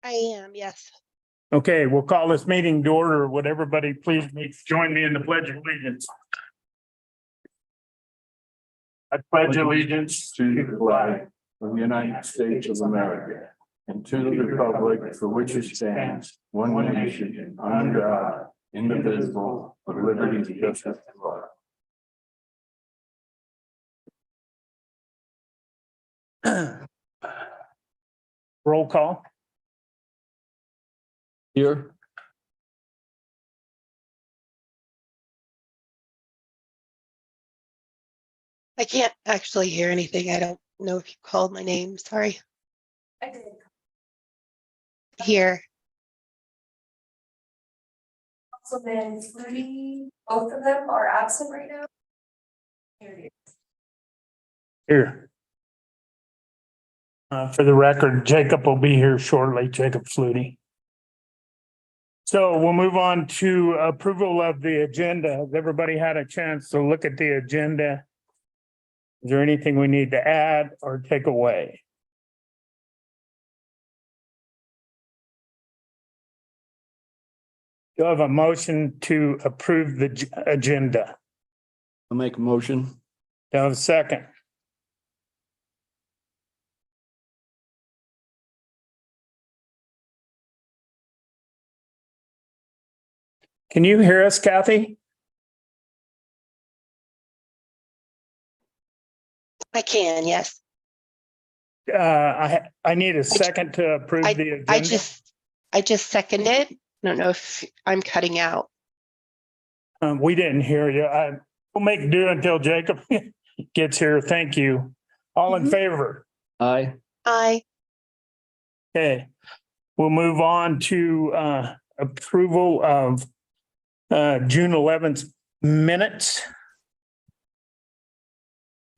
I am, yes. Okay, we'll call this meeting to order. Would everybody please join me in the pledge of allegiance? I pledge allegiance to the flag of the United States of America and to the republic for which it stands, one nation, under God, indivisible, with liberty and justice for all. roll call. Here. I can't actually hear anything. I don't know if you called my name. Sorry. I did. Here. Councilman Flutie, both of them are absent right now. Here it is. Here. For the record, Jacob will be here shortly, Jacob Flutie. So we'll move on to approval of the agenda. Has everybody had a chance to look at the agenda? Is there anything we need to add or take away? Do I have a motion to approve the agenda? I'll make a motion. Do I have a second? Can you hear us, Kathy? I can, yes. I need a second to approve the agenda. I just seconded. I don't know if I'm cutting out. We didn't hear you. We'll make do until Jacob gets here. Thank you. All in favor? Aye. Aye. Okay. We'll move on to approval of June 11th minutes.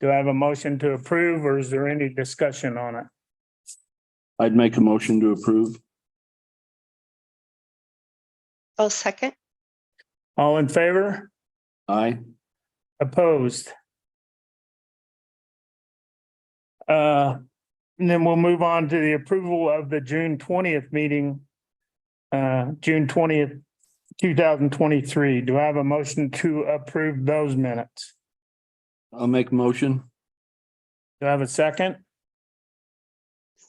Do I have a motion to approve or is there any discussion on it? I'd make a motion to approve. I'll second. All in favor? Aye. Opposed? And then we'll move on to the approval of the June 20th meeting. June 20th, 2023. Do I have a motion to approve those minutes? I'll make a motion. Do I have a second?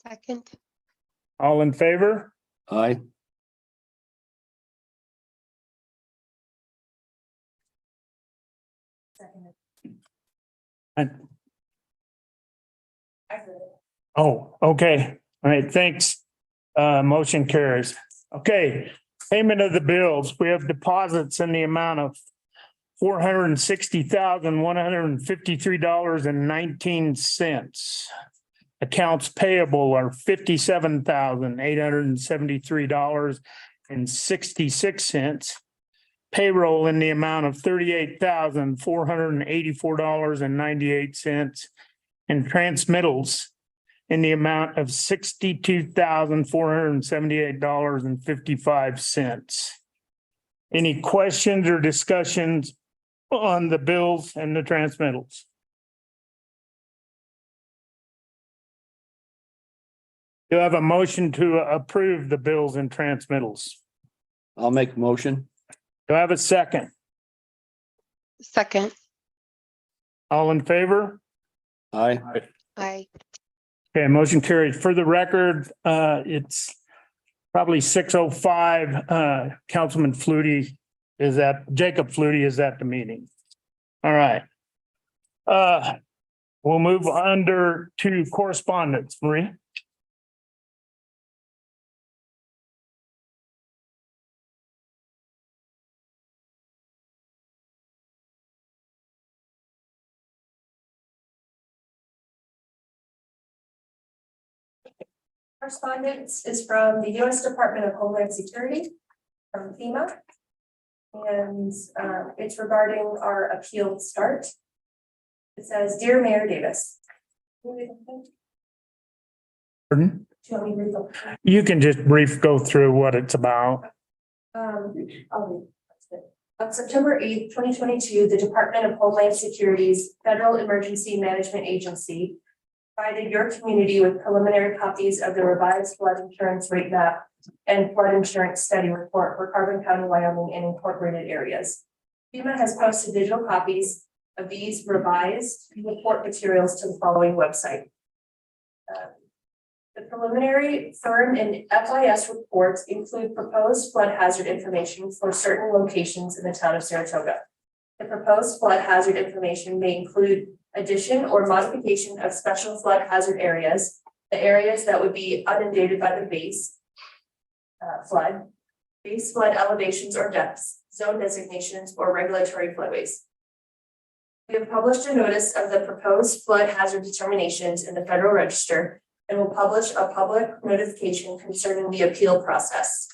Second. All in favor? Aye. Seconded. And- I heard it. Oh, okay. All right, thanks. Motion carries. Okay, payment of the bills. We have deposits in the amount of $460,153.19. Accounts payable are $57,873.66. Payroll in the amount of $38,484.98. And transmittals in the amount of $62,478.55. Any questions or discussions on the bills and the transmittals? Do I have a motion to approve the bills and transmittals? I'll make a motion. Do I have a second? Second. All in favor? Aye. Aye. Okay, motion carries. For the record, it's probably 6:05. Councilman Flutie Jacob Flutie is at the meeting. All right. We'll move under to correspondence, Marie. Correspondence is from the U.S. Department of Homeland Security, from FEMA. And it's regarding our appeal start. It says, "Dear Mayor Davis." Pardon? Do you want me to read the- You can just go through what it's about. I'll read. That's good. On September 8th, 2022, the Department of Homeland Security's Federal Emergency Management Agency provided your community with preliminary copies of the revised flood insurance rate map and flood insurance study report for Carbon County, Wyoming and incorporated areas. FEMA has posted digital copies of these revised report materials to the following website. The preliminary firm and FIS reports include proposed flood hazard information for certain locations in the town of Saratoga. The proposed flood hazard information may include addition or modification of special flood hazard areas, the areas that would be inundated by the base flood, base flood elevations or depths, zone designations, or regulatory floodways. We have published a notice of the proposed flood hazard determinations in the Federal Register and will publish a public notification concerning the appeal process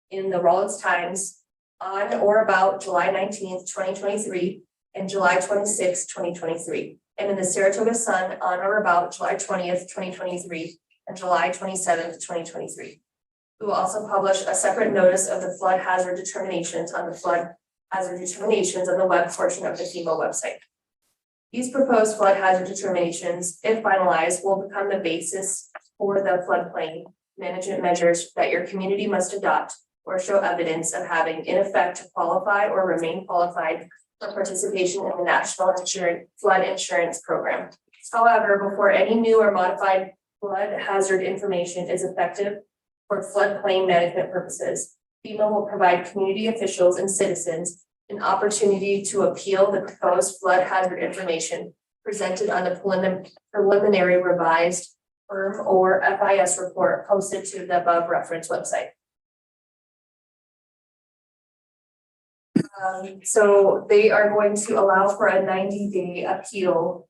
in the Rollins Times on or about July 19th, 2023 and July 26th, 2023, and in the Saratoga Sun on or about July 20th, 2023 and July 27th, 2023. We will also publish a separate notice of the flood hazard determinations on the web portion of the FEMA website. These proposed flood hazard determinations, if finalized, will become the basis for the floodplain management measures that your community must adopt or show evidence of having in effect to qualify or remain qualified for participation in the National Flood Insurance Program. However, before any new or modified flood hazard information is effective for floodplain management purposes, FEMA will provide community officials and citizens an opportunity to appeal the proposed flood hazard information presented on the preliminary revised firm or FIS report posted to the above reference website. So they are going to allow for a 90-day appeal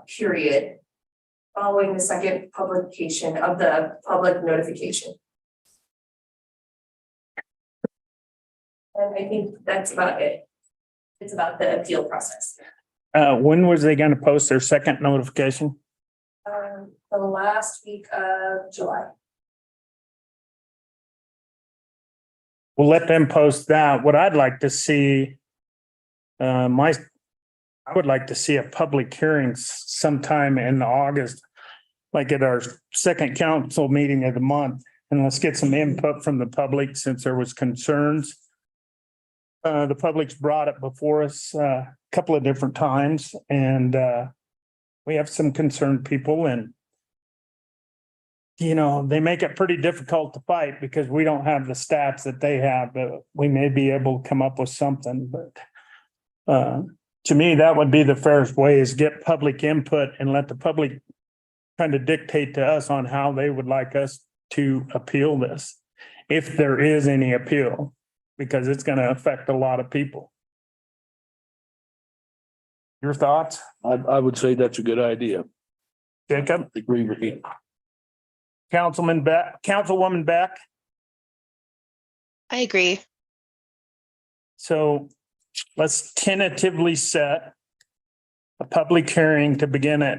period following the second publication of the public notification. And I think that's about it. It's about the appeal process. When was they gonna post their second notification? The last week of July. We'll let them post that. What I'd like to see, I would like to see a public hearing sometime in August, like at our second council meeting of the month, and let's get some input from the public since there was concerns. The public's brought it before us a couple of different times, and we have some concerned people, and they make it pretty difficult to fight because we don't have the stats that they have, but we may be able to come up with something. But to me, that would be the fairest way, is get public input and let the public kind of dictate to us on how they would like us to appeal this, if there is any appeal, because it's going to affect a lot of people. Your thoughts, I would say that's a good idea. Jacob? Agree with you. Councilwoman Beck? I agree. So let's tentatively set a public hearing to begin at.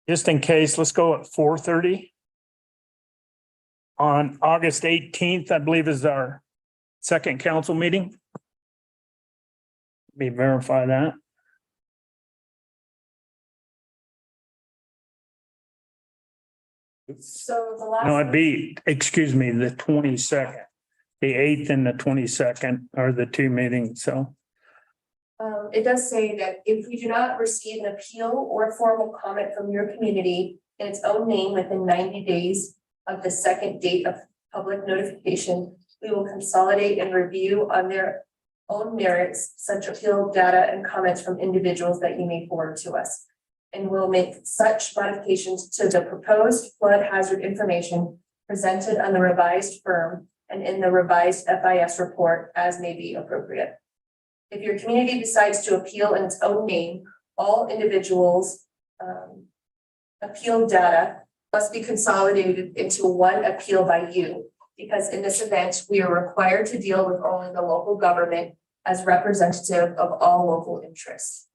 Just in case, let's go at 4:30. On August 18th, I believe, is our second council meeting. Let me verify that. So the last. No, it'd be, excuse me, the 22nd. The 8th and the 22nd are the two meetings, so. It does say that if we do not receive an appeal or formal comment from your community in its own name within 90 days of the second date of public notification, we will consolidate and review on their own merits such appeal data and comments from individuals that you may forward to us. And will make such modifications to the proposed flood hazard information presented on the revised firm and in the revised FIS report as may be appropriate. If your community decides to appeal in its own name, all individuals' appeal data must be consolidated into one appeal by you, because in this event, we are required to deal with only the local government as representative of all local interests.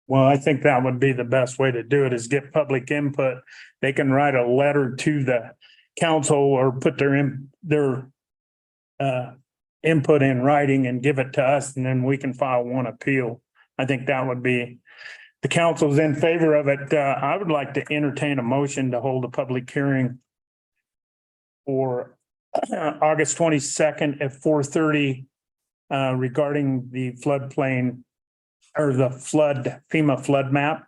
Well, I think that would be the best way to do it, is get public input. They can write a letter to the council or put their input in writing and give it to us, and then we can file one appeal. I think that would be, the council's in favor of it. I would like to entertain a motion to hold a public hearing for August 22nd at 4:30 regarding the floodplain or the FEMA flood map.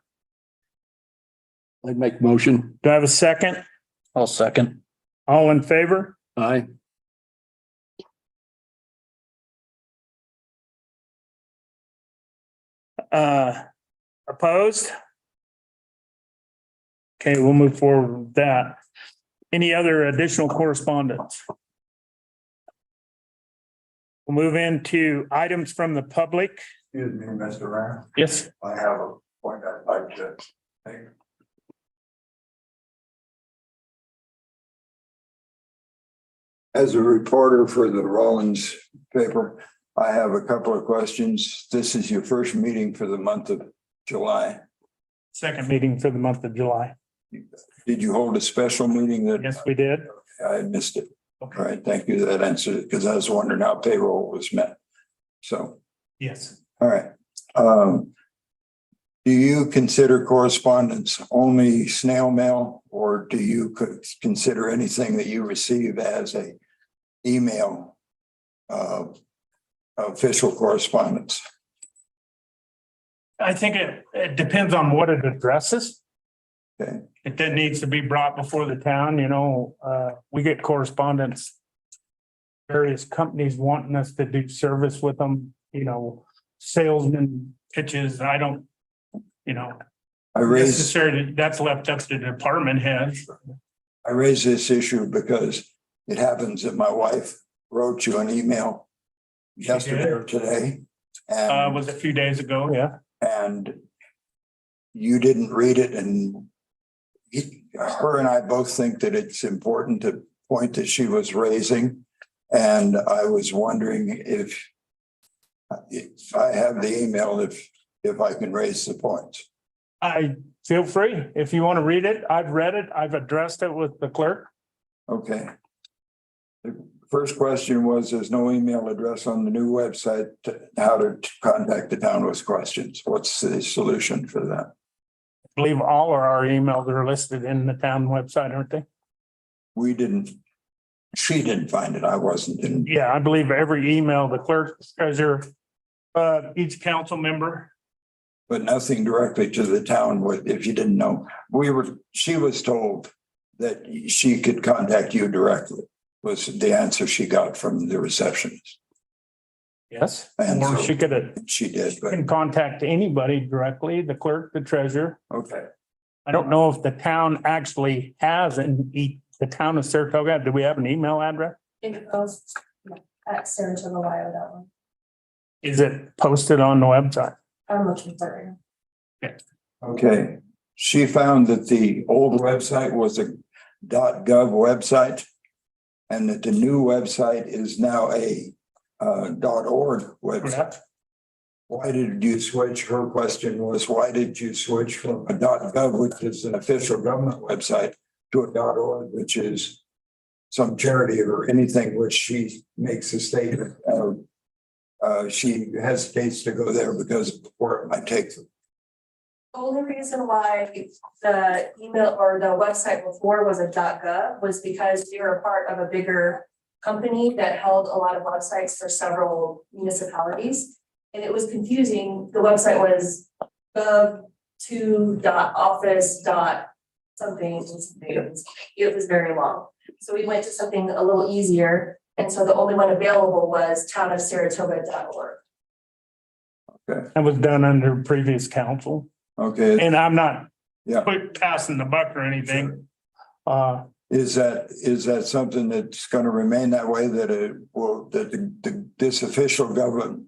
I'd make motion. Do I have a second? I'll second. All in favor? Aye. Opposed? Okay, we'll move forward with that. Any other additional correspondence? We'll move into items from the public. Excuse me, Mr. Mayor, Yes. I have a point I'd like to make. As a reporter for the Rollins paper, I have a couple of questions. This is your first meeting for the month of July. Second meeting for the month of July. Did you hold a special meeting that? Yes, we did. I missed it. All right, thank you. That answered it because I was wondering how payroll was met. So, Yes. all right. Do you consider correspondence only snail mail, or do you consider anything that you receive as a email official correspondence? I think it depends on what it addresses. Okay. It then needs to be brought before the town, we get correspondence. Various companies wanting us to do service with them, salesman pitches, I don't, I raise necessarily, that's left up to department heads. this issue because it happens that my wife wrote you an email yesterday or today. And Was a few days ago, yeah. and you didn't read it, and her and I both think that it's important to point that she was raising. And I was wondering if I have the email, if I can raise the points. I feel free. If you want to read it, I've read it. I've addressed it with the clerk. Okay. The first question was, there's no email address on the new website, how to contact the town with questions. What's the solution for that? I believe all of our emails are listed in the town website, aren't they? She didn't find it. I wasn't in. Yeah, I believe every email, the clerk, treasurer, each council member. But nothing directly to the town. If you didn't know, she was told that she could contact you directly, was the answer she got from the receptionist. Yes. And Or so she could she did, but can contact anybody directly, the clerk, the treasurer. okay. I don't know if the town actually has the town of Saratoga, do we have an email address? At saratoga.io. Is it posted on the website? I'm looking for it. Okay. She found that the old website was a .gov website and that the new website is now a .org website. Correct. Why did you switch? Her question was, why did you switch from a .gov, which is an official government website, to a .org, which is some charity or anything which she makes a statement of? She hesitates to go there because of where it might take them. The only reason why the email or the website before was a .gov was because we were a part of a bigger company that held a lot of websites for several municipalities. And it was confusing. The website was gov2.office.something. It was very long. So we went to something a little easier. And so the only one available was townofsaratoga.org. Okay. That was done under previous council, Okay. and I'm not Yeah. passing the buck or anything. Is that something that's going to remain that way, that this official town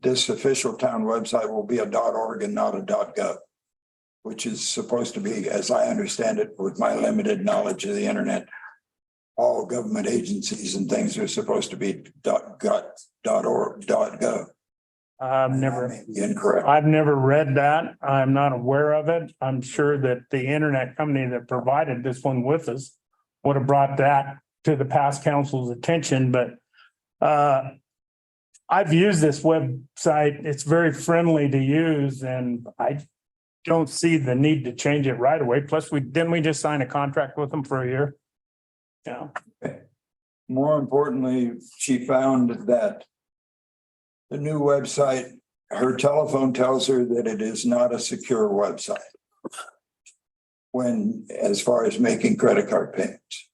website will be a .org and not a .gov, which is supposed to be, as I understand it, with my limited knowledge of the internet, all government agencies and things are supposed to be .org, .gov. I've I never. may be incorrect. I've never read that. I'm not aware of it. I'm sure that the internet company that provided this one with us would have brought that to the past council's attention, but I've used this website. It's very friendly to use and I don't see the need to change it right away. Plus, didn't we just sign a contract with them for a year? Yeah, More importantly, she found that the new website, her telephone tells her that it is not a secure website when, as far as making credit card payments.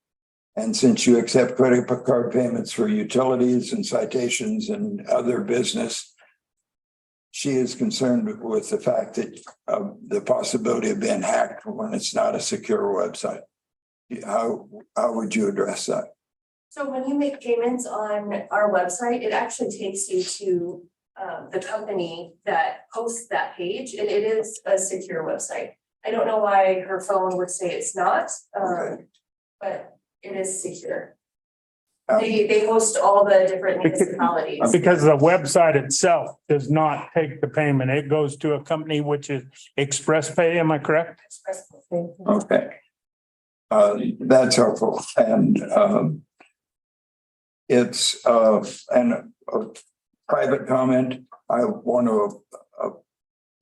And since you accept credit card payments for utilities and citations and other business, she is concerned with the fact that the possibility of being hacked when it's not a secure website. How would you address that? So when you make payments on our website, it actually takes you to the company that hosts that page, and it is a secure website. I don't know why her phone would say it's not, but it is secure. They host all the different municipalities. because the website itself does not take the payment. It goes to a company which is Express Pay. Am I correct? Okay. That's helpful. And it's a private comment. I want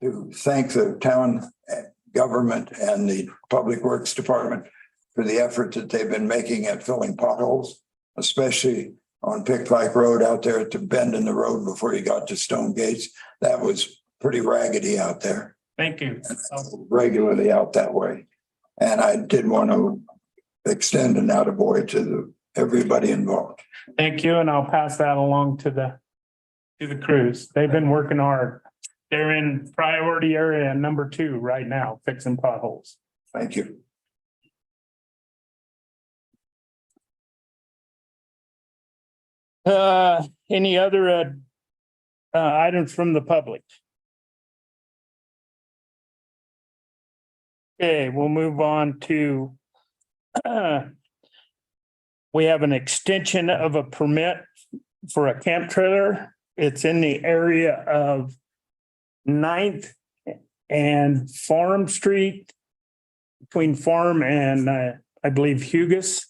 to thank the town government and the Public Works Department for the effort that they've been making at filling potholes, especially on Pickpike Road out there at the bend in the road before you got to Stone Gates. That was pretty raggedy out there. Thank you. Regularly out that way. And I did want to extend an attaboy to everybody involved. Thank you, and I'll pass that along to the crews. They've been working hard. They're in priority area number 2 right now, fixing potholes. Thank you. Any other items from the public? Okay, we'll move on to we have an extension of a permit for a camp trailer. It's in the area of 9th and Farm Street, between Farm and I believe Hugus.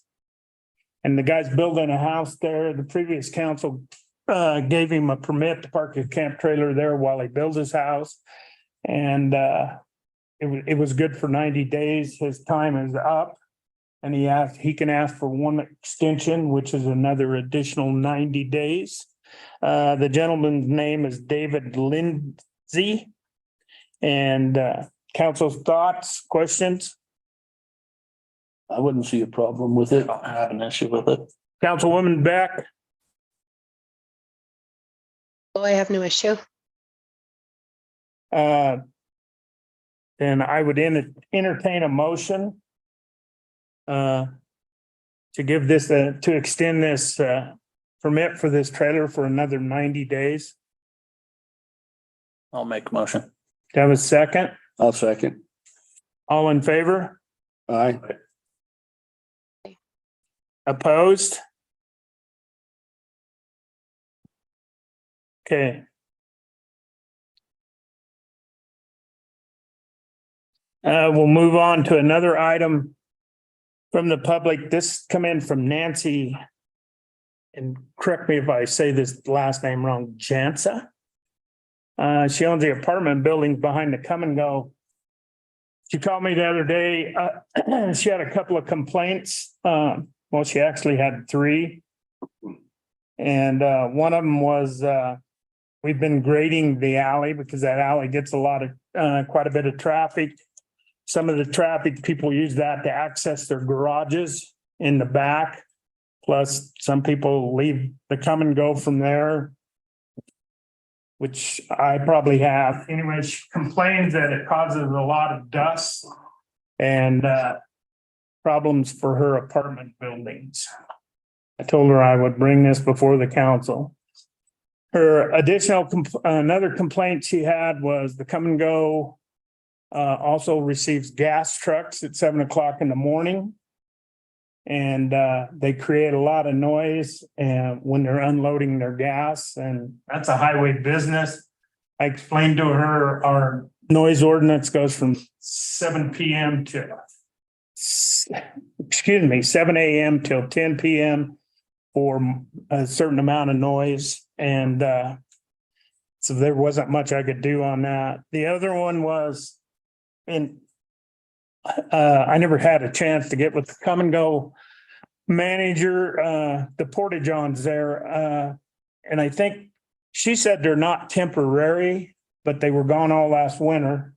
And the guy's building a house there. The previous council gave him a permit to park a camp trailer there while he builds his house. And it was good for 90 days. His time is up. And he can ask for one extension, which is another additional 90 days. The gentleman's name is David Lindsay. And council's thoughts, questions? I wouldn't see a problem with it. I don't have an issue with it. Councilwoman Beck? Oh, I have no issue. Then I would entertain a motion to give this, to extend this permit for this trailer for another 90 days. I'll make a motion. Do you have a second? I'll second. All in favor? Aye. Opposed? Okay. We'll move on to another item from the public. This come in from Nancy. And correct me if I say this last name wrong, Jansa. She owns the apartment buildings behind the Come and Go. She called me the other day. She had a couple of complaints. Well, she actually had 3. And one of them was we've been grading the alley because that alley gets quite a bit of traffic. Some of the traffic, people use that to access their garages in the back. Plus, some people leave the Come and Go from there, which I probably have. Anyway, she complains that it causes a lot of dust and problems for her apartment buildings. I told her I would bring this before the council. Her additional, another complaint she had was the Come and Go also receives gas trucks at 7 o'clock in the morning. And they create a lot of noise and when they're unloading their gas, and that's a highway business. I explained to her our noise ordinance goes from 7 p.m. to 7 a.m. till 10 p.m. for a certain amount of noise. And so there wasn't much I could do on that. The other one was I never had a chance to get with the Come and Go manager, the Porta Johns there. And I think she said they're not temporary, but they were gone all last winter.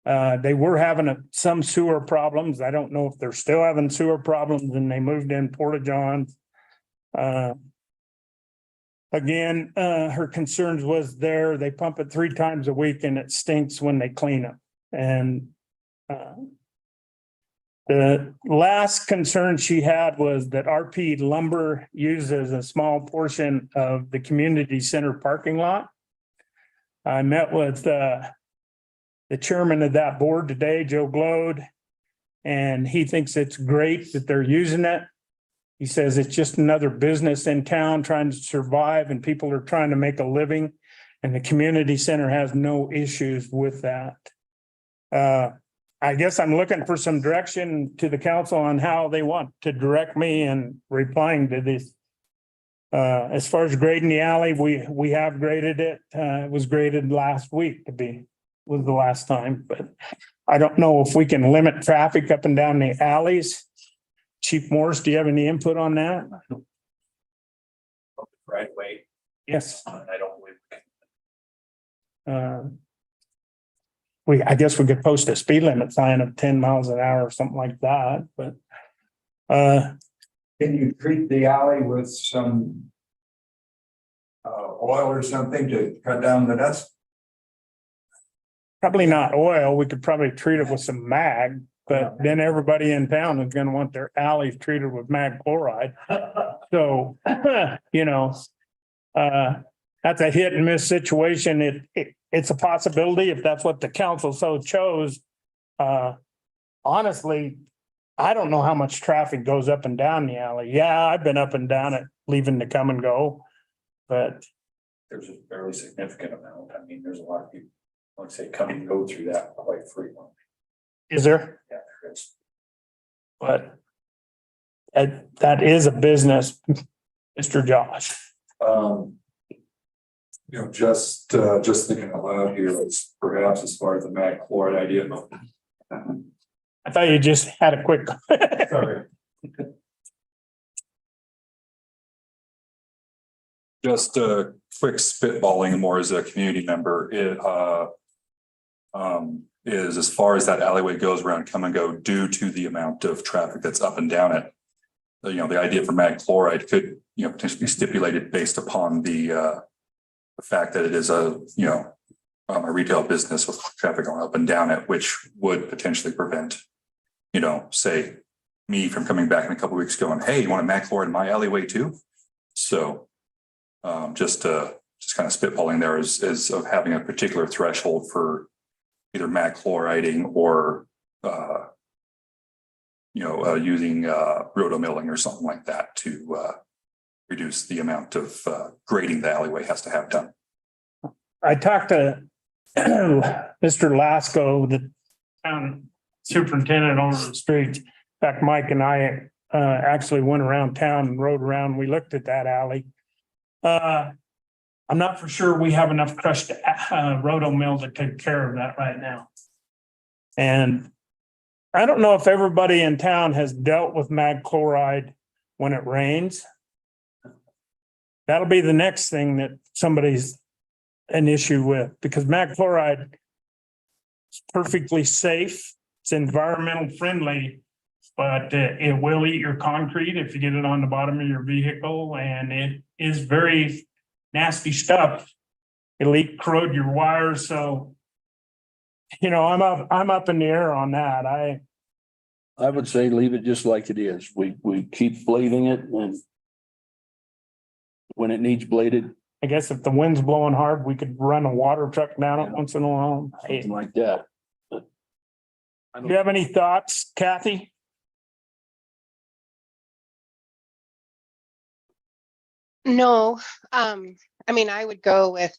They were having some sewer problems. I don't know if they're still having sewer problems, and they moved in Porta Johns. Again, her concerns was they pump it 3 times a week and it stinks when they clean it. And the last concern she had was that RP Lumber uses a small portion of the community center parking lot. I met with the chairman of that board today, Joe Glode, and he thinks it's great that they're using it. He says it's just another business in town trying to survive, and people are trying to make a living, and the community center has no issues with that. I guess I'm looking for some direction to the council on how they want to direct me in replying to this. As far as grading the alley, we have graded it. It was graded last week was the last time, but I don't know if we can limit traffic up and down the alleys. Chief Morris, do you have any input on that? Right way. Yes. I don't believe. I guess we could post a speed limit sign of 10 miles an hour or something like that, but Can you treat the alley with some oil or something to cut down the dust? probably not oil. We could probably treat it with some mag, but then everybody in town is gonna want their alleys treated with mag chloride. So, that's a hit and miss situation. It's a possibility if that's what the council so chose. Honestly, I don't know how much traffic goes up and down the alley. Yeah, I've been up and down it, leaving to Come and Go. But There's a fairly significant amount. I mean, there's a lot of people, like say, come and go through that quite frequently. is there? Yeah, there is. But that is a business, Mr. Josh. Just thinking out loud here, it's perhaps as far as the mag chloride idea. I thought you just had a quick. Sorry. Just a quick spitballing more as a community member, is as far as that alleyway goes around Come and Go, due to the amount of traffic that's up and down it. The idea for mag chloride could, potentially be stipulated based upon the fact that it is a retail business with traffic going up and down it, which would potentially prevent, say me from coming back in a couple of weeks going, hey, you want a mag chloride in my alleyway too? So just kind of spitballing there is of having a particular threshold for either mag chloriding or using rotomilling or something like that to reduce the amount of grading the alleyway has to have done. I talked to Mr. Lasco, the town superintendent over the street. In fact, Mike and I actually went around town and rode around. We looked at that alley. I'm not for sure we have enough crushed roto mill to take care of that right now. And I don't know if everybody in town has dealt with mag chloride when it rains. That'll be the next thing that somebody's an issue with, because mag chloride is perfectly safe. It's environmental friendly, but it will eat your concrete if you get it on the bottom of your vehicle, and it is very nasty stuff. It'll corrode your wires. So, I'm up in the air on that. I would say leave it just like it is. We keep blading it, and when it needs bladed, I guess if the wind's blowing hard, we could run a water truck down it once in a while. something like that. But Do you have any thoughts, Kathy? No, I would go with,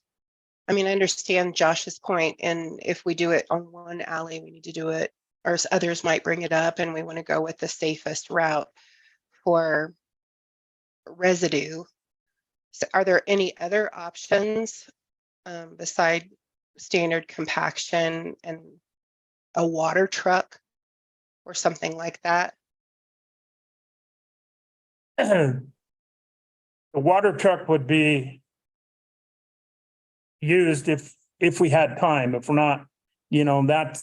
I understand Josh's point, and if we do it on one alley, we need to do it, or others might bring it up, and we want to go with the safest route for residue. So are there any other options beside standard compaction and a water truck or something like that? The water truck would be used if we had time. If we're not,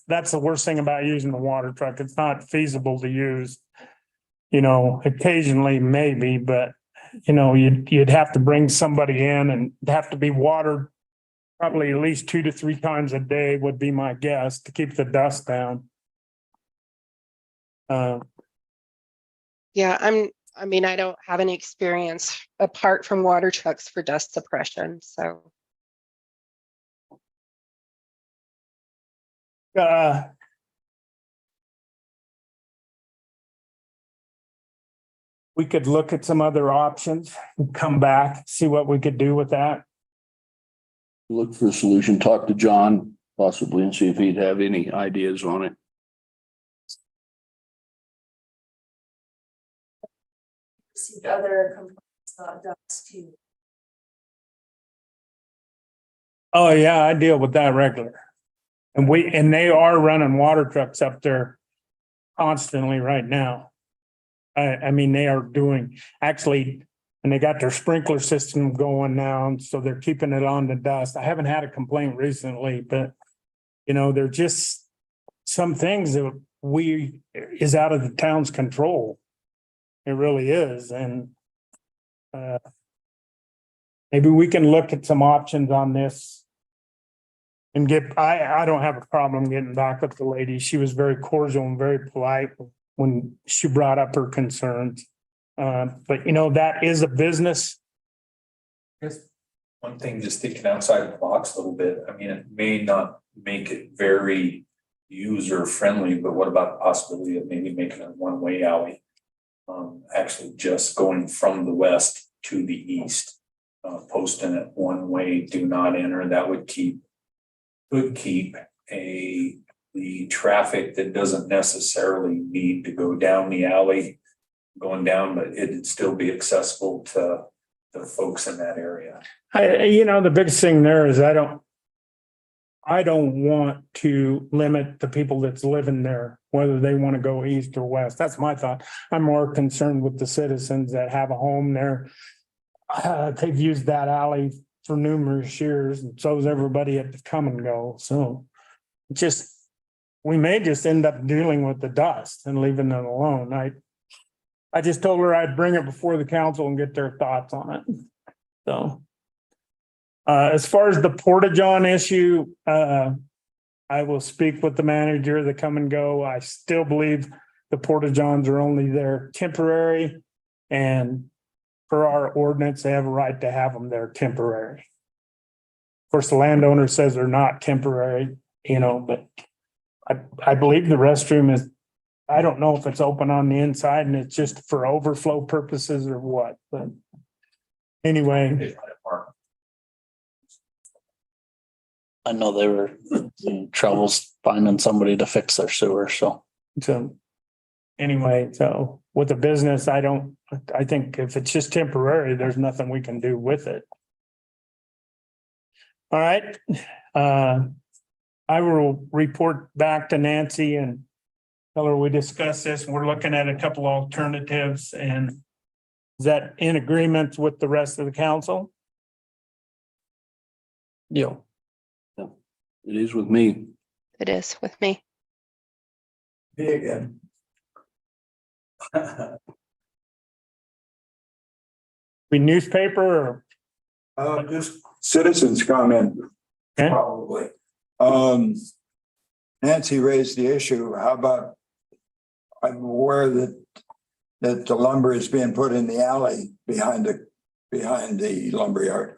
that's the worst thing about using the water truck. It's not feasible to use. Occasionally maybe, but you'd have to bring somebody in and it'd have to be watered probably at least 2 to 3 times a day would be my guess to keep the dust down. Yeah, I don't have any experience apart from water trucks for dust suppression, so. We could look at some other options and come back, see what we could do with that. Look for a solution, talk to John possibly and see if he'd have any ideas on it. Received other complaints about dust too. Oh, yeah, I deal with that regular. And they are running water trucks up there constantly right now. I mean, they are doing actually, and they got their sprinkler system going now, so they're keeping it on the dust. I haven't had a complaint recently, but they're just some things that is out of the town's control. It really is, and maybe we can look at some options on this. And I don't have a problem getting back with the lady. She was very cordial and very polite when she brought up her concerns. But that is a business. Yes. One thing, just thinking outside the box a little bit, I mean, it may not make it very user friendly, but what about the possibility of maybe making a one-way alley? Actually just going from the west to the east, posting it one way, do not enter. That would keep the traffic that doesn't necessarily need to go down the alley going down, but it'd still be accessible to the folks in that area. The biggest thing there is I don't want to limit the people that's living there, whether they want to go east or west. That's my thought. I'm more concerned with the citizens that have a home there. They've used that alley for numerous years, and so is everybody at the come and go. So we may just end up dealing with the dust and leaving it alone. I just told her I'd bring it before the council and get their thoughts on it. So as far as the Porta-John issue, I will speak with the manager, the come and go. I still believe the Porta-Johns are only there temporary, and per our ordinance, they have a right to have them there temporary. Of course, the landowner says they're not temporary, but I believe the restroom is, I don't know if it's open on the inside and it's just for overflow purposes or what, but anyway. I know they were in troubles finding somebody to fix their sewer, so. So anyway, so with the business, I think if it's just temporary, there's nothing we can do with it. All right. I will report back to Nancy and tell her we discussed this. We're looking at a couple alternatives, and is that in agreement with the rest of the council? Yeah. It is with me. It is with me. Me again. We newspaper or? Just citizens comment, Okay. probably. Nancy raised the issue. How about, I'm aware that the lumber is being put in the alley behind the lumberyard.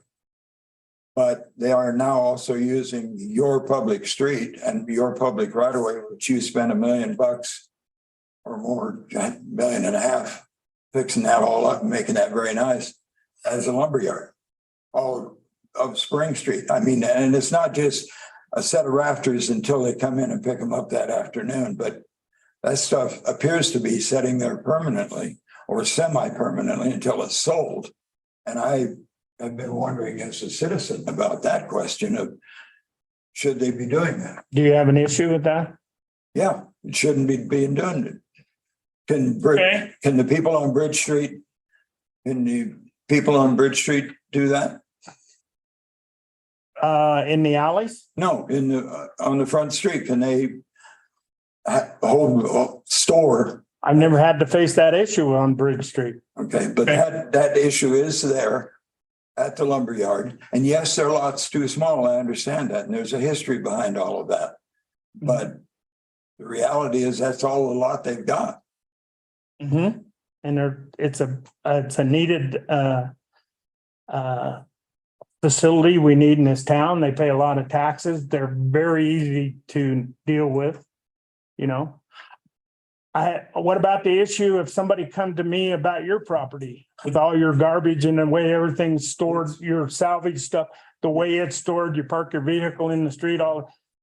But they are now also using your public street and your public right of way, which you spend $1 million or more, $1.5 million fixing that all up and making that very nice as a lumberyard. All of Spring Street. I mean, and it's not just a set of rafters until they come in and pick them up that afternoon, but that stuff appears to be sitting there permanently or semi-permanently until it's sold. And I I've been wondering as a citizen about that question of should they be doing that? Do you have an issue with that? Yeah, it shouldn't be being done. Okay. Can the people on Bridge Street, can the people on Bridge Street do that? In the alleys? No, on the front street, can they hold a store? I've never had to face that issue on Bridge Street. Okay, but that issue is there at the lumberyard. And yes, their lot's too small. I understand that. And there's a history behind all of that. But the reality is that's all the lot they've got. Mm-hmm. And it's a needed, facility we need in this town. They pay a lot of taxes. They're very easy to deal with, you know. What about the issue if somebody come to me about your property with all your garbage and the way everything's stored, your salvage stuff, the way it's stored, you park your vehicle in the street,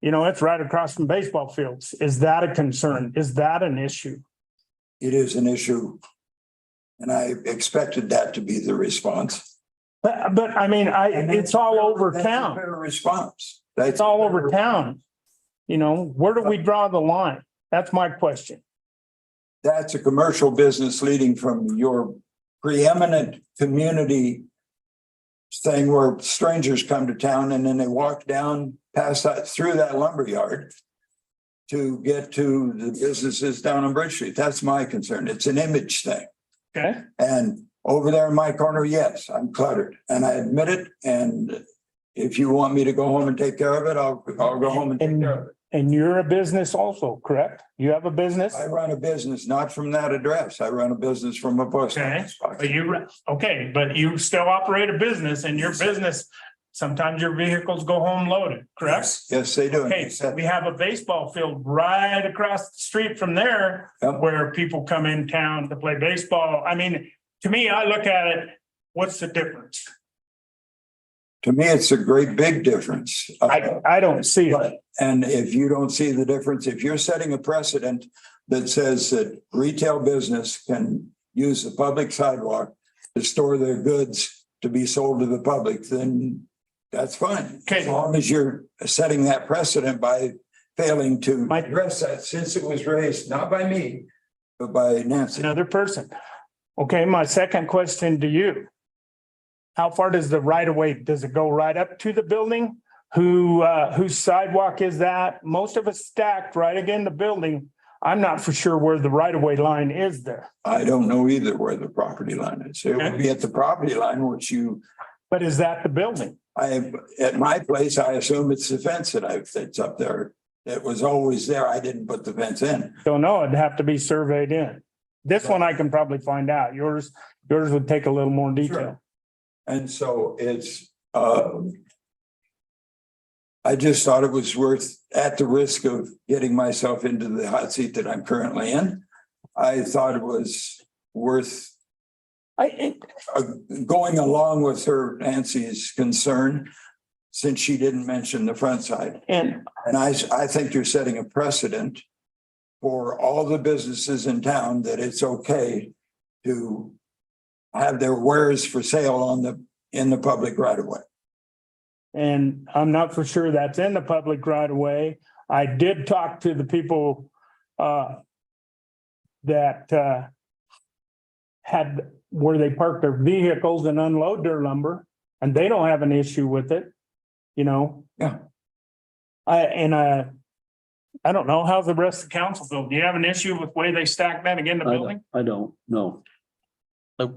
it's right across from baseball fields. Is that a concern? Is that an issue? It is an issue. And I expected that to be the response. But I mean, it's all over That's a town. fair response. It's all over town. Where do we draw the line? That's my question. That's a commercial business leading from your preeminent community thing where strangers come to town and then they walk down past that, through that lumberyard to get to the businesses down on Bridge Street. That's my concern. It's an image thing. Okay. And over there in my corner, yes, I'm cluttered and I admit it. And if you want me to go home and take care of it, I'll go home and take care of it. And you're a business also, correct? You have a business? I run a business, not from that address. I run a business from a post Okay, office box. but you still operate a business and your business, sometimes your vehicles go home loaded, correct? Yes, they do. Okay, we have a baseball field right across the street from there Yep. where people come in town to play baseball. I mean, to me, I look at it, what's the difference? To me, it's a great big difference. I don't see it. And if you don't see the difference, if you're setting a precedent that says that retail business can use the public sidewalk to store their goods to be sold to the public, then that's fine. Okay. As long as you're setting that precedent by failing to address that, since it was raised, not by me, but by Nancy. Another person. Okay, my second question to you. How far does the right of way, does it go right up to the building? Whose sidewalk is that? Most of it's stacked right again the building. I'm not for sure where the right of way line is there. I don't know either where the property line is. It would be at the property line, which But is that the building? at my place, I assume it's the fence that's up there. It was always there. I didn't put the fence in. Don't know. It'd have to be surveyed in. This one I can probably find out. Yours would take a little more detail. And so I just thought it was worth, at the risk of getting myself into the hot seat that I'm currently in, I thought it was worth going along with her, Nancy's concern, since she didn't mention the front side. And I think you're setting a precedent for all the businesses in town that it's okay to have their wares for sale in the public right of way. And I'm not for sure that's in the public right of way. I did talk to the people that had where they park their vehicles and unload their lumber, and they don't have an issue with it, Yeah. I don't know, how's the rest of the council feel? Do you have an issue with the way they stack that again, the building? I don't know. I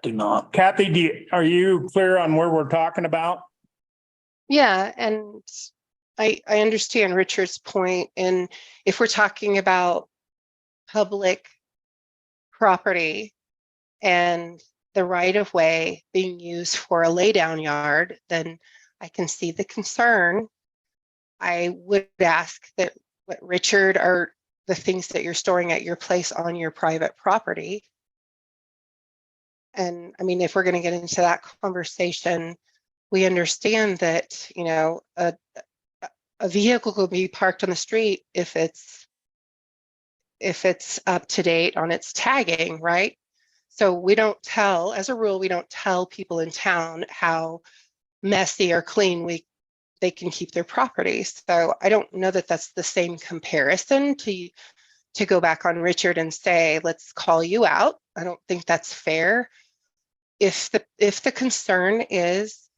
do not. Kathy, are you clear on where we're talking about? Yeah, and I understand Richard's point. And if we're talking about public property and the right of way being used for a laydown yard, then I can see the concern. I would ask that what Richard are the things that you're storing at your place on your private property. And I mean, if we're going to get into that conversation, we understand that, a vehicle could be parked on the street if it's up to date on its tagging, right? So we don't tell, as a rule, we don't tell people in town how messy or clean they can keep their property. So I don't know that that's the same comparison to go back on Richard and say, let's call you out. I don't think that's fair. If the concern is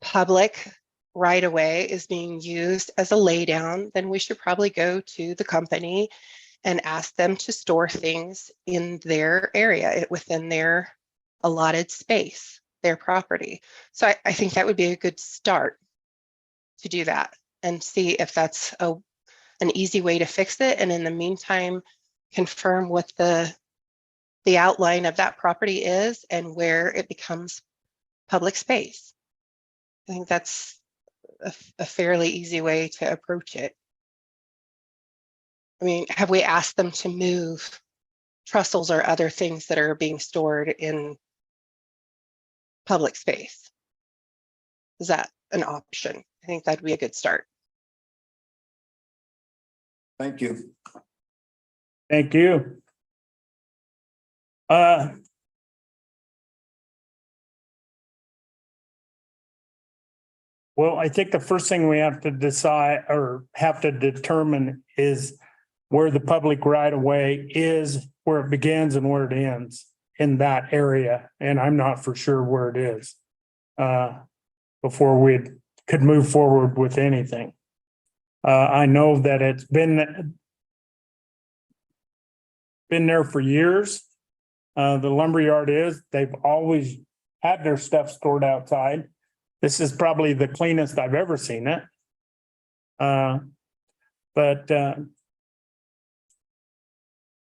public right away is being used as a laydown, then we should probably go to the company and ask them to store things in their area within their allotted space, their property. So I think that would be a good start to do that and see if that's an easy way to fix it. And in the meantime, confirm what the outline of that property is and where it becomes public space. I think that's a fairly easy way to approach it. I mean, have we asked them to move trestles or other things that are being stored in public space? Is that an option? I think that'd be a good start. Thank you. Thank you. Well, I think the first thing we have to decide or have to determine is where the public right of way is, where it begins and where it ends in that area. And I'm not for sure where it is before we could move forward with anything. I know that it's been there for years. The lumberyard they've always had their stuff stored outside. This is probably the cleanest I've ever seen it. But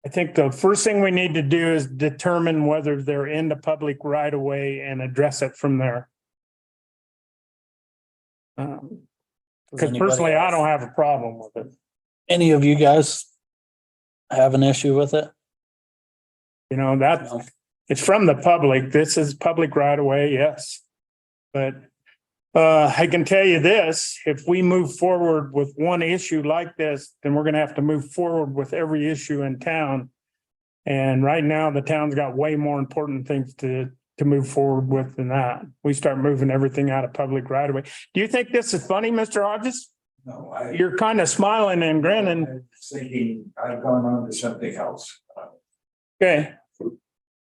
I think the first thing we need to do is determine whether they're in the public right of way and address it from there. Because personally, I don't have a problem with it. Any of you guys have an issue with it? You know, it's from the public. This is public right of way, yes. But I can tell you this, if we move forward with one issue like this, then we're gonna have to move forward with every issue in town. And right now, the town's got way more important things to move forward with than that. We start moving everything out of public right of way. Do you think this is funny, Mr. Hodges? No, You're kind of smiling and grinning. I'm thinking I've gone on to something else. Okay,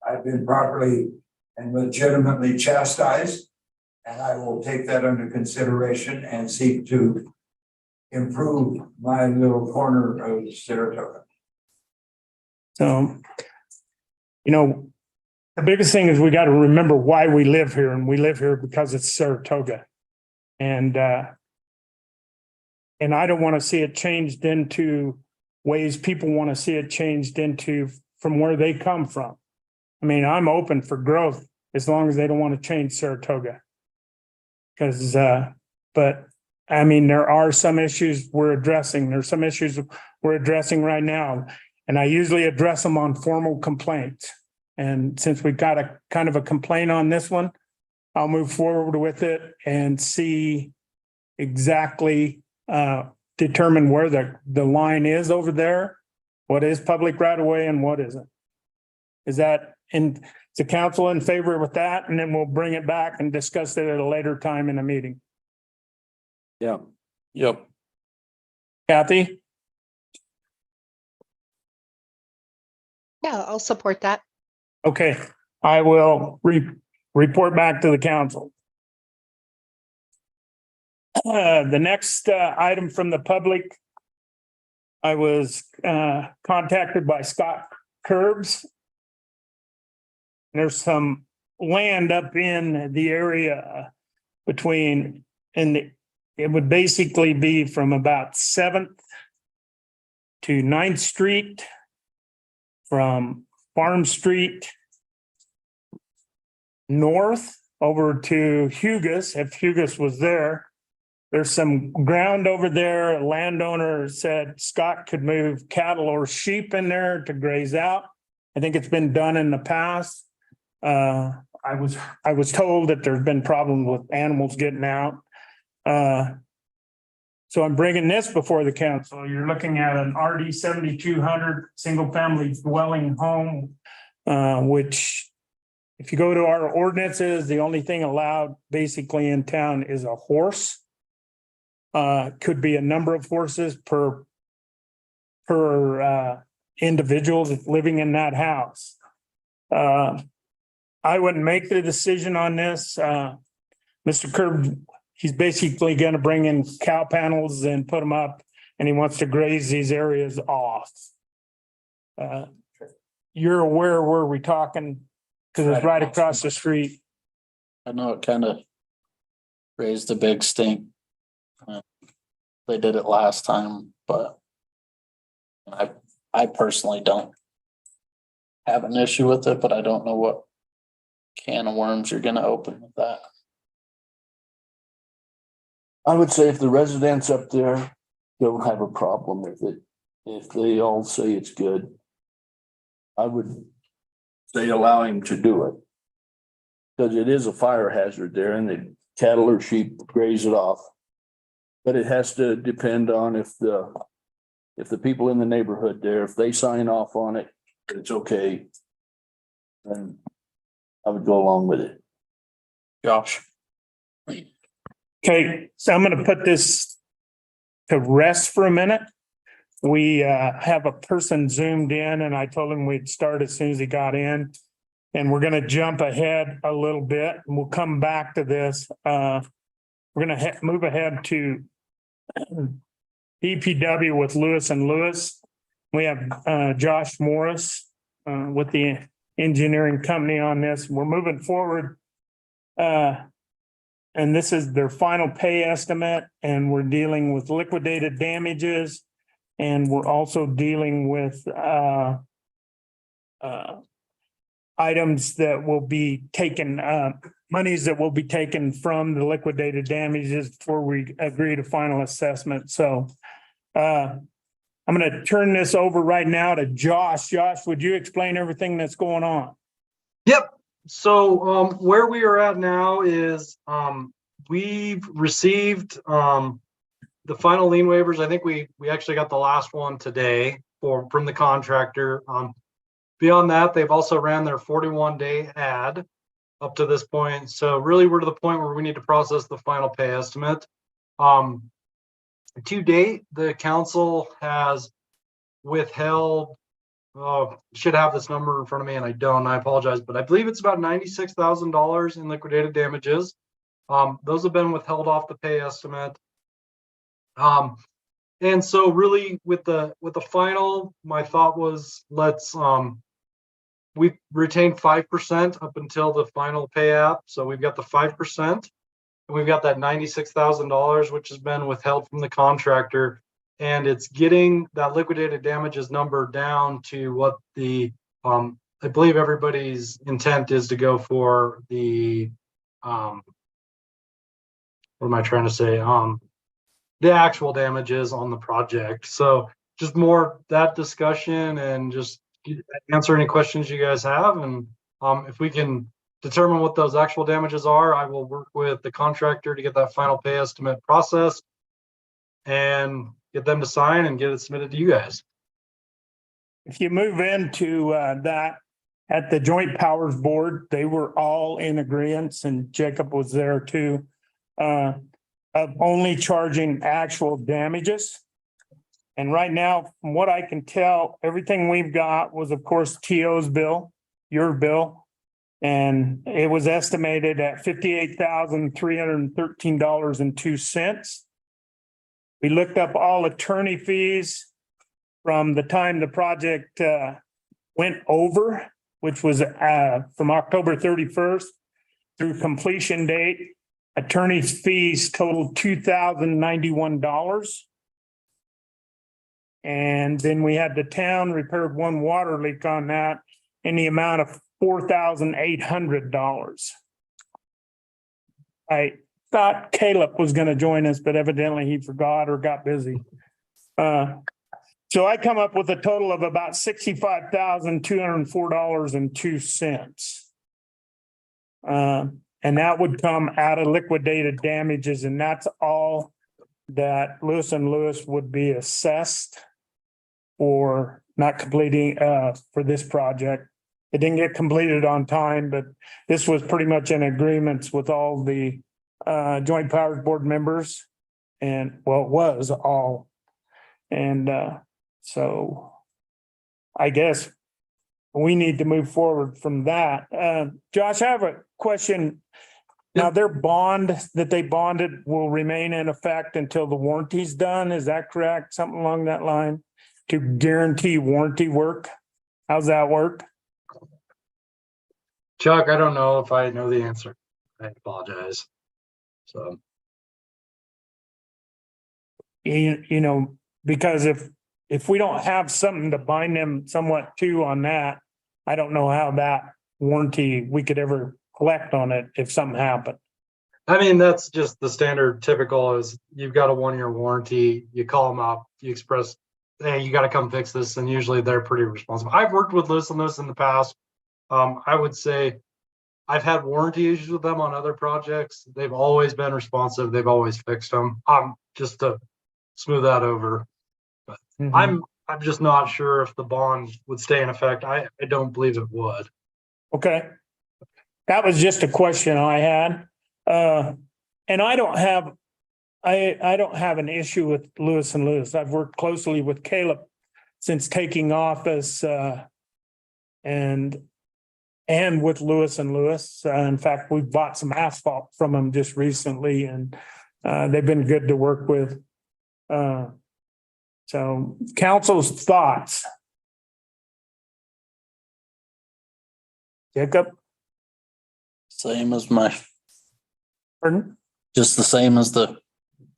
I've been properly and legitimately chastised. And I will take that under consideration and seek to improve my little corner of Saratoga. so, you know, the biggest thing is we got to remember why we live here, and we live here because it's Saratoga. And I don't want to see it changed into ways people want to see it changed into from where they come from. I mean, I'm open for growth as long as they don't want to change Saratoga. Because, but I mean, there are some issues we're addressing. There's some issues we're addressing right now. And I usually address them on formal complaints. And since we got a kind of a complaint on this one, I'll move forward with it and see exactly, determine where the line is over there. What is public right of way and what isn't? Is that in the council in favor with that? And then we'll bring it back and discuss it at a later time in a meeting. Yeah. Yep. Kathy? Yeah, I'll support that. Okay, I will report back to the council. The next item from the public. I was contacted by Scott Curbs. There's some land up in the area between, and it would basically be from about 7th to 9th Street, from Farm Street north over to Hugus, if Hugus was there. There's some ground over there. A landowner said Scott could move cattle or sheep in there to graze out. I think it's been done in the past. I was told that there's been problems with animals getting out. So I'm bringing this before the council. You're looking at an RD 7200 single family dwelling home which if you go to our ordinances, the only thing allowed basically in town is a horse. Could be a number of horses per individual that's living in that house. I wouldn't make the decision on this. Mr. Kerb, he's basically gonna bring in cow panels and put them up, and he wants to graze these areas off. You're aware where we're talking, because it's right across the street. I know it kind of raised a big stink. They did it last time, but I personally don't have an issue with it, but I don't know what can of worms you're gonna open with that. I would say if the residents up there don't have a problem with it, if they all say it's good, I would say allow him to do it. Because it is a fire hazard there and the cattle or sheep graze it off. But it has to depend on if the people in the neighborhood there, if they sign off on it, it's okay. Then I would go along with it. Josh. Okay, so I'm gonna put this to rest for a minute. We have a person zoomed in and I told him we'd start as soon as he got in. And we're gonna jump ahead a little bit and we'll come back to this. We're gonna move ahead to DPW with Lewis and Lewis. We have Josh Morris with the engineering company on this. We're moving forward. And this is their final pay estimate, and we're dealing with liquidated damages. And we're also dealing with items that will be taken, monies that will be taken from the liquidated damages before we agree to final assessment. So I'm gonna turn this over right now to Josh. Josh, would you explain everything that's going on? Yep. So where we are at now is we've received the final lien waivers. I think we actually got the last one today from the contractor. Beyond that, they've also ran their 41-day ad up to this point. So really we're to the point where we need to process the final pay estimate. To date, the council has withheld, should have this number in front of me and I don't, I apologize, but I believe it's about $96,000 in liquidated damages. Those have been withheld off the pay estimate. And so really with the final, my thought was we retained 5% up until the final pay app. So we've got the 5% and we've got that $96,000, which has been withheld from the contractor. And it's getting that liquidated damages number down to what the, I believe everybody's intent is to go for the, what am I trying to say? The actual damages on the project. So just more that discussion and just answer any questions you guys have. And if we can determine what those actual damages are, I will work with the contractor to get that final pay estimate processed and get them to sign and get it submitted to you guys. If you move into that at the Joint Powers Board, they were all in agreement, and Jacob was there too, of only charging actual damages. And right now, from what I can tell, everything we've got was, of course, TO's bill, your bill. And it was estimated at $58,313.02. We looked up all attorney fees from the time the project went over, which was from October 31st through completion date. Attorney's fees totaled $2,091. And then we had the town repaired one water leak on that in the amount of $4,800. I thought Caleb was going to join us, but evidently he forgot or got busy. So I come up with a total of about $65,204.02. And that would come out of liquidated damages, and that's all that Lewis and Lewis would be assessed for not completing for this project. It didn't get completed on time, but this was pretty much in agreements with all the Joint Powers Board members. And well, it was all. And so I guess we need to move forward from that. Josh, I have a question. Now, their bond that they bonded will remain in effect until the warranty's done. Is that correct? Something along that line to guarantee warranty work? How's that work? Chuck, I don't know if I know the answer. I apologize. So, You know, because if we don't have something to bind them somewhat too on that, I don't know how that warranty, we could ever collect on it if something happened. I mean, that's just the standard typical is you've got a 1-year warranty, you call them up, you express, hey, you got to come fix this. And usually they're pretty responsible. I've worked with Lewis and Lewis in the past. I would say I've had warranty issues with them on other projects. They've always been responsive. They've always fixed them. Just to smooth that over. But I'm just not sure if the bond would stay in effect. I don't believe it would. Okay. That was just a question I had. And I don't have an issue with Lewis and Lewis. I've worked closely with Caleb since taking office, and with Lewis and Lewis. In fact, we bought some asphalt from them just recently, and they've been good to work with. So council's thoughts. Jacob? Same as my, Pardon? just the same as the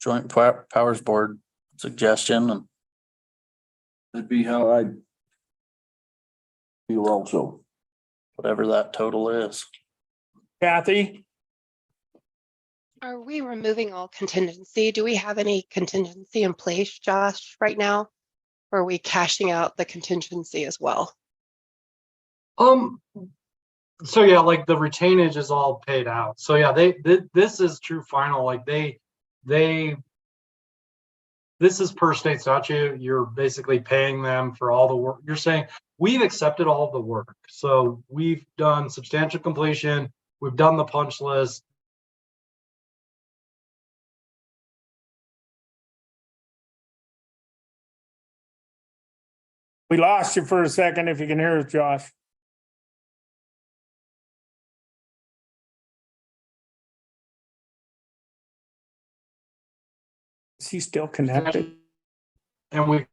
Joint Powers Board suggestion, and That'd be how I'd feel also. whatever that total is. Kathy? Are we removing all contingency? Do we have any contingency in place, Josh, right now? Or are we cashing out the contingency as well? So yeah, like the retainage is all paid out. So yeah, this is true final, like this is per state statute. You're basically paying them for all the work. You're saying we've accepted all of the work. So we've done substantial completion. We've done the punch list. We lost you for a second, if you can hear us, Josh. Is he still connected? And we,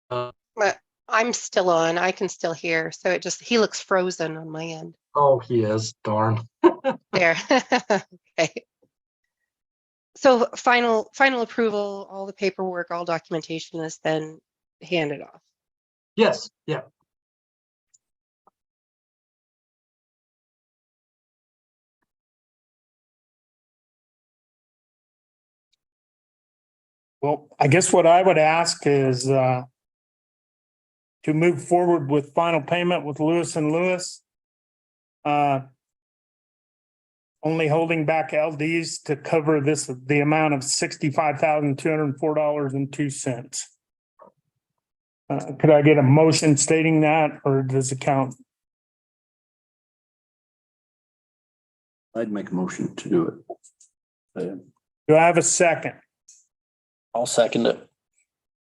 But I'm still on. I can still hear. So he looks frozen on my end. oh, he is, darn. There. Okay. So final approval, all the paperwork, all documentation is then handed off. Yes, yeah. Well, I guess what I would ask is to move forward with final payment with Lewis and Lewis. Only holding back LDs to cover the amount of $65,204.02. Could I get a motion stating that, or does it count? I'd make a motion to do it. Do I have a second? I'll second it.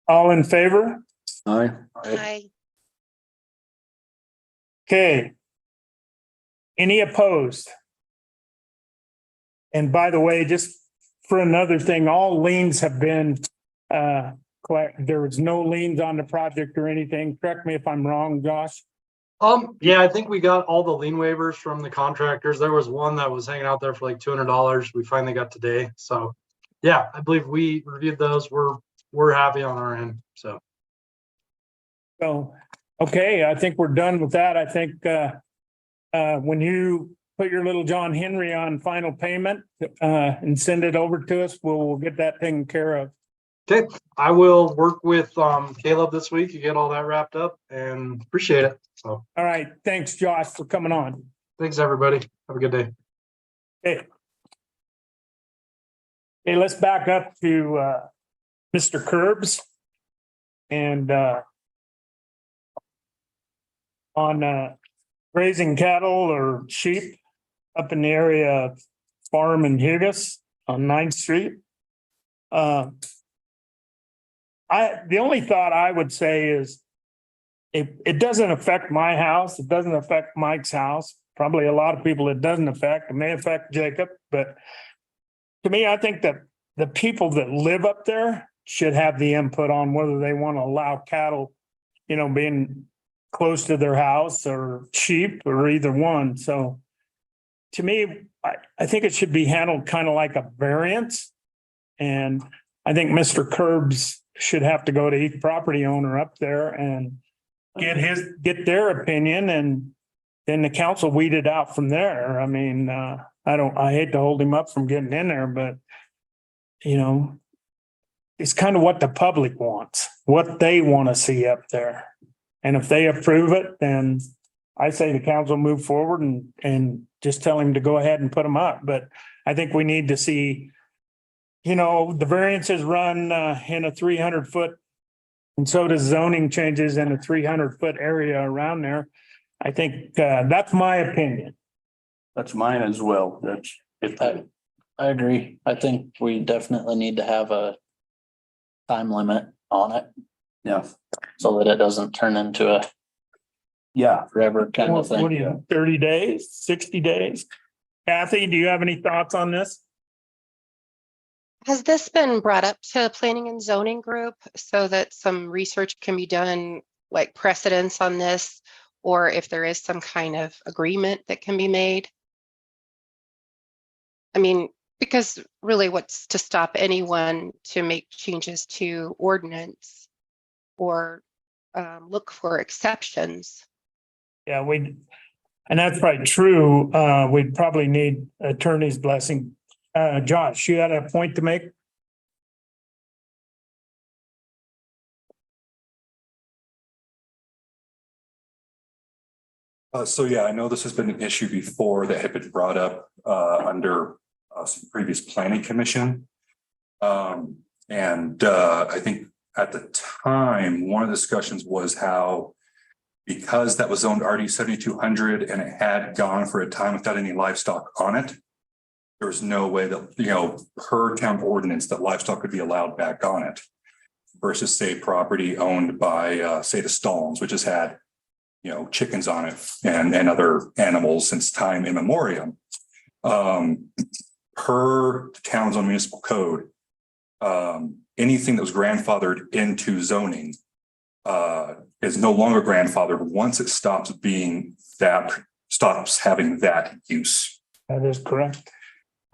All in favor? Aye. Okay. Any opposed? And by the way, just for another thing, all liens have been there was no liens on the project or anything. Correct me if I'm wrong, Josh. Yeah, I think we got all the lien waivers from the contractors. There was one that was hanging out there for like $200. We finally got today. So yeah, I believe we reviewed those. We're happy on our end. So Okay, I think we're done with that. I think when you put your little John Henry on final payment and send it over to us, we'll get that taken care of. okay, I will work with Caleb this week to get all that wrapped up and appreciate it. So All right, thanks, Josh, for coming on. thanks, everybody. Have a good day. Okay. Okay, let's back up to Mr. Curbs. And on grazing cattle or sheep up in the area of Farm and Hugus on 9th Street. The only thought I would say is it doesn't affect my house. It doesn't affect Mike's house. Probably a lot of people it doesn't affect. It may affect Jacob, but to me, I think that the people that live up there should have the input on whether they want to allow cattle, being close to their house or sheep or either one. So to me, I think it should be handled kind of like a variance. And I think Mr. Curbs should have to go to each property owner up there and get their opinion, and then the council weed it out from there. I mean, I hate to hold him up from getting in there, but it's kind of what the public wants, what they want to see up there. And if they approve it, then I say the council move forward and just tell him to go ahead and put them up. But I think we need to see, the variances run in a 300-foot, and so does zoning changes in a 300-foot area around there. I think that's my opinion. That's mine as well. I agree. I think we definitely need to have a time limit on it. Yeah. So that it doesn't turn into a Yeah. forever kind of What thing. do you, 30 days, 60 days? Kathy, do you have any thoughts on this? Has this been brought up to planning and zoning group so that some research can be done, like precedents on this? Or if there is some kind of agreement that can be made? I mean, because really what's to stop anyone to make changes to ordinance or look for exceptions? Yeah, and that's probably true. We'd probably need attorney's blessing. Josh, you had a point to make? So yeah, I know this has been an issue before that had been brought up under some previous planning commission. I think at the time, one of the discussions was how because that was zoned RD 7200 and it had gone for a time without any livestock on it, there was no way that, per town ordinance, that livestock could be allowed back on it versus say property owned by say the Stallings, which has had chickens on it and other animals since time immemorial. Per the town's own municipal code, anything that was grandfathered into zoning is no longer grandfathered once it stops having that use. That is correct.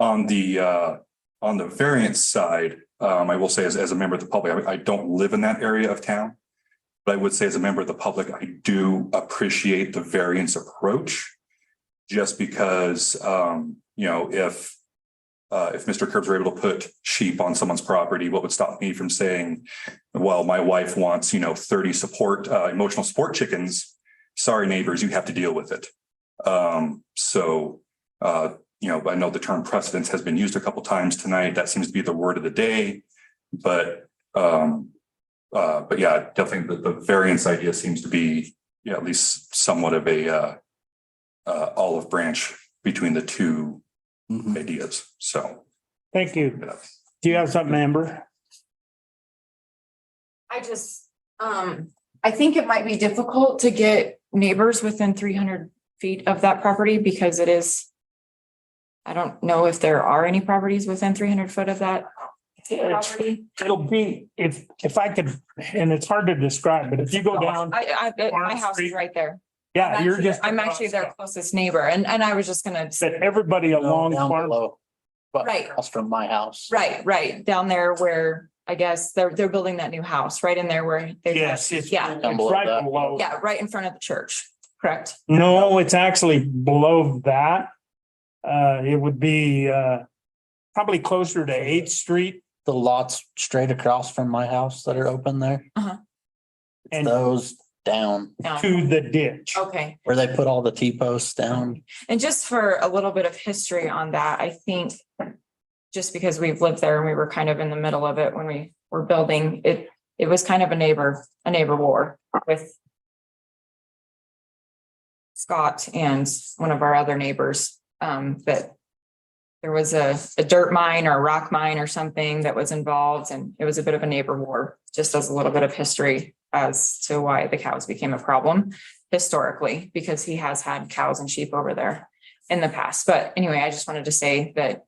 On the variance side, I will say as a member of the public, I don't live in that area of town. But I would say as a member of the public, I do appreciate the variance approach. Just because, if Mr. Curbs were able to put sheep on someone's property, what would stop me from saying, well, my wife wants, 30 emotional support chickens. Sorry, neighbors, you have to deal with it. I know the term precedence has been used a couple times tonight. That seems to be the word of the day, but yeah, definitely the variance idea seems to be, at least somewhat of a olive branch between the two ideas. So. Thank you. Do you have something, Amber? I just, I think it might be difficult to get neighbors within 300 feet of that property because it is. I don't know if there are any properties within 300 foot of that property. It'll be, if I could, and it's hard to describe, but if you go down. My house is right there. Yeah, I'm actually their closest neighbor and I was just gonna. But everybody along Down Farm. below, but Right. across from my house. Right, down there where I guess they're building that new house, right in there where. Yes, it's Yeah, it's Down below right that. below. yeah, right in front of the church, correct? No, it's actually below that. It would be probably closer to 8th Street. The lots straight across from my house that are open there. Uh-huh. It's And- those down Down. To the ditch. Okay. where they put all the T-posts down. And just for a little bit of history on that, I think just because we've lived there and we were kind of in the middle of it when we were building it, it was kind of a neighbor war with Scott and one of our other neighbors, that there was a dirt mine or a rock mine or something that was involved, and it was a bit of a neighbor war, just as a little bit of history as to why the cows became a problem historically, because he has had cows and sheep over there in the past. But anyway, I just wanted to say that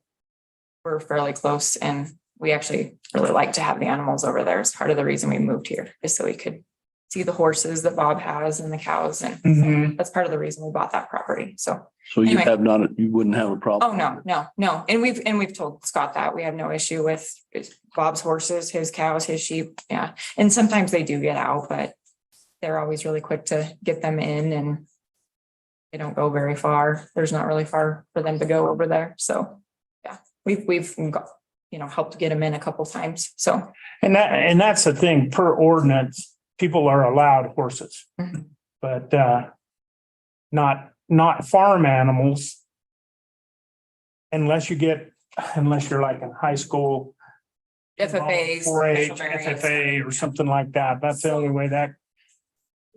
we're fairly close, and we actually really like to have the animals over there. It's part of the reason we moved here, is so we could see the horses that Bob has and the cows, and Mhm. that's part of the reason we bought that property. So, So you Anyway. have not, you wouldn't have a oh, problem? no. And we've told Scott that we have no issue with Bob's horses, his cows, his sheep. Yeah. And sometimes they do get out, but they're always really quick to get them in, and they don't go very far. There's not really far for them to go over there. So, yeah, we've got, helped get them in a couple times. So, And that's the thing, per ordinance, people are allowed horses. Mhm. But not farm animals. Unless you're like in high school. FFAs. 4-H, special variants. FFA or something like that. That's the only way that,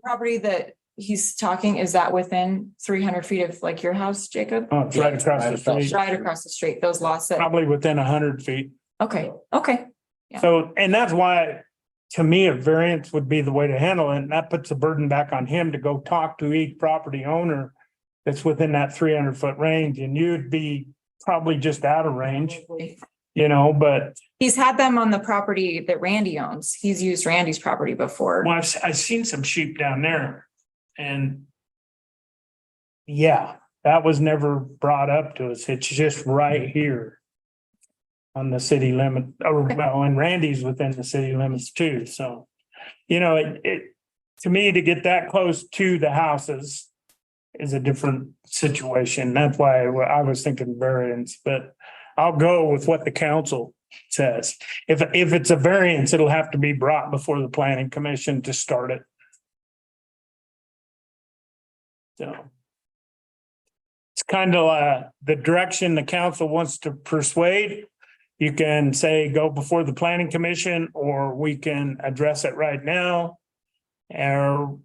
Property that he's talking, is that within 300 feet of like your house, Jacob? oh, it's right across the street, Right across the street, those lots that, probably within 100 feet. okay. Yeah. So, and that's why, to me, a variance would be the way to handle it. And that puts the burden back on him to go talk to each property owner that's within that 300-foot range, and you'd be probably just out of range, but He's had them on the property that Randy owns. He's used Randy's property before. well, I've seen some sheep down there, and yeah, that was never brought up to us. It's just right here on the city limit, and Randy's within the city limits too. So, it to me, to get that close to the houses is a different situation. That's why I was thinking variance, but I'll go with what the council says. If it's a variance, it'll have to be brought before the planning commission to start it. So it's kind of the direction the council wants to persuade. You can say go before the planning commission, or we can address it right now. Or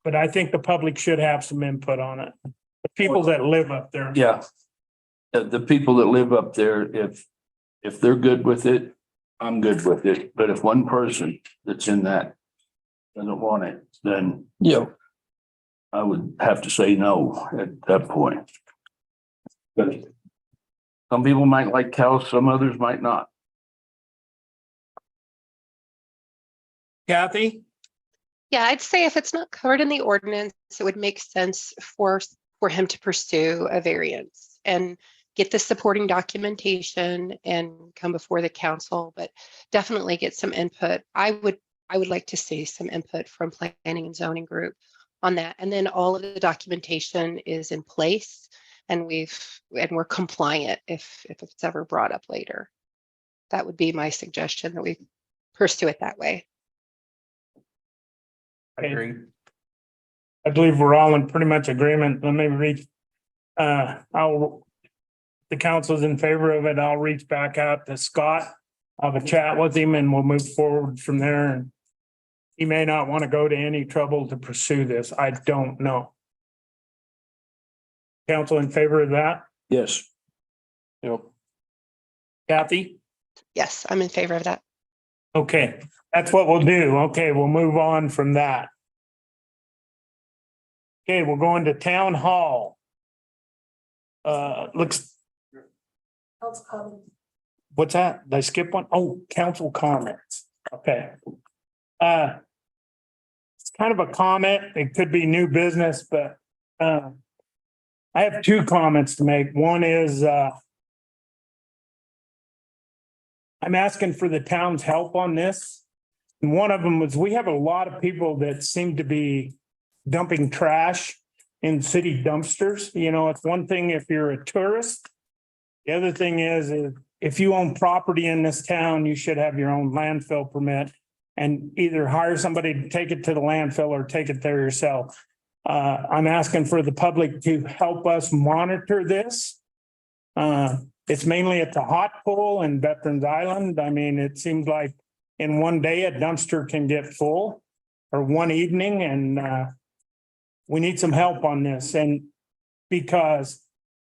but I think the public should have some input on it. The people that live up there. Yeah. The people that live up there, if they're good with it, I'm good with it. But if one person that's in that doesn't want it, then I would have to say no at that point. But some people might like cows, some others might not. Kathy? Yeah, I'd say if it's not covered in the ordinance, it would make sense for him to pursue a variance and get the supporting documentation and come before the council, but definitely get some input. I would like to see some input from planning and zoning group on that. And then all of the documentation is in place, and we're compliant if it's ever brought up later. That would be my suggestion, that we pursue it that way. I agree. I believe we're all in pretty much agreement. Let me read. The council's in favor of it. I'll reach back out to Scott. I'll have a chat with him, and we'll move forward from there. And he may not want to go to any trouble to pursue this. I don't know. Council in favor of that? Yes. Yep. Kathy? Yes, I'm in favor of that. Okay, that's what we'll do. Okay, we'll move on from that. Okay, we're going to town hall. Looks, what's that? Did I skip one? Oh, council comments. Okay. It's kind of a comment. It could be new business, but I have two comments to make. One is I'm asking for the town's help on this. And one of them was, we have a lot of people that seem to be dumping trash in city dumpsters. It's one thing if you're a tourist. The other thing is if you own property in this town, you should have your own landfill permit and either hire somebody to take it to the landfill or take it there yourself. I'm asking for the public to help us monitor this. It's mainly at the hot pool in Veterans Island. I mean, it seems like in one day a dumpster can get full, or one evening, and we need some help on this and because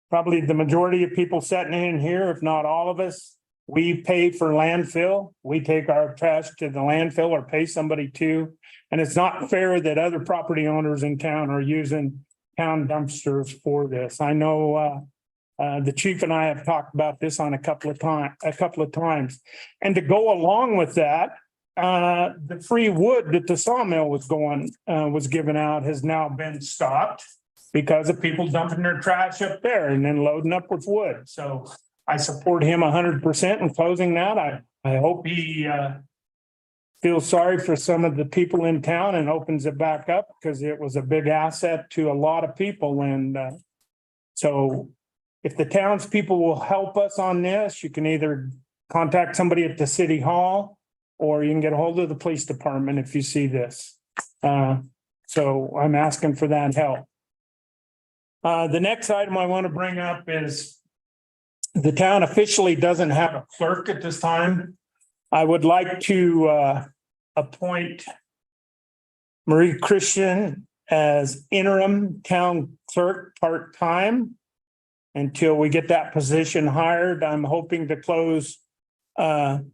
probably the majority of people sitting in here, if not all of us, we pay for landfill. We take our trash to the landfill or pay somebody to. And it's not fair that other property owners in town are using town dumpsters for this. I know the chief and I have talked about this on a couple of times. And to go along with that, the free wood that the sawmill was given out has now been stopped because of people dumping their trash up there and then loading up with wood. So I support him 100% in closing that. I hope he feels sorry for some of the people in town and opens it back up because it was a big asset to a lot of people. And so if the townspeople will help us on this, you can either contact somebody at the city hall or you can get a hold of the police department if you see this. So I'm asking for that help. The next item I want to bring up is the town officially doesn't have a clerk at this time. I would like to appoint Marie Christian as interim town clerk part-time until we get that position hired. I'm hoping to close. At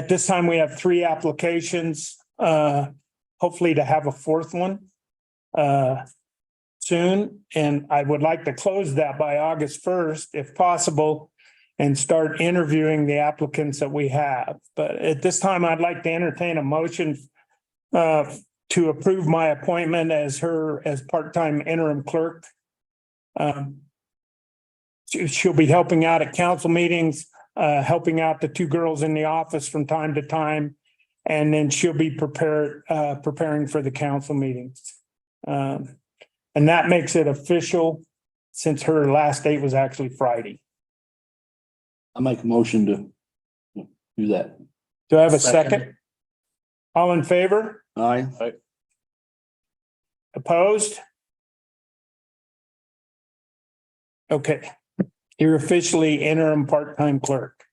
this time, we have 3 applications, hopefully to have a 4th one soon. And I would like to close that by August 1st, if possible, and start interviewing the applicants that we have. But at this time, I'd like to entertain a motion to approve my appointment as part-time interim clerk. She'll be helping out at council meetings, helping out the 2 girls in the office from time to time. And then she'll be preparing for the council meetings. And that makes it official since her last date was actually Friday. I make a motion to do that. Do I have a second? All in favor? Aye. Opposed? Okay, you're officially interim part-time clerk.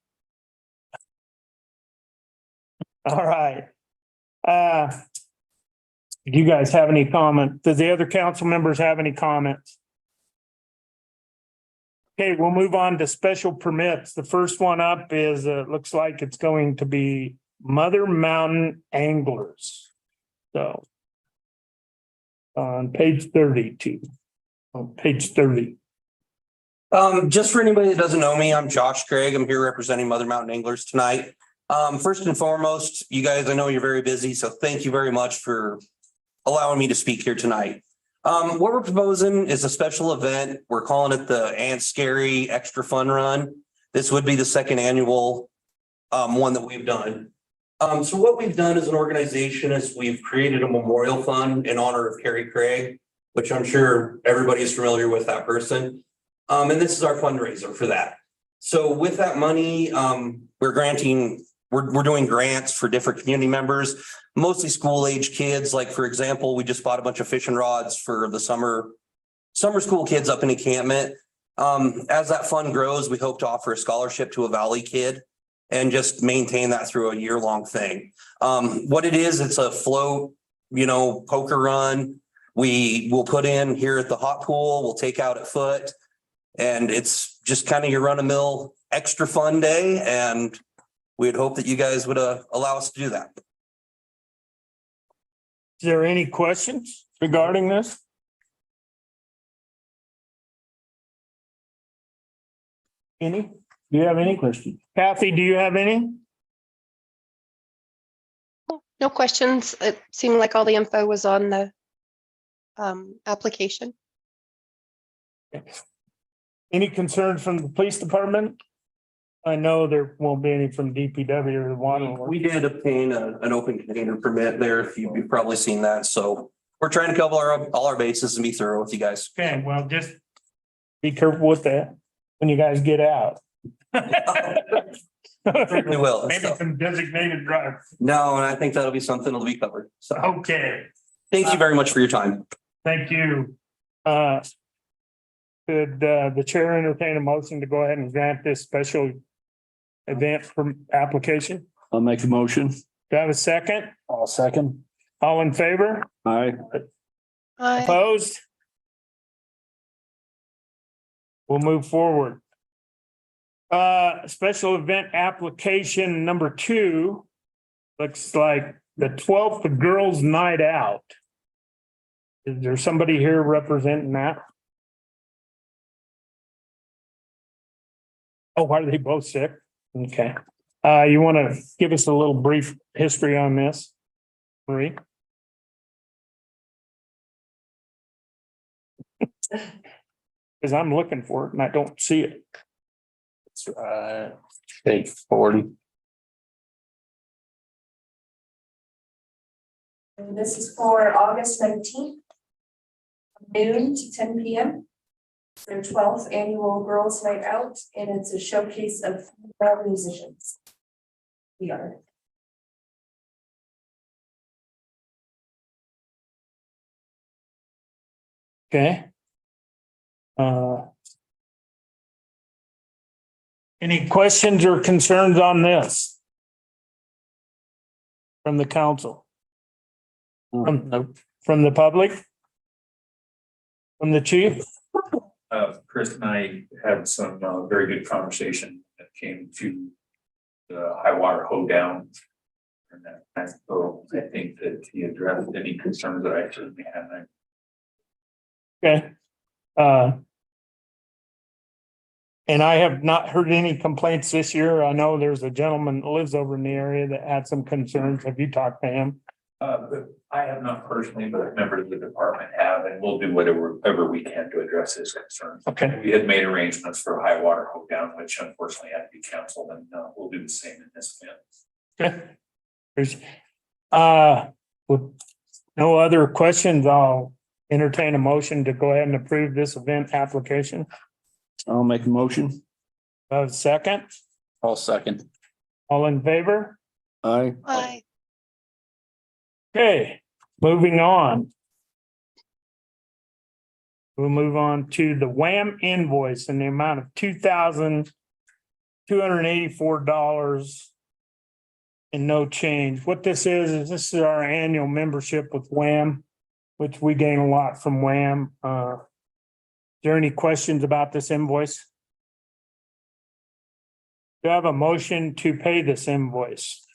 All right. Do you guys have any comment? Does the other council members have any comments? Okay, we'll move on to special permits. The first one up is, looks like it's going to be Mother Mountain Anglers. So on page 32, on page 30. Just for anybody that doesn't know me, I'm Josh Craig. I'm here representing Mother Mountain Anglers tonight. First and foremost, you guys, I know you're very busy, so thank you very much for allowing me to speak here tonight. What we're proposing is a special event. We're calling it the Aunt Scary Extra Fun Run. This would be the 2nd annual one that we've done. So what we've done as an organization is we've created a memorial fund in honor of Carrie Craig, which I'm sure everybody is familiar with that person. And this is our fundraiser for that. So with that money, we're doing grants for different community members, mostly school age kids. Like, for example, we just bought a bunch of fishing rods for the summer school kids up in encampment. As that fund grows, we hope to offer a scholarship to a Valley kid and just maintain that through a year-long thing. What it is, it's a float, poker run. We will put in here at the hot pool, we'll take out at foot. And it's just kind of your run-of-the-mill extra fun day. And we'd hope that you guys would allow us to do that. Is there any questions regarding this? Any? Do you have any questions? Kathy, do you have any? No questions. It seemed like all the info was on the application. Any concerns from the police department? I know there won't be any from DPW or the water. We did obtain an open container permit there. You've probably seen that. So we're trying to cover all our bases and be thorough with you guys. Okay, well, just be careful with that when you guys get out. Certainly will. Maybe some designated driver. No, and I think that'll be something that'll be covered. So Okay, thank you very much for your time. thank you. Could the chair entertain a motion to go ahead and grant this special event application? I'll make a motion. Do I have a second? I'll second. All in favor? Aye. Opposed? We'll move forward. Special event application number 2. Looks like the 12th Girls Night Out. Is there somebody here representing that? Oh, are they both sick? Okay. You want to give us a little brief history on this, Marie? Because I'm looking for it and I don't see it. It's page 40. And this is for August 19th, noon to 10 p.m. Their 12th annual Girls Night Out, and it's a showcase of female musicians. We are. Okay. Any questions or concerns on this? From the council? From the public? From the chief? Chris and I had some very good conversation that came to the high water hoedown. And that, so I think that he addressed any concerns that I certainly had. Okay. And I have not heard any complaints this year. I know there's a gentleman that lives over in the area that had some concerns. Have you talked to him? But I have not personally, but members of the department have, and we'll do whatever we can to address his concerns. Okay. We had made arrangements for high water hoedown, which unfortunately had to be canceled, and we'll do the same in this event. Okay. There's, with no other questions, I'll entertain a motion to go ahead and approve this event application. I'll make a motion. Second, I'll second. all in favor? Aye. Aye. Okay, moving on. We'll move on to the WHAM invoice in the amount of $2,284 and no change. What this is this is our annual membership with WHAM, which we gain a lot from WHAM. Is there any questions about this invoice? Do I have a motion to pay this invoice?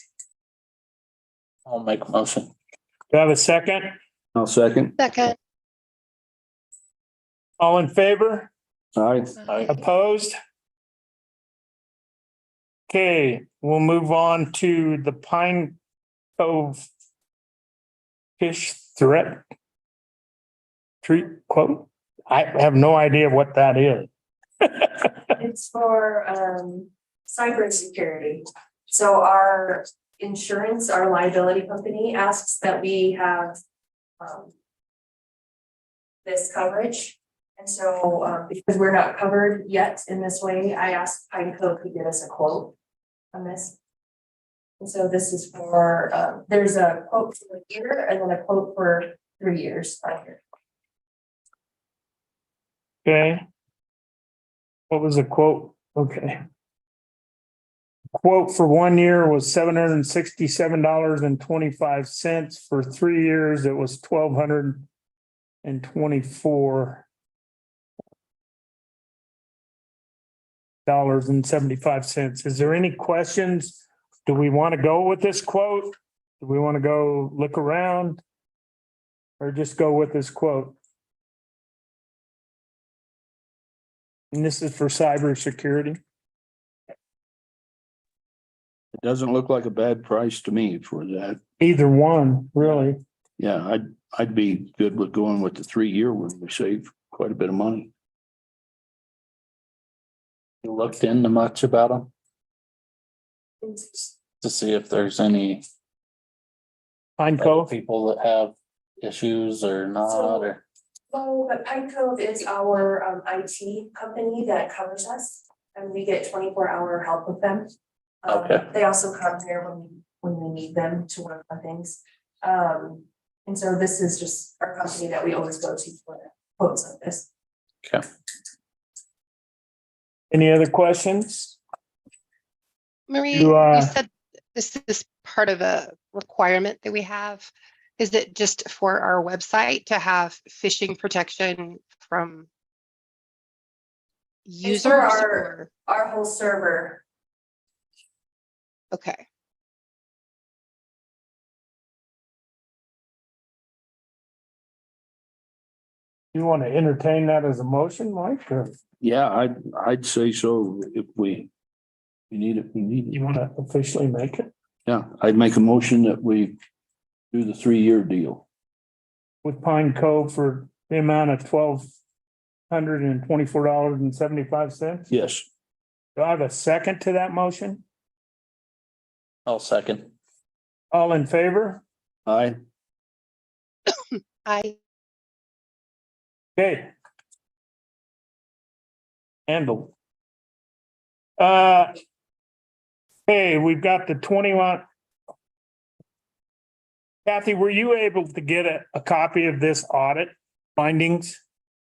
I'll make a motion. Do I have a second? I'll second. Second. All in favor? Aye. Opposed? Okay, we'll move on to the Pine Cove Fish Threat Treat quote. I have no idea what that is. It's for cybersecurity. So our insurance, our liability company asks that we have this coverage. And so because we're not covered yet in this way, I asked Pine Cove to give us a quote on this. And so this is for there's a quote for a year and then a quote for 3 years on here. Okay. What was the quote? Okay. Quote for 1 year was $767.25. For 3 years, it was $1,224.75. Is there any questions? Do we want to go with this quote? Do we want to go look around? Or just go with this quote? And this is for cybersecurity. It doesn't look like a bad price to me for that. Either one, really. Yeah, I'd be good with going with the 3-year one. We save quite a bit of money. You looked into much about them to see if there's any Pine Cove. people that have issues or not, or Well, but Pine Cove is our IT company that covers us and we get 24-hour help with them. Okay. They also come here when we need them to work on things. And so this is just our company that we always go to for quotes like this. okay. Any other questions? Marie, You, you said this is part of a requirement that we have. Is it just for our website to have phishing protection from It's users? for or- our whole server. Okay, You want to entertain that as a motion, Mike, or Yeah, I'd say so if we need it, we need it. you want to officially make it Yeah, I'd make a motion that we do the 3-year deal. with Pine Cove for the amount of $1,224.75? Yes, Do I have a second to that motion? I'll second. All in favor? I, I, Okay. Handle. Hey, we've got the 21. Kathy, were you able to get a copy of this audit findings?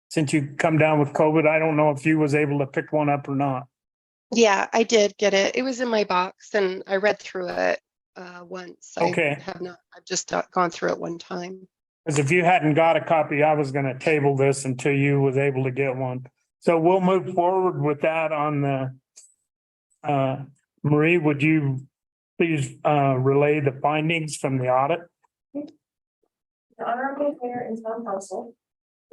Since you come down with COVID, I don't know if you was able to pick one up or not. yeah, I did get it. It was in my box and I read through it once. Okay. I have not, I've just gone through it one time. Because if you hadn't got a copy, I was gonna table this until you was able to get one. So we'll move forward with that on the. Marie, would you please relay the findings from the audit? The Honorable Mayor and Town Council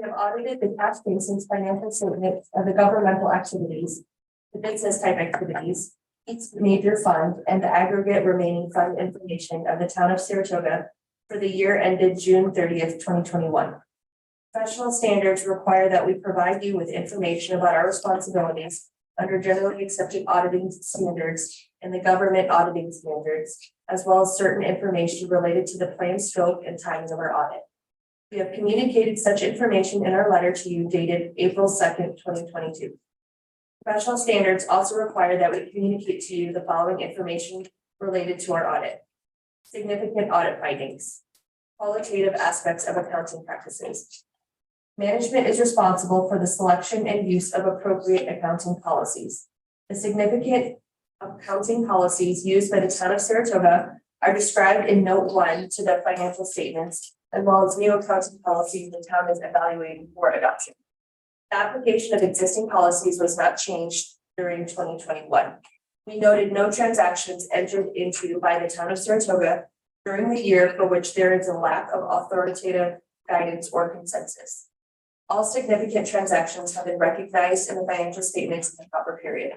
have audited the cash basis financial statements of the governmental activities, the business type activities, each major fund, and the aggregate remaining fund information of the town of Saratoga for the year ended June 30th, 2021. Professional standards require that we provide you with information about our responsibilities under generally accepted auditing standards and the government auditing standards, as well as certain information related to the planned scope and timing of our audit. We have communicated such information in our letter to you dated April 2nd, 2022. Professional standards also require that we communicate to you the following information related to our audit. Significant audit findings, qualitative aspects of accounting practices. Management is responsible for the selection and use of appropriate accounting policies. The significant accounting policies used by the town of Saratoga are described in note 1 to the financial statements, as well as new accounting policies the town is evaluating for adoption. The application of existing policies was not changed during 2021. We noted no transactions entered into by the town of Saratoga during the year for which there is a lack of authoritative guidance or consensus. All significant transactions have been recognized in the financial statements in the proper period.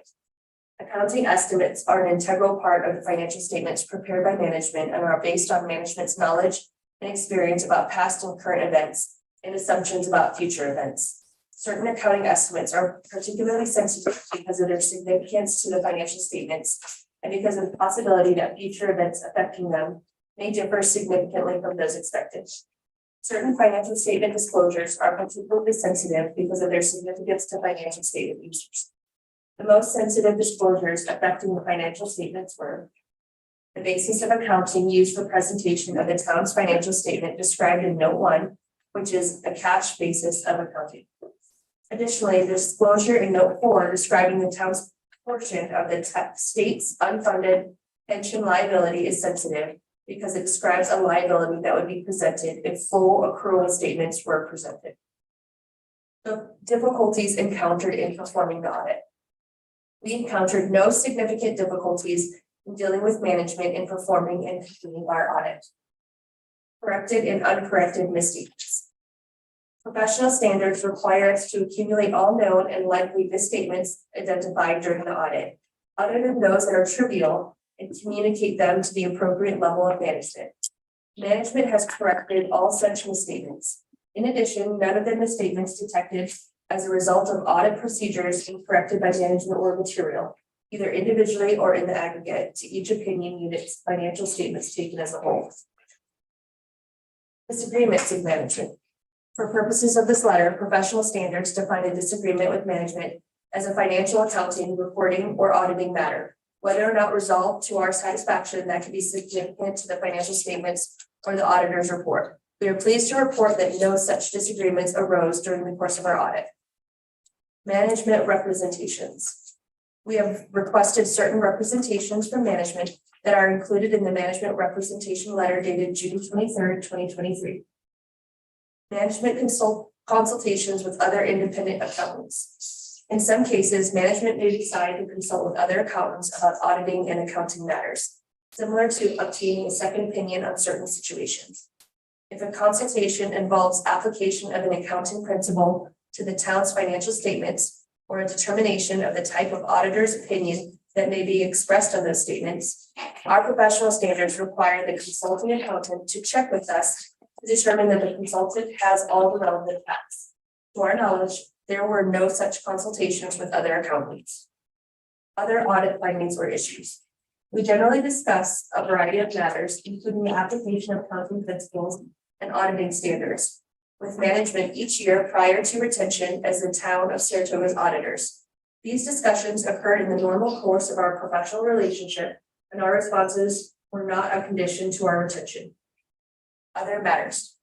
Accounting estimates are an integral part of the financial statements prepared by management and are based on management's knowledge and experience about past and current events and assumptions about future events. Certain accounting estimates are particularly sensitive because of their significance to the financial statements and because of the possibility that future events affecting them may differ significantly from those expected. Certain financial statement disclosures are particularly sensitive because of their significance to financial statement users. The most sensitive disclosures affecting the financial statements were the basis of accounting used for presentation of the town's financial statement described in note 1, which is a cash basis of accounting. Additionally, the disclosure in note 4 describing the town's portion of the state's unfunded pension liability is sensitive because it describes a liability that would be presented if full accrual statements were presented. The difficulties encountered in performing the audit. We encountered no significant difficulties in dealing with management in performing and completing our audit. Corrected and uncorrected misstatements. Professional standards require us to accumulate all known and likely misstatements identified during the audit, other than those that are trivial, and communicate them to the appropriate level of management. Management has corrected all such misstatements. In addition, none of the misstatements detected as a result of audit procedures and corrected by management or material, either individually or in the aggregate, to each opinion unit's financial statements taken as a whole. Disagreements with management. For purposes of this letter, professional standards define a disagreement with management as a financial, accounting, reporting, or auditing matter, whether or not resolved to our satisfaction that can be significant to the financial statements or the auditor's report. We are pleased to report that no such disagreements arose during the course of our audit. Management representations. We have requested certain representations from management that are included in the management representation letter dated June 23rd, 2023. Management consultations with other independent accountants. In some cases, management may decide to consult with other accountants about auditing and accounting matters, similar to obtaining a second opinion on certain situations. If a consultation involves application of an accounting principle to the town's financial statements or a determination of the type of auditor's opinion that may be expressed on those statements, our professional standards require the consulting accountant to check with us to determine that the consultant has all the relevant facts. To our knowledge, there were no such consultations with other accountants. Other audit findings or issues. We generally discuss a variety of matters, including the application of accounting principles and auditing standards with management each year prior to retention as the town of Saratoga's auditors. These discussions occurred in the normal course of our professional relationship, and our responses were not a condition to our retention. Other matters.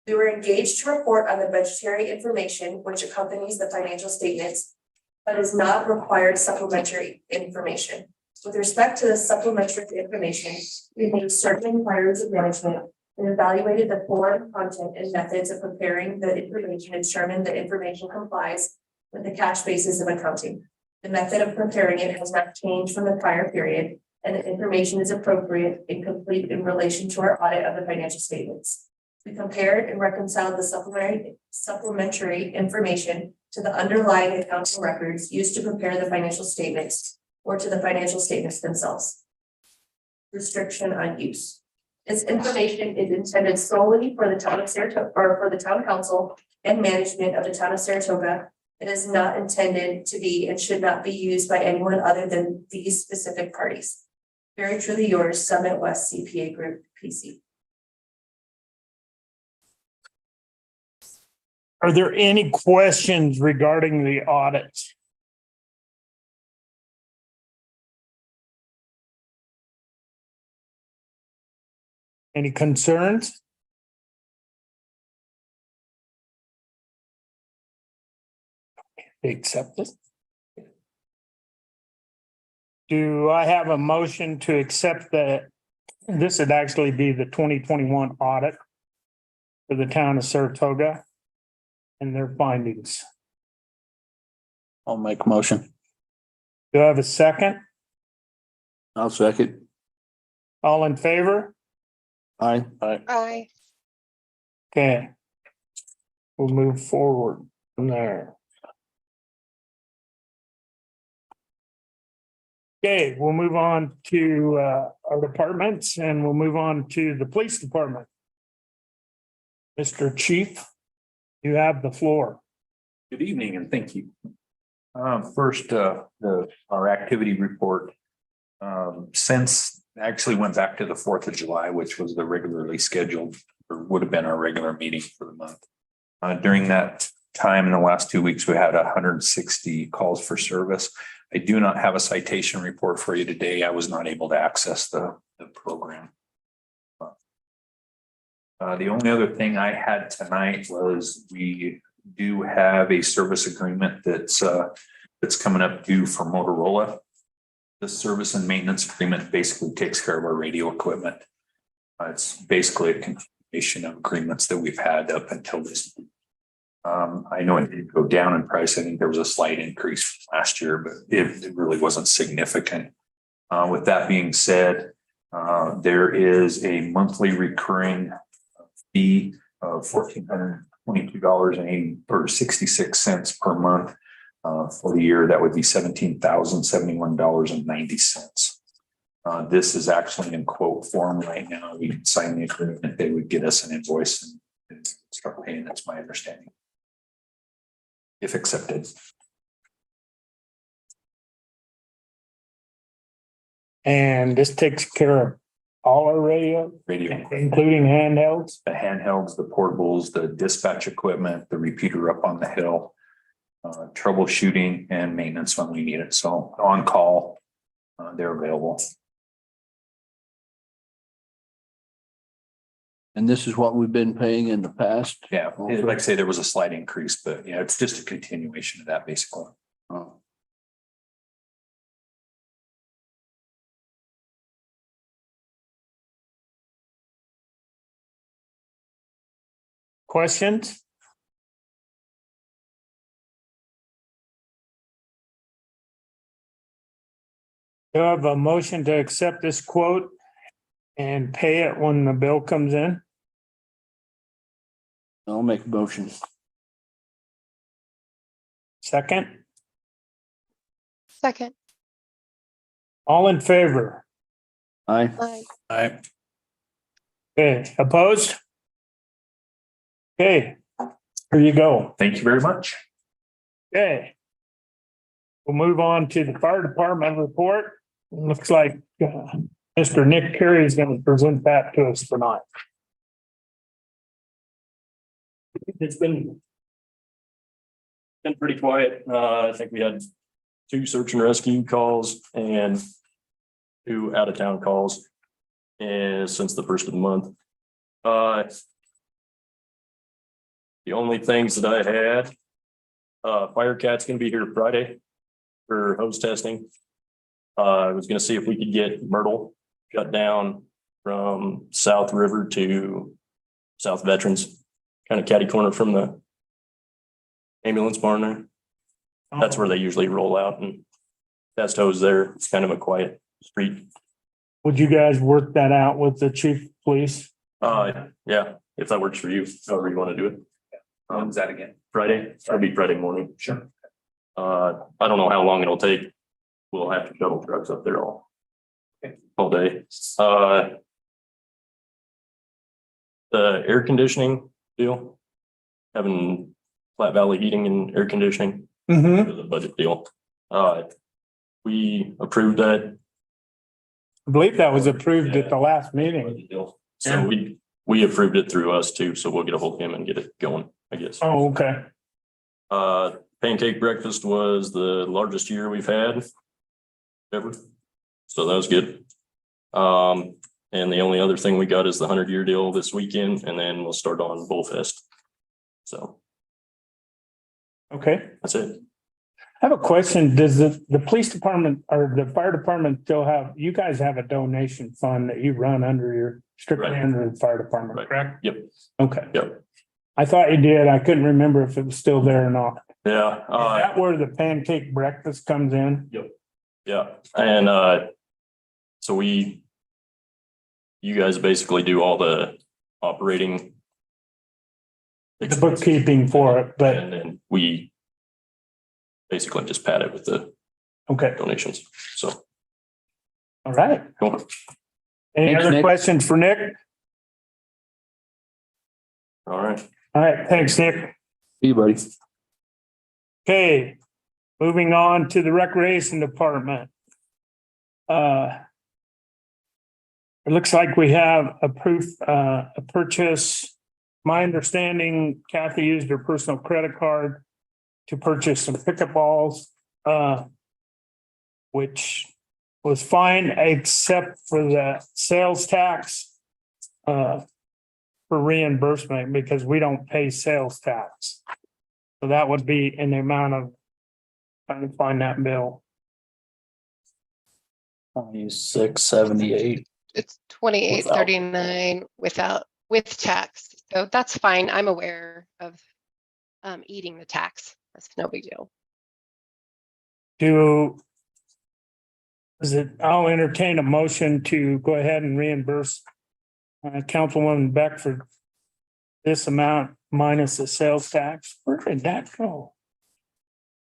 We were engaged to report on the budgetary information which accompanies the financial statements, but is not required supplementary information. With respect to the supplementary information, we made certain inquiries of management and evaluated the form, content, and methods of preparing the information and determined the information complies with the cash basis of accounting. The method of preparing it has not changed from the prior period, and the information is appropriate and complete in relation to our audit of the financial statements. We compared and reconciled the supplementary information to the underlying accounting records used to prepare the financial statements or to the financial statements themselves. Restriction on use. This information is intended solely for the town of Saratoga or for the town council and management of the town of Saratoga. It is not intended to be and should not be used by anyone other than these specific parties. Very truly yours, Summit West CPA Group, PC. Are there any questions regarding the audit? Any concerns? Accept it. Do I have a motion to accept that? This would actually be the 2021 audit for the town of Saratoga and their findings. I'll make a motion. Do I have a second? I'll second. All in favor? Aye. Aye. Okay. We'll move forward from there. Okay, we'll move on to our departments and we'll move on to the police department. Mr. Chief, you have the floor. Good evening and thank you. First, our activity report. Since actually went back to the 4th of July, which was the regularly scheduled or would have been our regular meeting for the month. During that time in the last 2 weeks, we had 160 calls for service. I do not have a citation report for you today. I was not able to access the program. The only other thing I had tonight was we do have a service agreement that's coming up due for Motorola. The service and maintenance agreement basically takes care of our radio equipment. It's basically a continuation of agreements that we've had up until this. I know it did go down in price. I think there was a slight increase last year, but it really wasn't significant. With that being said, there is a monthly recurring fee of $1,422.66 per month. For the year, that would be $17,071.90. This is actually in quote form right now. We can sign the agreement. They would get us an invoice and start paying. That's my understanding. If accepted. And this takes care of all our radio, including handhelds. The handhelds, the portables, the dispatch equipment, the repeater up on the hill, troubleshooting and maintenance when we need it. So on call, they're available. And this is what we've been paying in the past? Yeah, like I say, there was a slight increase, but yeah, it's just a continuation of that basically. Oh. Questions? Do I have a motion to accept this quote and pay it when the bill comes in? I'll make a motion. Second, Second. all in favor? Aye. Aye. Okay, opposed? Okay, here you go. Thank you very much. Okay. We'll move on to the fire department report. Looks like Mr. Nick Carey is going to present that to us tonight. It's been pretty quiet. I think we had 2 search and rescue calls and 2 out of town calls. And since the first of the month. The only things that I had, Firecat's gonna be here Friday for hose testing. I was gonna see if we could get Myrtle shut down from South River to South Veterans, kind of catty corner from the ambulance barn there. That's where they usually roll out and test hose there. It's kind of a quiet street. Would you guys work that out with the chief of police? Yeah, if that works for you, however you want to do it. When's that again? Friday, it'll be Friday morning. Sure. I don't know how long it'll take. We'll have to shuttle trucks up there all day. The air conditioning deal, having Flat Valley Heating and Air Conditioning, Mm-hmm. the budget deal. We approved that. I believe that was approved at the last meeting. budget deal. So we approved it through us too, so we'll get a hold of him and get it going, I guess. Oh, okay. Pancake breakfast was the largest year we've had ever. So that was good. And the only other thing we got is the 100-year deal this weekend, and then we'll start on Bullfest. So Okay. that's it. I have a question. Does the police department or the fire department still have, you guys have a donation fund that you run under your, strictly Right. under the fire department, Right. correct? Yep. Okay. Yep. I thought you did. I couldn't remember if it was still there or not. Yeah. Is that where the pancake breakfast comes in? Yeah. And so you guys basically do all the operating. The bookkeeping for it, but And then we basically just pad it with the okay, donations. So. all right. Cool. Any Thanks, other Nick. questions for Nick? All right. All right, thanks, Nick. See you, buddy. Okay, moving on to the recreation department. It looks like we have a purchase. My understanding, Kathy used her personal credit card to purchase some pickup balls, which was fine except for the sales tax for reimbursement because we don't pay sales tax. So that would be in the amount of, trying to find that bill. 2678. It's 2839 with tax. So that's fine. I'm aware of eating the tax. That's no big deal. I'll entertain a motion to go ahead and reimburse Councilwoman Beck for this amount minus the sales tax. Where did that go?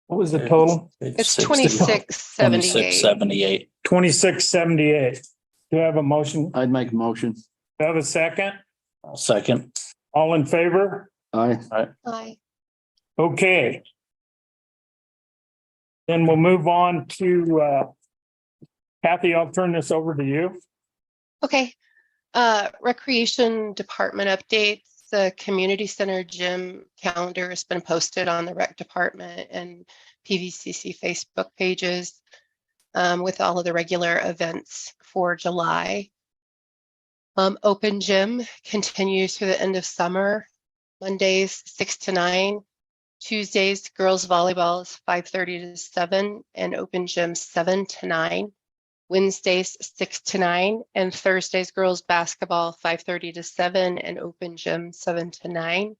What was the total? It's 2678. 2678. 2678. Do I have a motion? I'd make a motion. Do I have a second? I'll second. All in favor? Aye. Aye. Okay. Then we'll move on to Kathy, I'll turn this over to you. Okay. Recreation department updates. The community center gym calendar has been posted on the rec department and PVCC Facebook pages with all of the regular events for July. Open gym continues through the end of summer. Mondays 6 to 9. Tuesdays girls volleyball is 5:30 to 7 and open gym 7 to 9. Wednesdays 6 to 9 and Thursdays girls basketball 5:30 to 7 and open gym 7 to 9.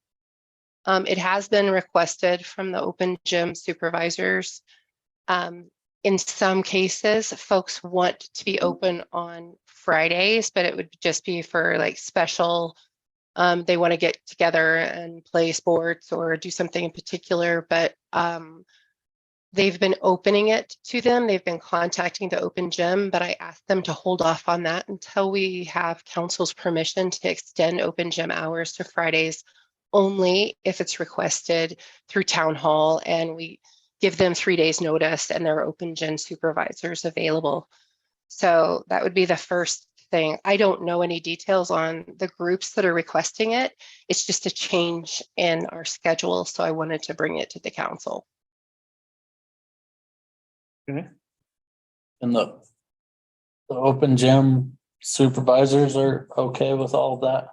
It has been requested from the open gym supervisors. In some cases, folks want to be open on Fridays, but it would just be for like special. They want to get together and play sports or do something in particular, but they've been opening it to them. They've been contacting the open gym, but I asked them to hold off on that until we have council's permission to extend open gym hours to Fridays only if it's requested through town hall, and we give them 3 days notice and their open gym supervisors available. So that would be the first thing. I don't know any details on the groups that are requesting it. It's just a change in our schedule. So I wanted to bring it to the council. Okay. And the open gym supervisors are okay with all of that?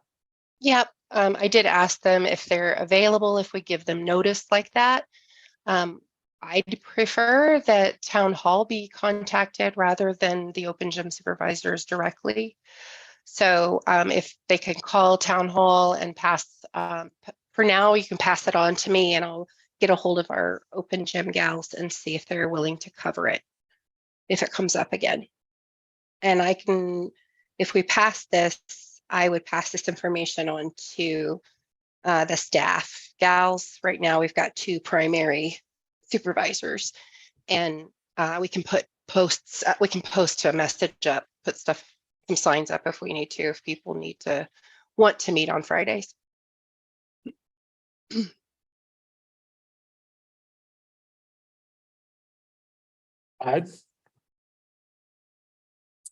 Yep. I did ask them if they're available, if we give them notice like that. I'd prefer that town hall be contacted rather than the open gym supervisors directly. So if they can call town hall and pass, for now, you can pass it on to me and I'll get a hold of our open gym gals and see if they're willing to cover it if it comes up again. And I can, if we pass this, I would pass this information on to the staff gals. Right now, we've got 2 primary supervisors, and we can put posts, we can post a message up, put stuff, some signs up if we need to, if people want to meet on Fridays.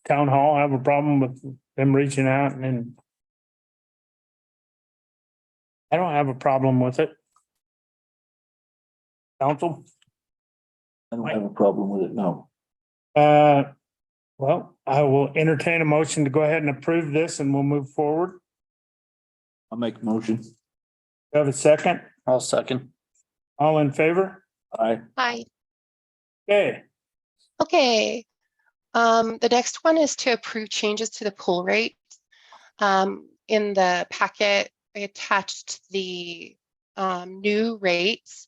Town hall, I have a problem with them reaching out, and then I don't have a problem with it. Council? I don't have a problem with it, no. Well, I will entertain a motion to go ahead and approve this and we'll move forward. I'll make a motion. Do you have a second? I'll second. All in favor? Aye. Hi. Okay, Okay. The next one is to approve changes to the pool rate. In the packet, I attached the new rates.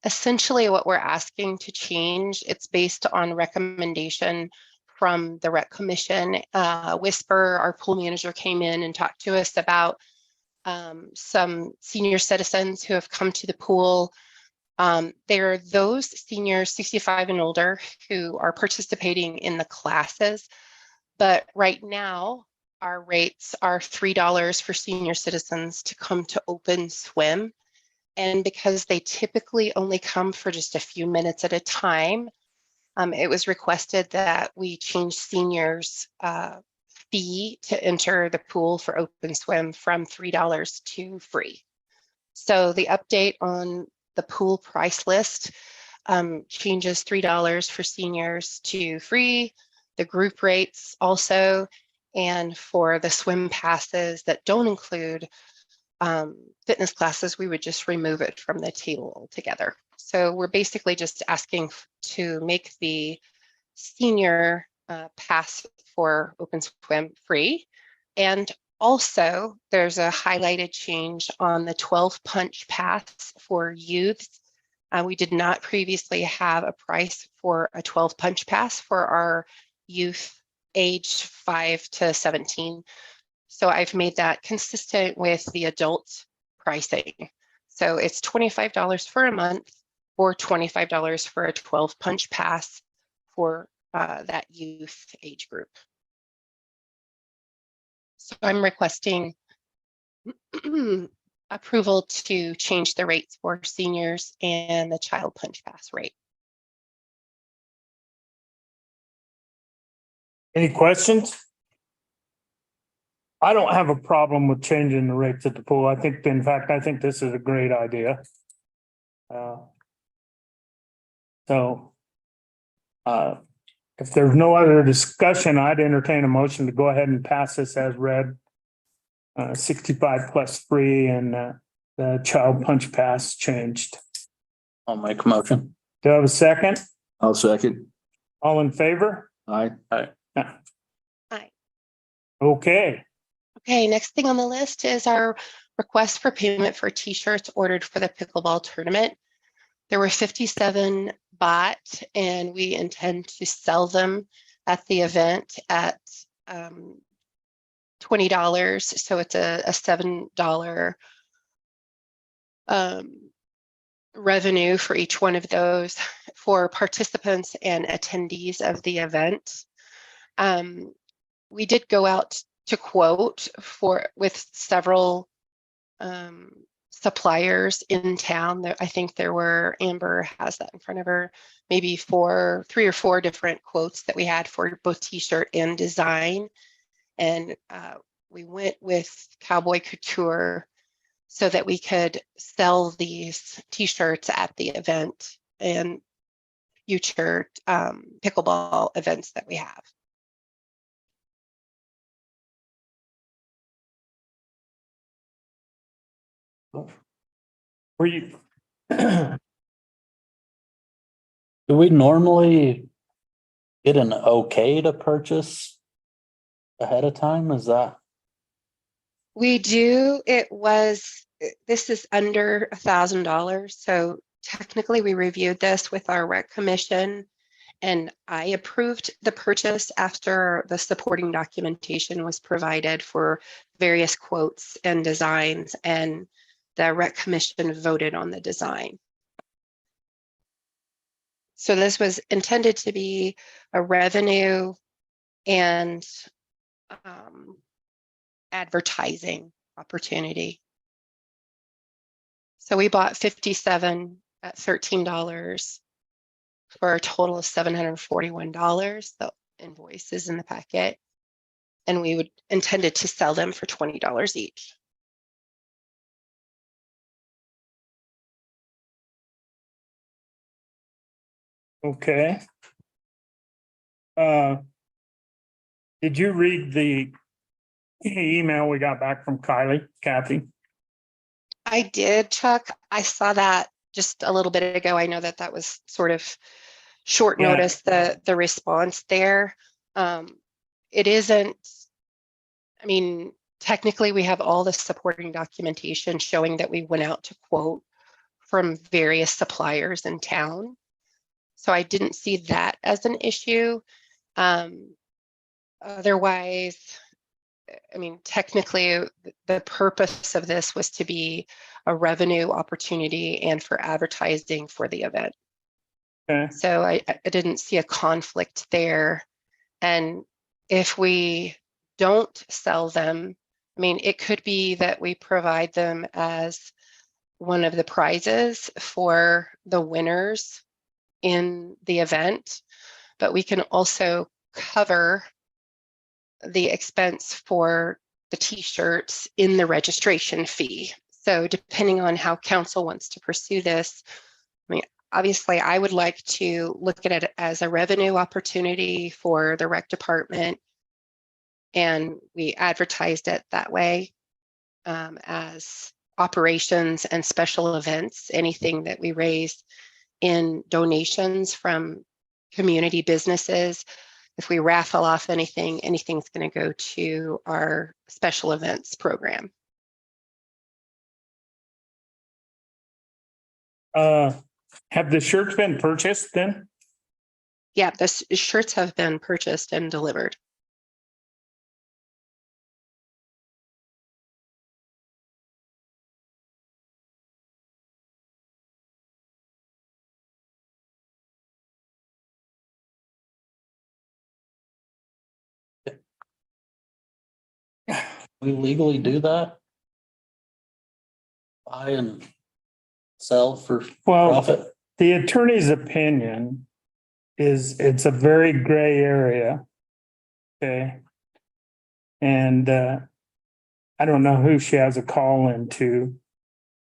Essentially, what we're asking to change, it's based on recommendation from the Rec Commission. Whisper, our pool manager, came in and talked to us about some senior citizens who have come to the pool. There are those seniors 65 and older who are participating in the classes, but right now our rates are $3 for senior citizens to come to open swim. And because they typically only come for just a few minutes at a time, it was requested that we change seniors' fee to enter the pool for open swim from $3 to free. So the update on the pool price list changes $3 for seniors to free, the group rates also, and for the swim passes that don't include fitness classes, we would just remove it from the table altogether. So we're basically just asking to make the senior pass for open swim free. And also there's a highlighted change on the 12 punch pass for youths. We did not previously have a price for a 12 punch pass for our youth aged 5 to 17. So I've made that consistent with the adult pricing. So it's $25 for a month or $25 for a 12 punch pass for that youth age group. So I'm requesting approval to change the rates for seniors and the child punch pass rate. any questions? I don't have a problem with changing the rates at the pool. I think, in fact, I think this is a great idea. If there's no other discussion, I'd entertain a motion to go ahead and pass this as read. 65 plus free and the child punch pass changed. I'll make a motion. Do I have a second? I'll second. All in favor? Aye. Aye. Okay. Okay, next thing on the list is our request for payment for t-shirts ordered for the pickleball tournament. There were 57 bought, and we intend to sell them at the event at $20. So it's a $7 revenue for each one of those for participants and attendees of the event. We did go out to quote with several suppliers in town. I think there were, Amber has that in front of her, maybe 3 or 4 different quotes that we had for both t-shirt and design. And we went with Cowboy Couture so that we could sell these t-shirts at the event and future pickleball events that we have. Were you? Do we normally get an okay to purchase ahead of time? Is that? We do. This is under $1,000. So technically we reviewed this with our rec commission, and I approved the purchase after the supporting documentation was provided for various quotes and designs, and the rec commission voted on the design. So this was intended to be a revenue and advertising opportunity. So we bought 57 at $13 for a total of $741. The invoice is in the packet, and we intended to sell them for $20 each. Okay. Did you read the email we got back from Kathy? I did, Chuck. I saw that just a little bit ago. I know that was sort of short Yeah. notice, the response there. It isn't, I mean, technically we have all the supporting documentation showing that we went out to quote from various suppliers in town. So I didn't see that as an issue. Otherwise, I mean, technically the purpose of this was to be a revenue opportunity and for advertising for the event. Okay. So I didn't see a conflict there. And if we don't sell them, I mean, it could be that we provide them as one of the prizes for the winners in the event, but we can also cover the expense for the t-shirts in the registration fee. So depending on how council wants to pursue this, I mean, obviously I would like to look at it as a revenue opportunity for the rec department, and we advertised it that way as operations and special events. Anything that we raise in donations from community businesses, if we raffle off anything's going to go to our special events program. Have the shirts been purchased then? Yeah, the shirts have been purchased and delivered. We legally do that? Buy and sell for Well, profit? the attorney's opinion is it's a very gray area. Okay. And I don't know who she has a call into.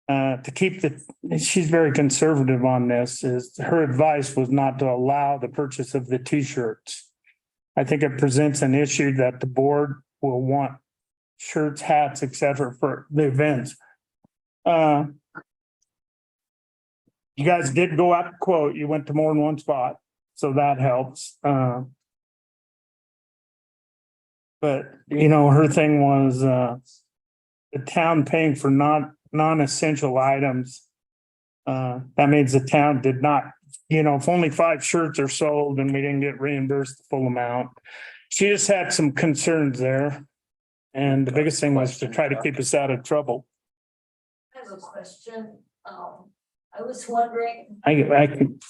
To keep she's very conservative on this. Is her advice was not to allow the purchase of the t-shirts. I think it presents an issue that the board will want shirts, hats, etc. for the events. You guys did go out to quote. You went to more than one spot, so that helps. But you know, her thing was the town paying for non-essential items. That means the town did not, if only 5 shirts are sold and we didn't get reimbursed the full amount. She just had some concerns there. And the biggest thing was to try to keep us out of trouble. I have a question. I was wondering, I could,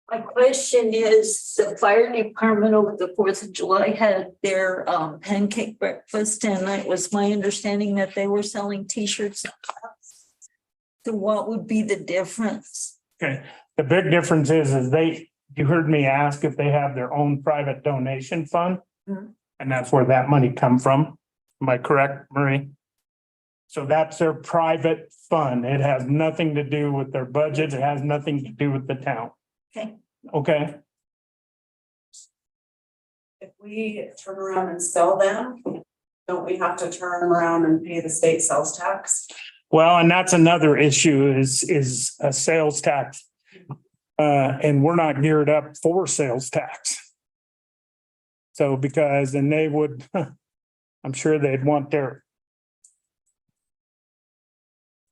my question is, the fire department over the 4th of July had their pancake breakfast, and it was my understanding that they were selling T-shirts. So what would be the difference? okay, the big difference is you heard me ask if they have their own private donation fund. Mhm. And that's where that money come from. Am I correct, Marie? So that's their private fund. It has nothing to do with their budget. It has nothing to do with the town. Okay. Okay, If we turn around and sell them, don't we have to turn around and pay the state sales tax? well, and that's another issue is a sales tax. And we're not geared up for sales tax. So because then they would, I'm sure they'd want their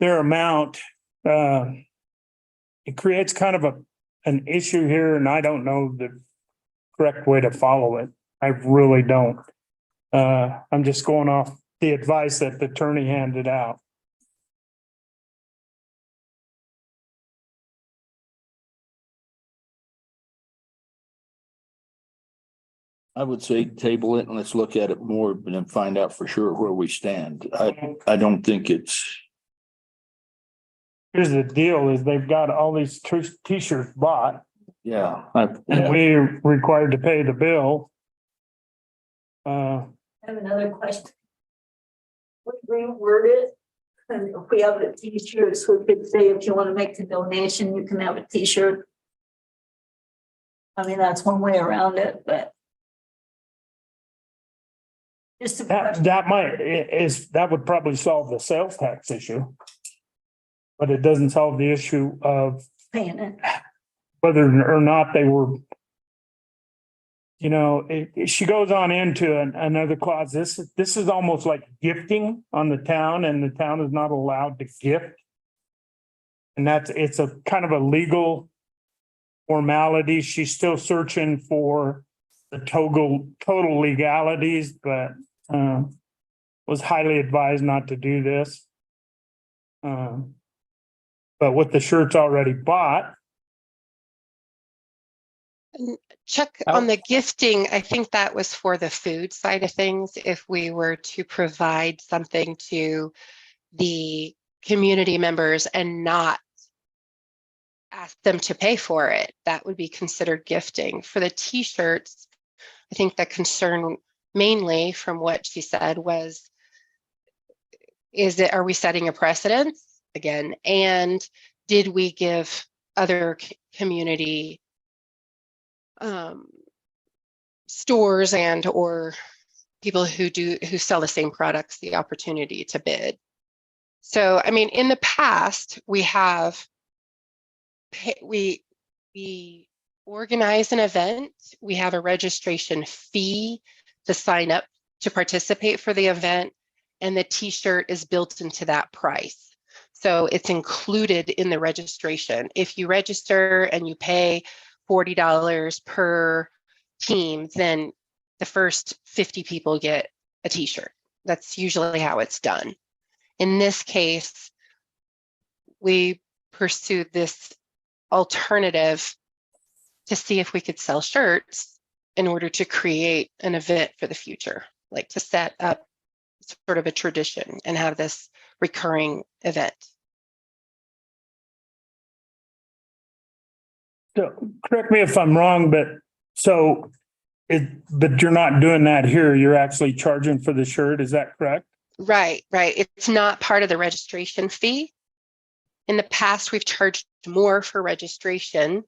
amount. It creates kind of an issue here, and I don't know the correct way to follow it. I really don't. I'm just going off the advice that the attorney handed out. I would say table it and let's look at it more and then find out for sure where we stand. I don't think it's, Here's the deal is they've got all these T-shirts bought yeah. and we're required to pay the bill. I have another question. We reword it, and if we have the T-shirts, we could say, if you want to make the donation, you can have a T-shirt. I mean, that's one way around it, but. Just a question. That would probably solve the sales tax issue. But it doesn't solve the issue of Paying it. whether or not they were. She goes on into another clause. This is almost like gifting on the town, and the town is not allowed to gift. And it's a kind of a legal formality. She's still searching for the total legalities, but was highly advised not to do this. But with the shirts already bought. Chuck, on the gifting, I think that was for the food side of things. If we were to provide something to the community members and not ask them to pay for it, that would be considered gifting. For the T-shirts, I think the concern mainly from what she said was, are we setting a precedent again? And did we give other community stores and or people who sell the same products the opportunity to bid? So, I mean, in the past, we organize an event, we have a registration fee to sign up to participate for the event, and the T-shirt is built into that price. So it's included in the registration. If you register and you pay $40 per team, then the first 50 people get a T-shirt. That's usually how it's done. In this case, we pursued this alternative to see if we could sell shirts in order to create an event for the future, like to set up sort of a tradition and have this recurring event. So correct me if I'm wrong, but but you're not doing that here. You're actually charging for the shirt. Is that correct? Right. It's not part of the registration fee. In the past, we've charged more for registration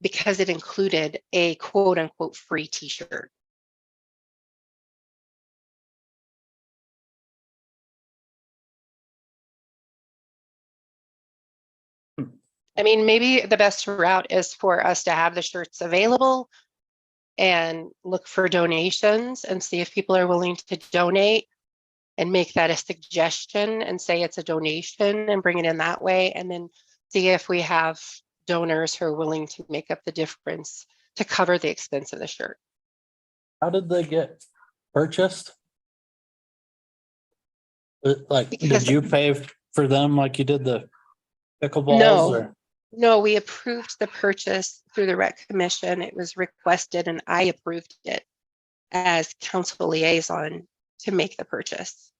because it included a quote unquote free T-shirt. I mean, maybe the best route is for us to have the shirts available and look for donations and see if people are willing to donate. and make that a suggestion and say it's a donation and bring it in that way, and then see if we have donors who are willing to make up the difference to cover the expense of the shirt. How did they get purchased? Like, Because- did you pay for them like you did the pickleballs No. or? No, we approved the purchase through the rec commission. It was requested and I approved it as council liaison to make the purchase.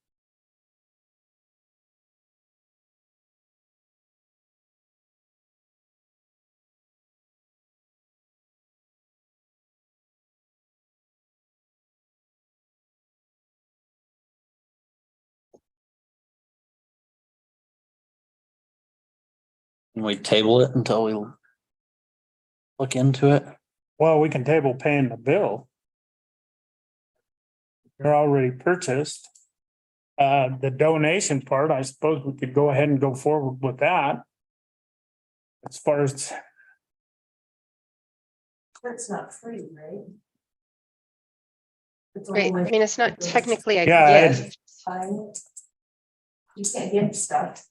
Can we table it until we look into it? Well, we can table paying the bill. They're already purchased. The donation part, I suppose we could go ahead and go forward with that. As far as, It's not free, right? It's Right, I only mean, it's not technically a Yeah, gift. time. You can't give stuff.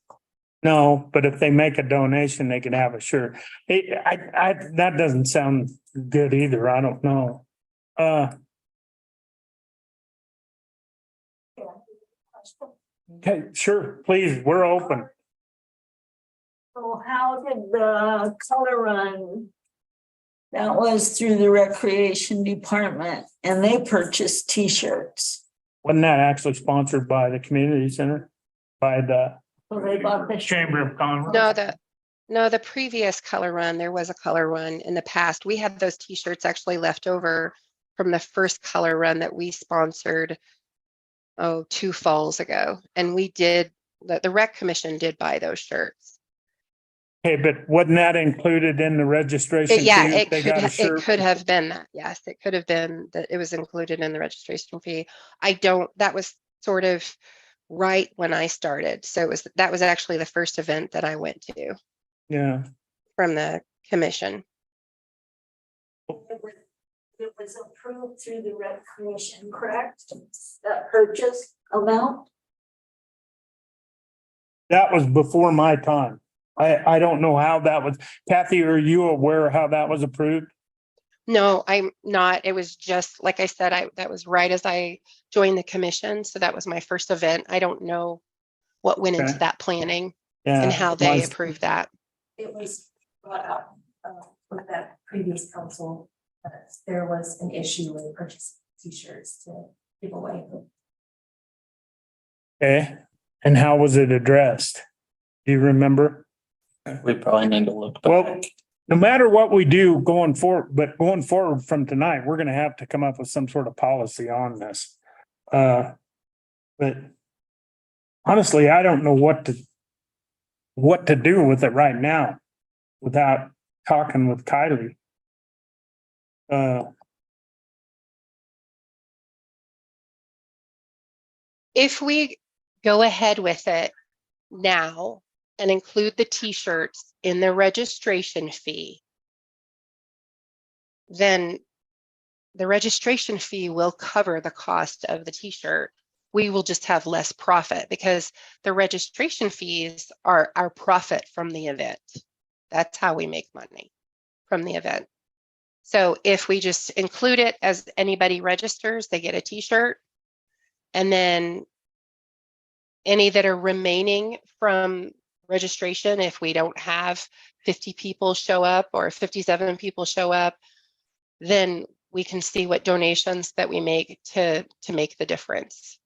no, but if they make a donation, they can have a shirt. That doesn't sound good either. I don't know. Okay, sure, please, we're open. So how did the color run? That was through the recreation department and they purchased T-shirts. Wasn't that actually sponsored by the community center? By the So they bought the. Chamber of Commerce? No, the previous color run, there was a color run in the past. We had those t-shirts actually left over from the first color run that we sponsored, 2 falls ago. And we did, the rec commission did buy those shirts. Okay, but wasn't that included in the registration? Yeah, fee if they got a it shirt? could have been that. Yes, it could have been that it was included in the registration fee. That was sort of right when I started. So that was actually the first event that I went to Yeah, from the commission. It was approved through the rec commission, correct? That purchase amount? that was before my time. I don't know how that was. Kathy, are you aware of how that was approved? No, I'm not. It was just, like I said, that was right as I joined the commission. So that was my first event. I don't know what went into Okay. that planning Yeah. and how they mine's- approved that. It was brought up with that previous council, that there was an issue with purchasing T-shirts to give away. Okay, and how was it addressed? Do you remember? We probably need to look Well, back. no matter what we do going forward, but going forward from tonight, we're gonna have to come up with some sort of policy on this. But honestly, I don't know what to do with it right now without talking with Kylie. If we go ahead with it now and include the t-shirts in the registration fee, then the registration fee will cover the cost of the t-shirt. We will just have less profit because the registration fees are our profit from the event. That's how we make money from the event. So if we just include it as anybody registers, they get a t-shirt. And then any that are remaining from registration, if we don't have 50 people show up or 57 people show up, then we can see what donations that we make to make the difference.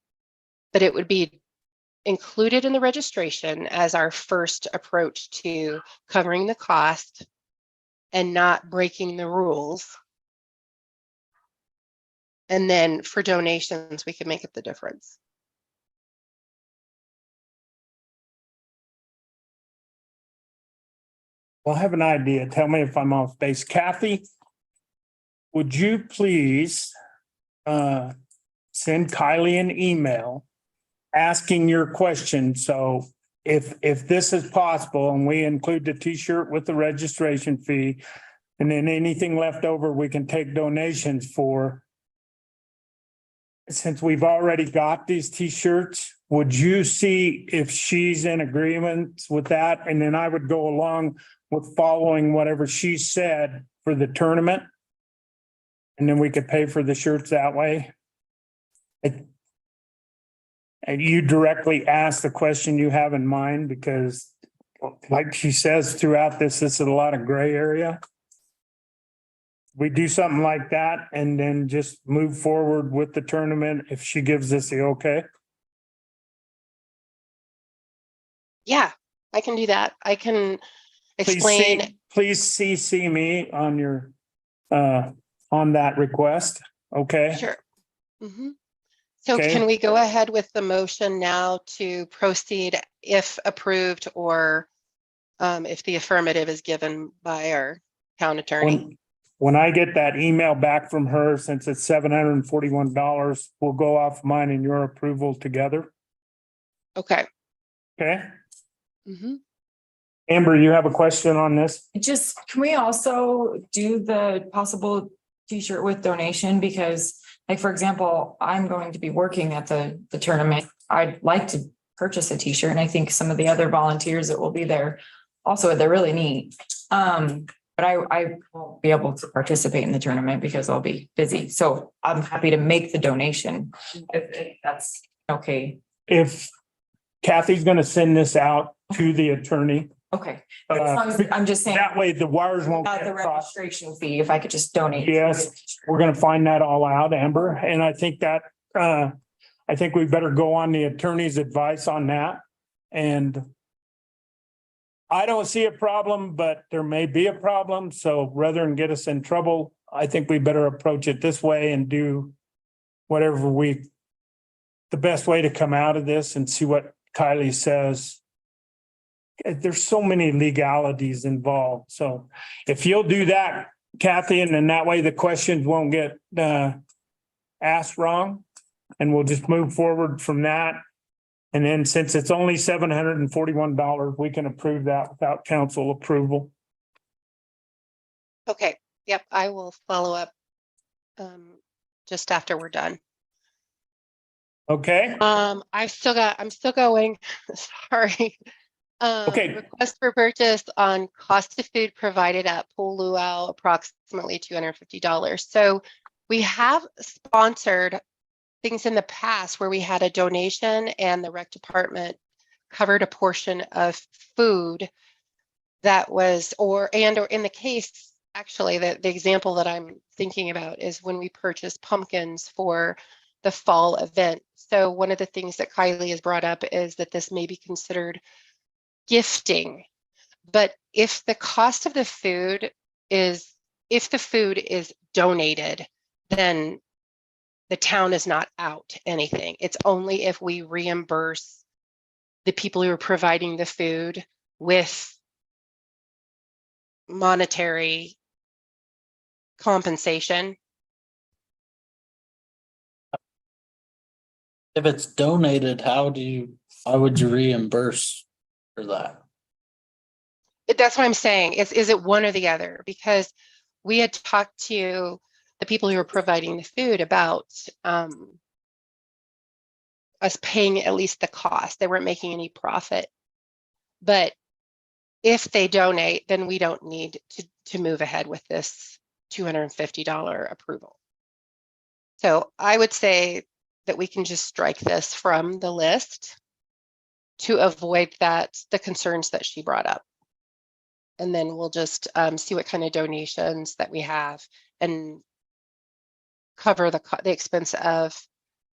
But it would be included in the registration as our first approach to covering the cost and not breaking the rules. And then for donations, we can make up the difference. Well, I have an idea. Tell me if I'm off base. Kathy, would you please send Kylie an email asking your question? So if this is possible and we include the t-shirt with the registration fee, and then anything left over, we can take donations for. since we've already got these T-shirts, would you see if she's in agreement with that? And then I would go along with following whatever she said for the tournament. And then we could pay for the shirts that way. And you directly ask the question you have in mind, because like she says, throughout this is a lot of gray area. We do something like that and then just move forward with the tournament if she gives us the okay. Yeah, I can do that. I can Please explain. please CC me on your, on that request, okay? Sure. Mhm. So Okay. can we go ahead with the motion now to proceed if approved, or if the affirmative is given by our town attorney? When I get that email back from her, since it's $741, we'll go off mine and your approval together, Okay. okay? Mhm. Amber, you have a question on this? Just, can we also do the possible T-shirt with donation? Because like, for example, I'm going to be working at the tournament. I'd like to purchase a T-shirt, and I think some of the other volunteers that will be there also, they're really neat. But I won't be able to participate in the tournament because I'll be busy. So I'm happy to make the donation if that's okay. If Kathy's gonna send this out to the attorney. Okay. I'm just saying. That way the wires won't About the get crossed. registration fee, if I could just donate. Yes, we're gonna find that all out, Amber, and I think that, I think we better go on the attorney's advice on that. And I don't see a problem, but there may be a problem, so rather than get us in trouble, I think we better approach it this way and do whatever the best way to come out of this and see what Kylie says. There's so many legalities involved, so if you'll do that, Kathy, and then that way the questions won't get asked wrong, and we'll just move forward from that. And then since it's only $741, we can approve that without council approval. Okay, yep, I will follow up just after we're done. Okay, I'm still going, sorry. Okay. Request for purchase on cost of food provided at Pool Luau, approximately $250. So we have sponsored things in the past where we had a donation and the rec department covered a portion of food that was, or in the case, actually, the example that I'm thinking about is when we purchased pumpkins for the fall event. So one of the things that Kylie has brought up is that this may be considered gifting, but if the cost of the food is, if the food is donated, then the town is not out anything. It's only if we reimburse the people who are providing the food with monetary compensation. If it's donated, how would you reimburse for that? That's what I'm saying. Is it one or the other? Because we had talked to the people who were providing the food about us paying at least the cost. They weren't making any profit. But if they donate, then we don't need to move ahead with this $250 approval. So I would say that we can just strike this from the list to avoid the concerns that she brought up. And then we'll just see what kind of donations that we have and cover the expense of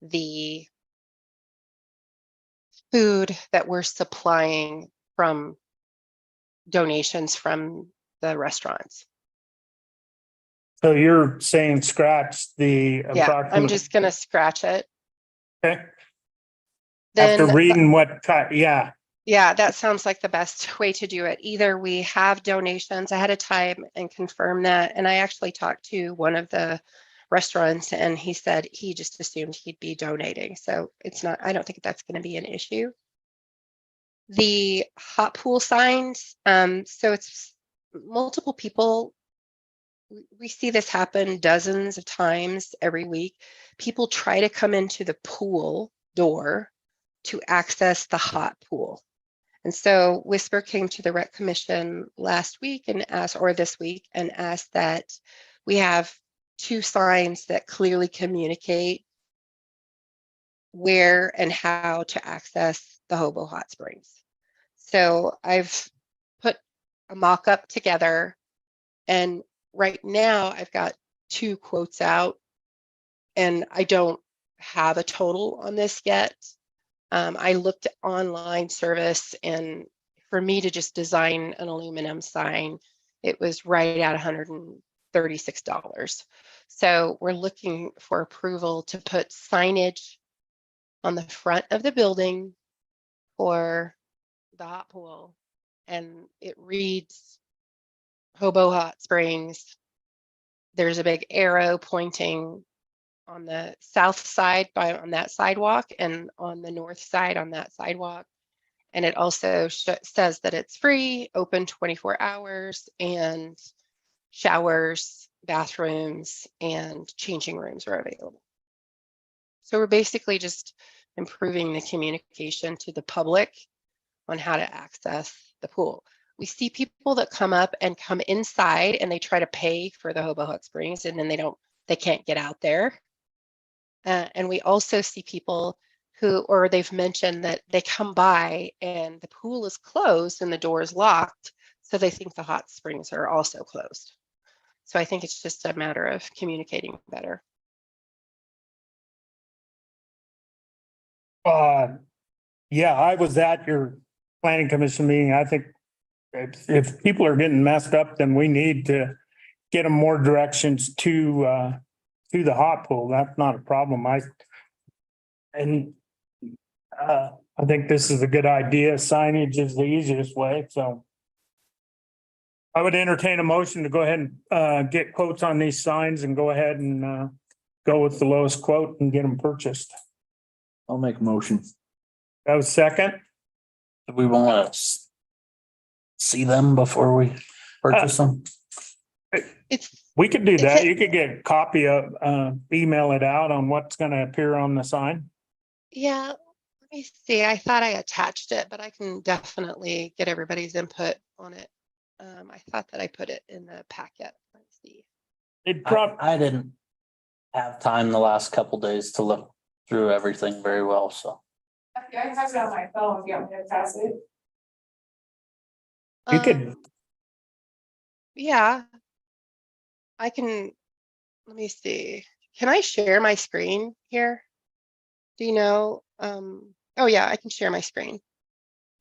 the food that we're supplying from donations from the restaurants. so you're saying scratch the Yeah, I'm approximate. just gonna scratch it. Okay. Then, After reading yeah, yeah, that sounds like the best way to do it. Either we have donations ahead of time and confirm that. And I actually talked to one of the restaurants and he said he just assumed he'd be donating. So it's not, I don't think that's going to be an issue. The hot pool signs, so it's multiple people we see this happen dozens of times every week. People try to come into the pool door to access the hot pool. And so Whisper came to the Rec Commission last week and asked, or this week, and asked that we have 2 signs that clearly communicate where and how to access the Hobo Hot Springs. So I've put a mock-up together, and right now I've got 2 quotes out, and I don't have a total on this yet. I looked at online service, and for me to just design an aluminum sign, it was right at $136. So we're looking for approval to put signage on the front of the building for the hot pool, and it reads Hobo Hot Springs. There's a big arrow pointing on the south side on that sidewalk and on the north side on that sidewalk. And it also says that it's free, open 24 hours, and showers, bathrooms, and changing rooms are available. So we're basically just improving the communication to the public on how to access the pool. We see people that come up and come inside and they try to pay for the Hobo Hot Springs, and then they can't get out there. And we also see people who, or they've mentioned that they come by and the pool is closed and the door is locked, so they think the hot springs are also closed. So I think it's just a matter of communicating better. Yeah, I was at your planning commission meeting. I think if people are getting messed up, then we need to get them more directions to the hot pool. That's not a problem. I think this is a good idea. Signage is the easiest way, so I would entertain a motion to go ahead and get quotes on these signs and go ahead and go with the lowest quote and get them purchased. I'll make a motion. That was second. Do we want to see them before we purchase them? We could do It's that. a- You could get a copy of, email it out on what's gonna appear on the sign. Yeah, let me see. I thought I attached it, but I can definitely get everybody's input on it. I thought that I put it in the packet. Let's see. I didn't have time the last couple days to look through everything very well, so. I have it on my phone, if you want me to pass it. You could, Yeah. I can, let me see. Can I share my screen here? Do you know? Oh yeah, I can share my screen.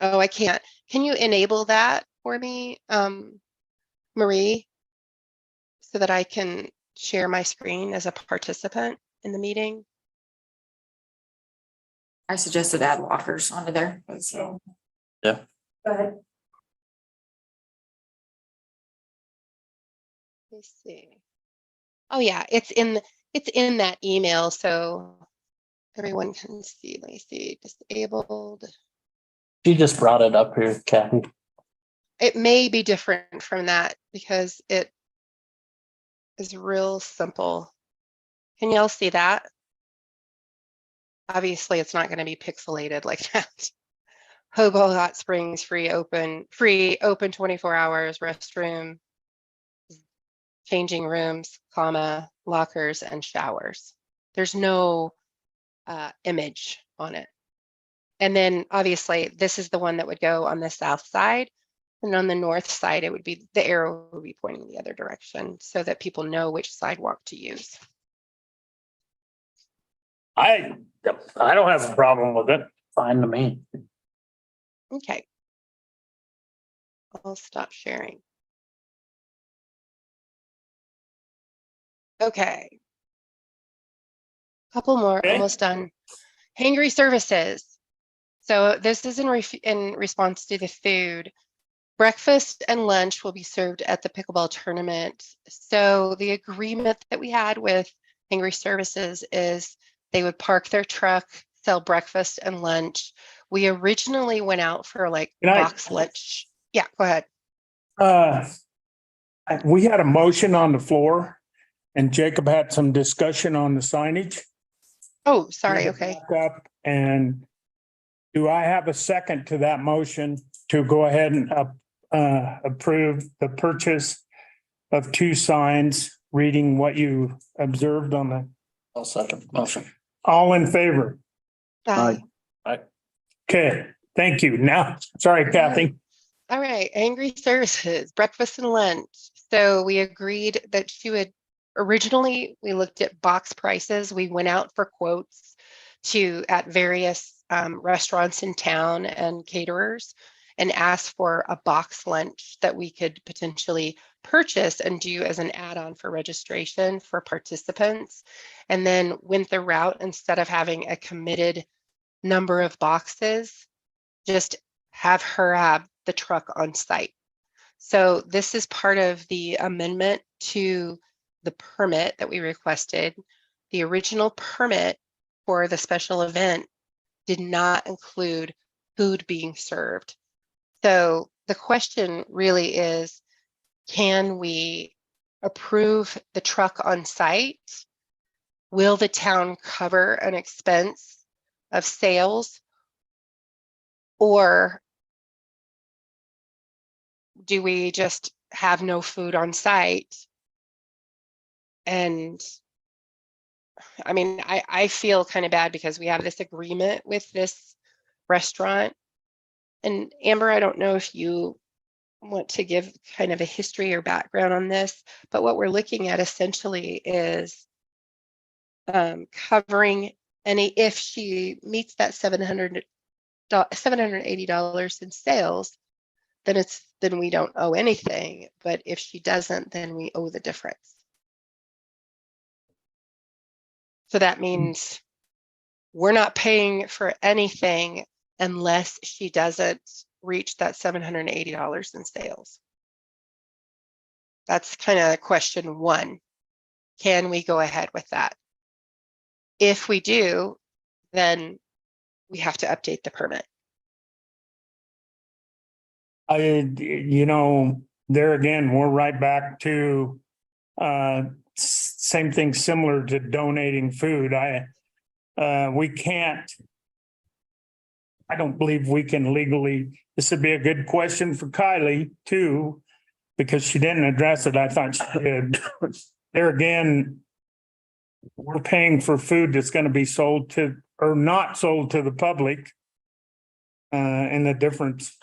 Oh, I can't. Can you enable that for me, Marie? So that I can share my screen as a participant in the meeting? I suggested add lockers onto there. So Go ahead. Let me see. Oh yeah, it's in that email, so everyone can see. Let me see. Disabled. she just brought it up here, Kathy. It may be different from that because it is real simple. Can y'all see that? Obviously, it's not going to be pixelated like that. Hobo Hot Springs free open 24 hours, restroom, changing rooms, lockers, and showers. There's no image on it. And then obviously this is the one that would go on the south side, and on the north side, it would be, the arrow would be pointing the other direction so that people know which sidewalk to use. I don't have a problem with it. Fine to me. Okay. I'll stop sharing. Okay. Couple more, Okay. almost done. Hangry Services. So this is in response to the food. Breakfast and lunch will be served at the pickleball tournament. So the agreement that we had with Hangry Services is they would park their truck, sell breakfast and lunch. We originally went out for like Can I- box lunch. Yeah, go ahead. We had a motion on the floor and Jacob had some discussion on the signage. Oh, sorry, okay. Back up, and do I have a second to that motion to go ahead and approve the purchase of 2 signs reading what you observed on the, I'll second the motion. all in favor? Aye. Okay, thank you. Now, sorry, Kathy. All right, Angry Services, breakfast and lunch. So we agreed that she would, originally, we looked at box prices. We went out for quotes at various restaurants in town and caterers and asked for a box lunch that we could potentially purchase and do as an add-on for registration for participants. And then went the route, instead of having a committed number of boxes, just have her have the truck on site. So this is part of the amendment to the permit that we requested. The original permit for the special event did not include food being served. So the question really is, can we approve the truck on site? Will the town cover an expense of sales? Or do we just have no food on site? And I mean, I feel kind of bad because we have this agreement with this restaurant. And Amber, I don't know if you want to give kind of a history or background on this, but what we're looking at essentially is covering any, if she meets that $780 in sales, then we don't owe anything. But if she doesn't, then we owe the difference. So that means we're not paying for anything unless she doesn't reach that $780 in sales. That's kind of question 1. Can we go ahead with that? If we do, then we have to update the permit. There again, we're right back to same thing similar to donating food. I don't believe we can legally, this would be a good question for Kylie too, because she didn't address it. I thought she did. There again, we're paying for food that's going to be sold to, or not sold to the public. And the difference,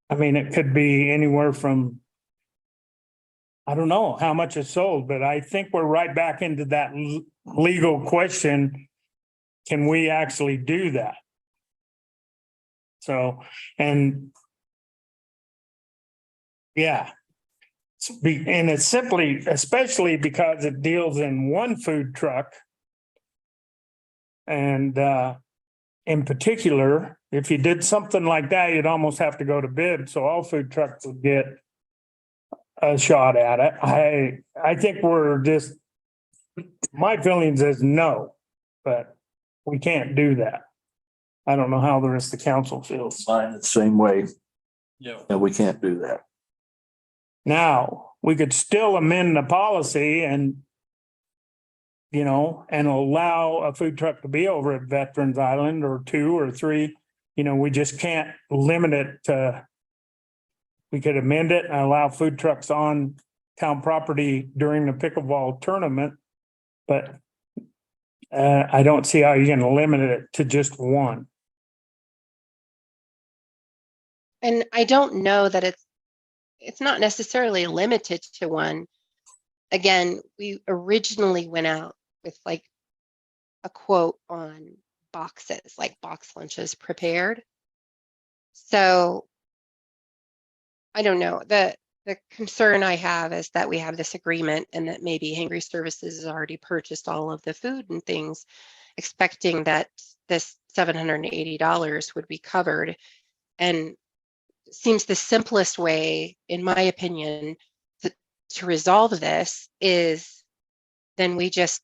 I mean, it could be anywhere from, I don't know how much is sold, but I think we're right back into that legal question. Can we actually do that? So, and yeah, and it's simply, especially because it deals in one food truck. And in particular, if you did something like that, you'd almost have to go to bid. So all food trucks would get a shot at it. I think we're just, my feelings is no, but we can't do that. I don't know how the rest of the council feels. Mine the same way. Yeah. And we can't do that. Now, we could still amend the policy and allow a food truck to be over at Veterans Island or 2 or 3. We just can't limit it to, we could amend it and allow food trucks on town property during the pickleball tournament. But I don't see how you're going to limit it to just one. And I don't know that it's not necessarily limited to one. Again, we originally went out with like a quote on boxes, like box lunches prepared. So I don't know. The concern I have is that we have this agreement and that maybe Hangry Services has already purchased all of the food and things, expecting that this $780 would be covered. And it seems the simplest way, in my opinion, to resolve this is then we just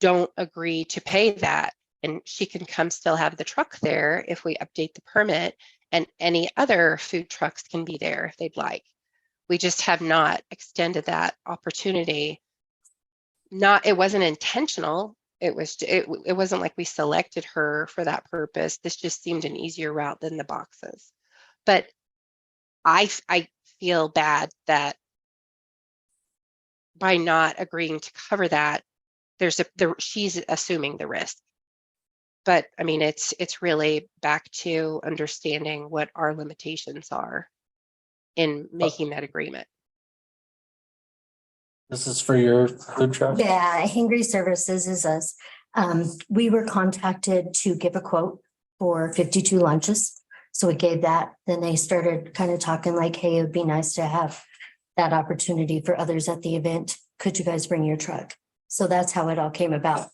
don't agree to pay that. And she can come still have the truck there if we update the permit, and any other food trucks can be there if they'd like. We just have not extended that opportunity. It wasn't intentional. It wasn't like we selected her for that purpose. This just seemed an easier route than the boxes. But I feel bad that by not agreeing to cover that, she's assuming the risk. But I mean, it's really back to understanding what our limitations are in making that agreement. This is for your food truck? Yeah, Hangry Services is us. We were contacted to give a quote for 52 lunches. So we gave that, then they started kind of talking like, hey, it would be nice to have that opportunity for others at the event. Could you guys bring your truck? So that's how it all came about.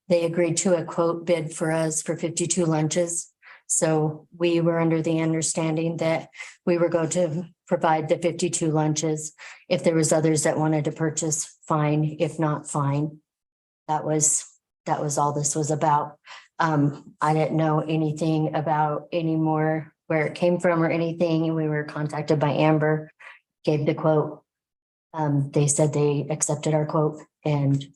They agreed to a quote bid for us for 52 lunches. So we were under the understanding that we were going to provide the 52 lunches. If there was others that wanted to purchase, fine. If not, fine. That was all this was about. I didn't know anything about any more where it came from or anything. We were contacted by Amber, gave the quote. They said they accepted our quote, and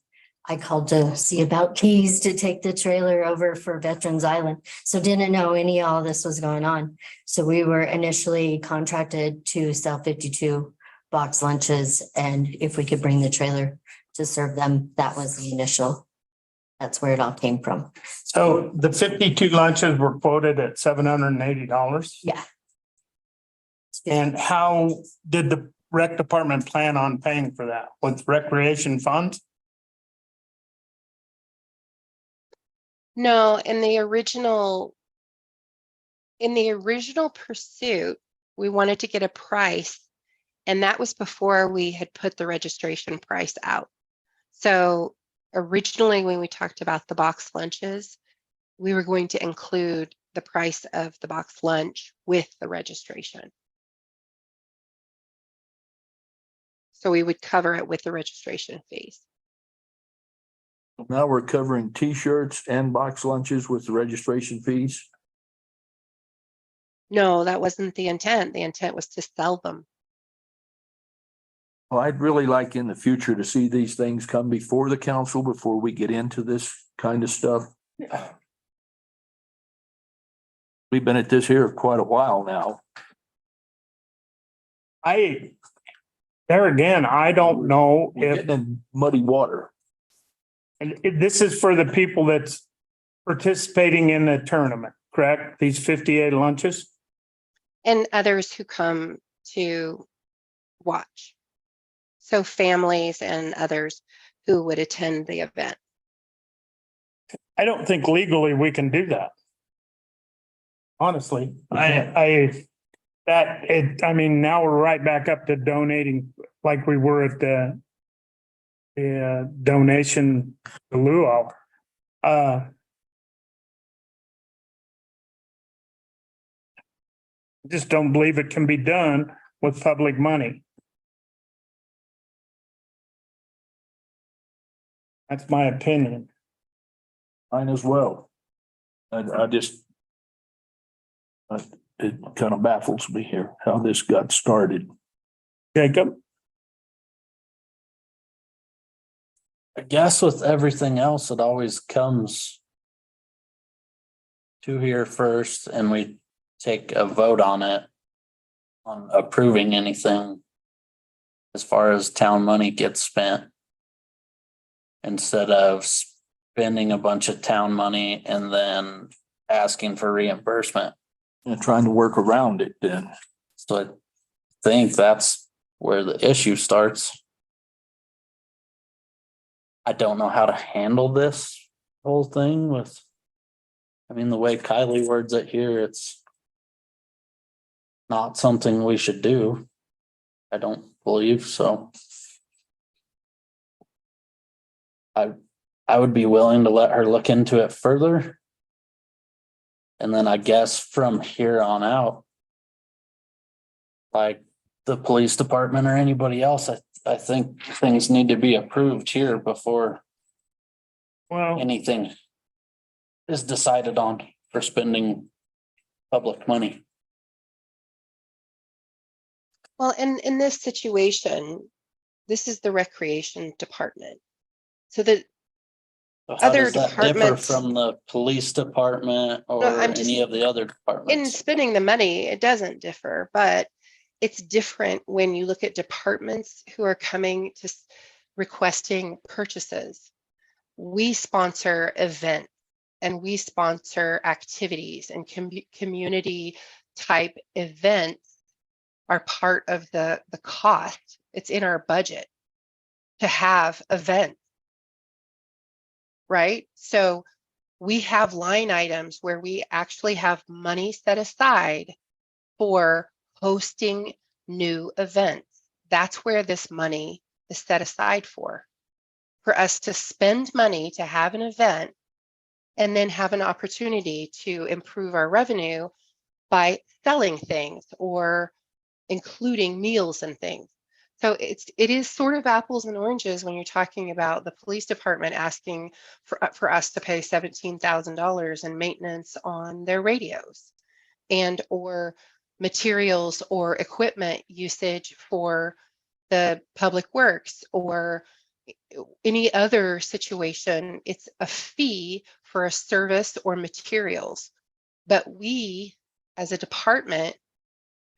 I called to see about keys to take the trailer over for Veterans Island. So didn't know all this was going on. So we were initially contracted to sell 52 box lunches, and if we could bring the trailer to serve them, that was the initial. That's where it all came from. So the 52 lunches were quoted at $780. Yeah. And how did the rec department plan on paying for that? With recreation funds? No, in the original pursuit, we wanted to get a price, and that was before we had put the registration price out. So originally, when we talked about the box lunches, we were going to include the price of the box lunch with the registration. So we would cover it with the registration fees. Now we're covering T-shirts and box lunches with the registration fees. No, that wasn't the intent. The intent was to sell them. Well, I'd really like in the future to see these things come before the council before we get into this kind of stuff. We've been at this here quite a while now. There again, I don't know We're if, getting in muddy water. and this is for the people that's participating in the tournament, correct? These 58 lunches? And others who come to watch. So families and others who would attend the event. I don't think legally we can do that. Honestly, I mean, now we're right back up to donating like we were at the donation to luau. Just don't believe it can be done with public money. That's my opinion. Mine as well. It kind of baffles me here how this got started. Jacob? I guess with everything else, it always comes to here first and we take a vote on it, on approving anything as far as town money gets spent, instead of spending a bunch of town money and then asking for reimbursement. And trying to work around it then. So I think that's where the issue starts. I don't know how to handle this whole thing with, I mean, the way Kylie words it here, it's not something we should do. I don't believe so. I would be willing to let her look into it further. And then I guess from here on out, like the police department or anybody else, I think things need to be approved here before anything is decided on for spending public money. Well, in this situation, this is the recreation department. So that So how other does that differ departments- from the police department or I'm just- any of the other in departments? spending the money, it doesn't differ, but it's different when you look at departments who are coming to requesting purchases. We sponsor events and we sponsor activities, and community type events are part of the cost. It's in our budget to have events. Right? So we have line items where we actually have money set aside for hosting new events. That's where this money is set aside for us to spend money to have an event and then have an opportunity to improve our revenue by selling things or including meals and things. So it is sort of apples and oranges when you're talking about the police department asking for us to pay $17,000 in maintenance on their radios and or materials or equipment usage for the public works or any other situation. It's a fee for a service or materials. But we, as a department,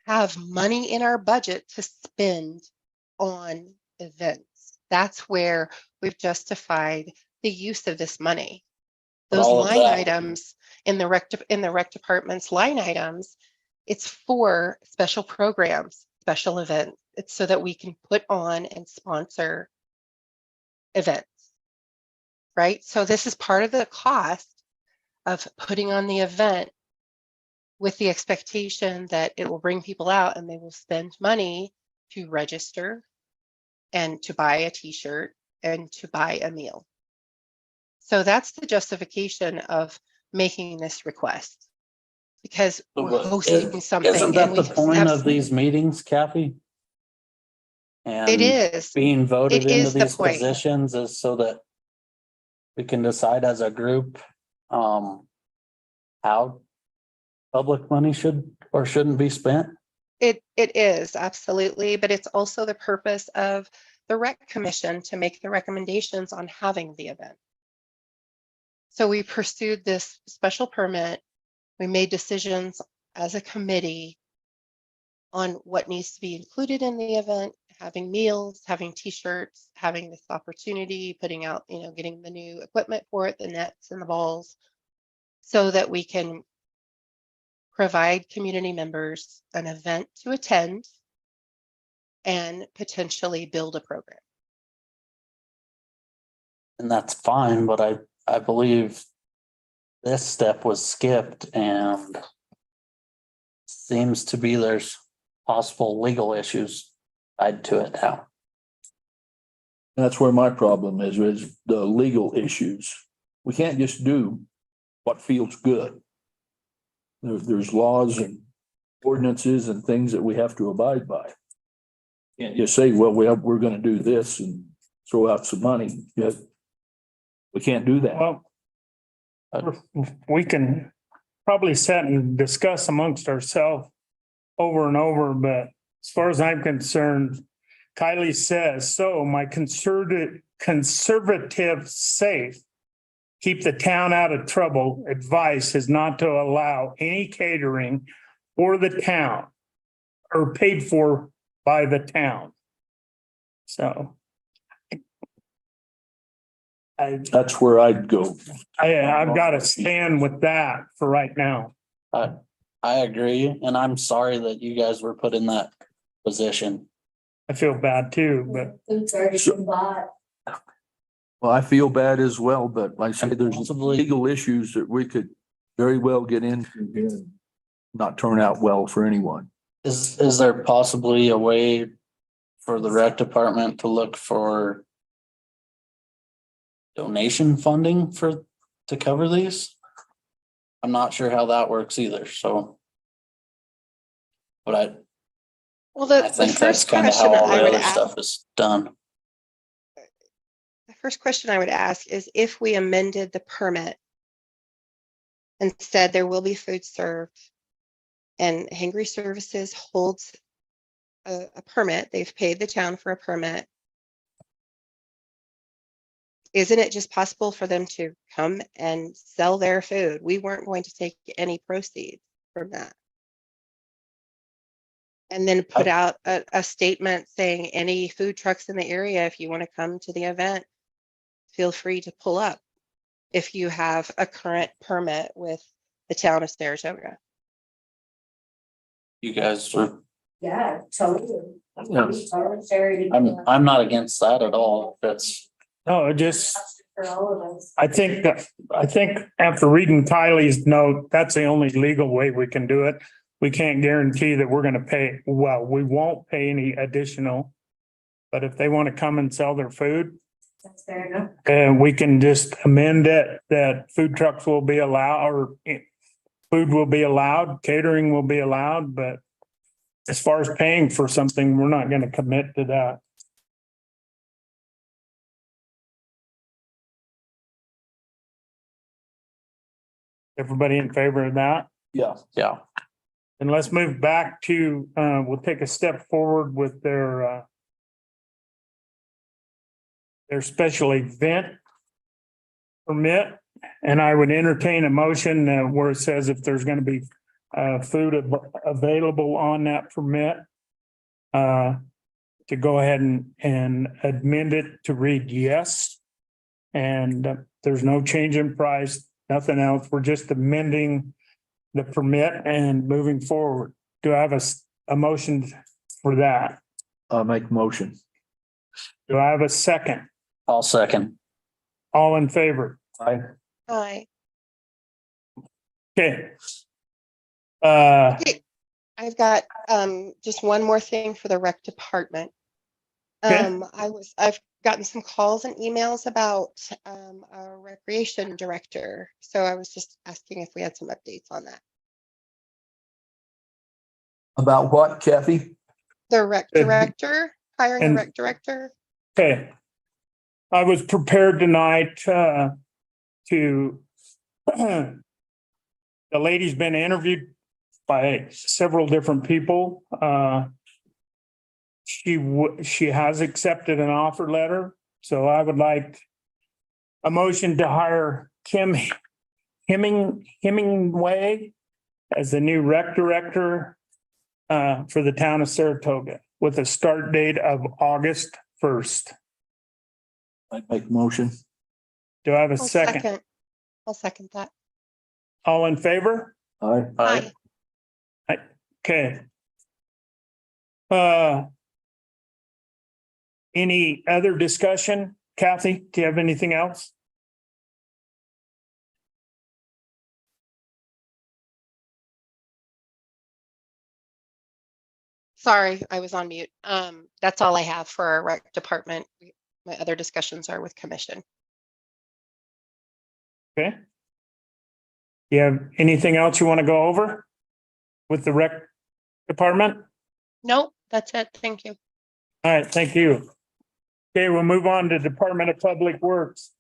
have money in our budget to spend on events. That's where we've justified the use of this money. But Those all of line that- items in the rec department's line items, it's for special programs, special events. It's so that we can put on and sponsor events, right? So this is part of the cost of putting on the event with the expectation that it will bring people out and they will spend money to register and to buy a t-shirt and to buy a meal. So that's the justification of making this request, because we're hosting something. Isn't that and the we point have- of these meetings, Kathy? And It is. being voted It into is the these point. positions is so that we can decide as a group how public money should or shouldn't be spent. It is absolutely, but it's also the purpose of the rec commission to make the recommendations on having the event. So we pursued this special permit. We made decisions as a committee on what needs to be included in the event, having meals, having t-shirts, having this opportunity, putting out, getting the new equipment for it, the nets and the balls, so that we can provide community members an event to attend and potentially build a program. And that's fine, but I believe this step was skipped and seems to be there's possible legal issues tied to it now. That's where my problem is the legal issues. We can't just do what feels good. There's laws and ordinances and things that we have to abide by. Can't just say, well, we're gonna do this and throw out some money. Yeah. We can't do that. Well, we can probably sit and discuss amongst ourselves over and over, but as far as I'm concerned, Kylie says, so my conservative safe, keep the town out of trouble advice is not to allow any catering for the town or paid for by the town. So That's where I'd go. I've got to stand with that for right now. I agree, and I'm sorry that you guys were put in that position. I feel bad too, but Food's already been bought. Well, I feel bad as well, but like I say, there's legal issues that we could very well get into here and not turn out well for anyone. Is there possibly a way for the rec department to look for donation funding to cover these? I'm not sure how that works either, so. But I The think that's first kind of question how all I the would other ask, stuff is done. the first question I would ask is if we amended the permit and said there will be food served and Hangry Services holds a permit. They've paid the town for a permit. Isn't it just possible for them to come and sell their food? We weren't going to take any proceeds from that. And then put out a statement saying any food trucks in the area, if you want to come to the event, feel free to pull up if you have a current permit with the town of Saratoga. You guys are, Yeah, totally. Yeah. Charity. I'm not against that at all. That's, No, it just, For all of us. I think after reading Kylie's note, that's the only legal way we can do it. We can't guarantee that we're gonna pay, well, we won't pay any additional. But if they want to come and sell their food, That's fair enough. we can just amend it that food trucks will be allowed or food will be allowed, catering will be allowed, but as far as paying for something, we're not gonna commit to that. Everybody in favor of that? Yeah. yeah. And let's move back to, we'll take a step forward with their special event permit. And I would entertain a motion where it says if there's going to be food available on that permit, to go ahead and amend it to read yes. And there's no change in price, nothing else. We're just amending the permit and moving forward. Do I have a motion for that? I'll make motion. Do I have a second? I'll second. All in favor? Aye. Hi, Okay. I've got just one more thing for the rec department. Okay. I've gotten some calls and emails about our recreation director. So I was just asking if we had some updates on that. About what, Kathy? The rec director, hiring a And- rec director. Okay. I was prepared tonight to the lady's been interviewed by several different people. She has accepted an offer letter, so I would like a motion to hire Kim Hemingway as the new rec director for the town of Saratoga with a start date of August 1st. I'd make motion. Do I have a I'll second? I'll second that. All in favor? Aye. Hi. Okay. Any other discussion? Kathy, do you have anything else? Sorry, I was on mute. That's all I have for our rec department. My other discussions are with commission. Okay. You have anything else you want to go over with the rec department? Nope, that's it. Thank you. All right, thank you. Okay, we'll move on to Department of Public Works.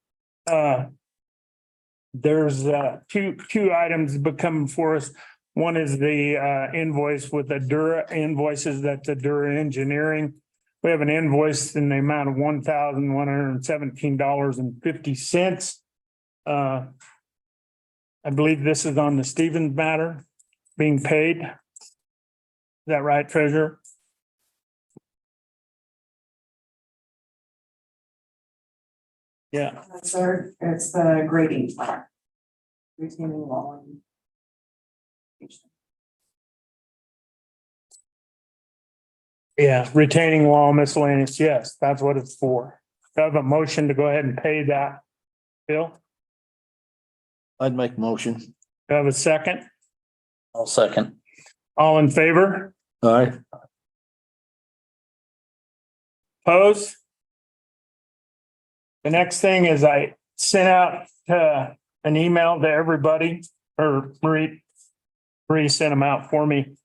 There's two items become for us. One is the invoice with the Dura invoices, that's the Dura Engineering. We have an invoice in the amount of $1,117.50. I believe this is on the Stevens matter being paid. Is that right, Treasurer? Yeah, Sir, it's the grading plan. Retaining wall. yeah, retaining wall miscellaneous, yes, that's what it's for. Do I have a motion to go ahead and pay that bill? I'd make motion. Do I have a second? I'll second. All in favor? Aye. Opposed? The next thing is I sent out an email to everybody, or Marie sent them out for me.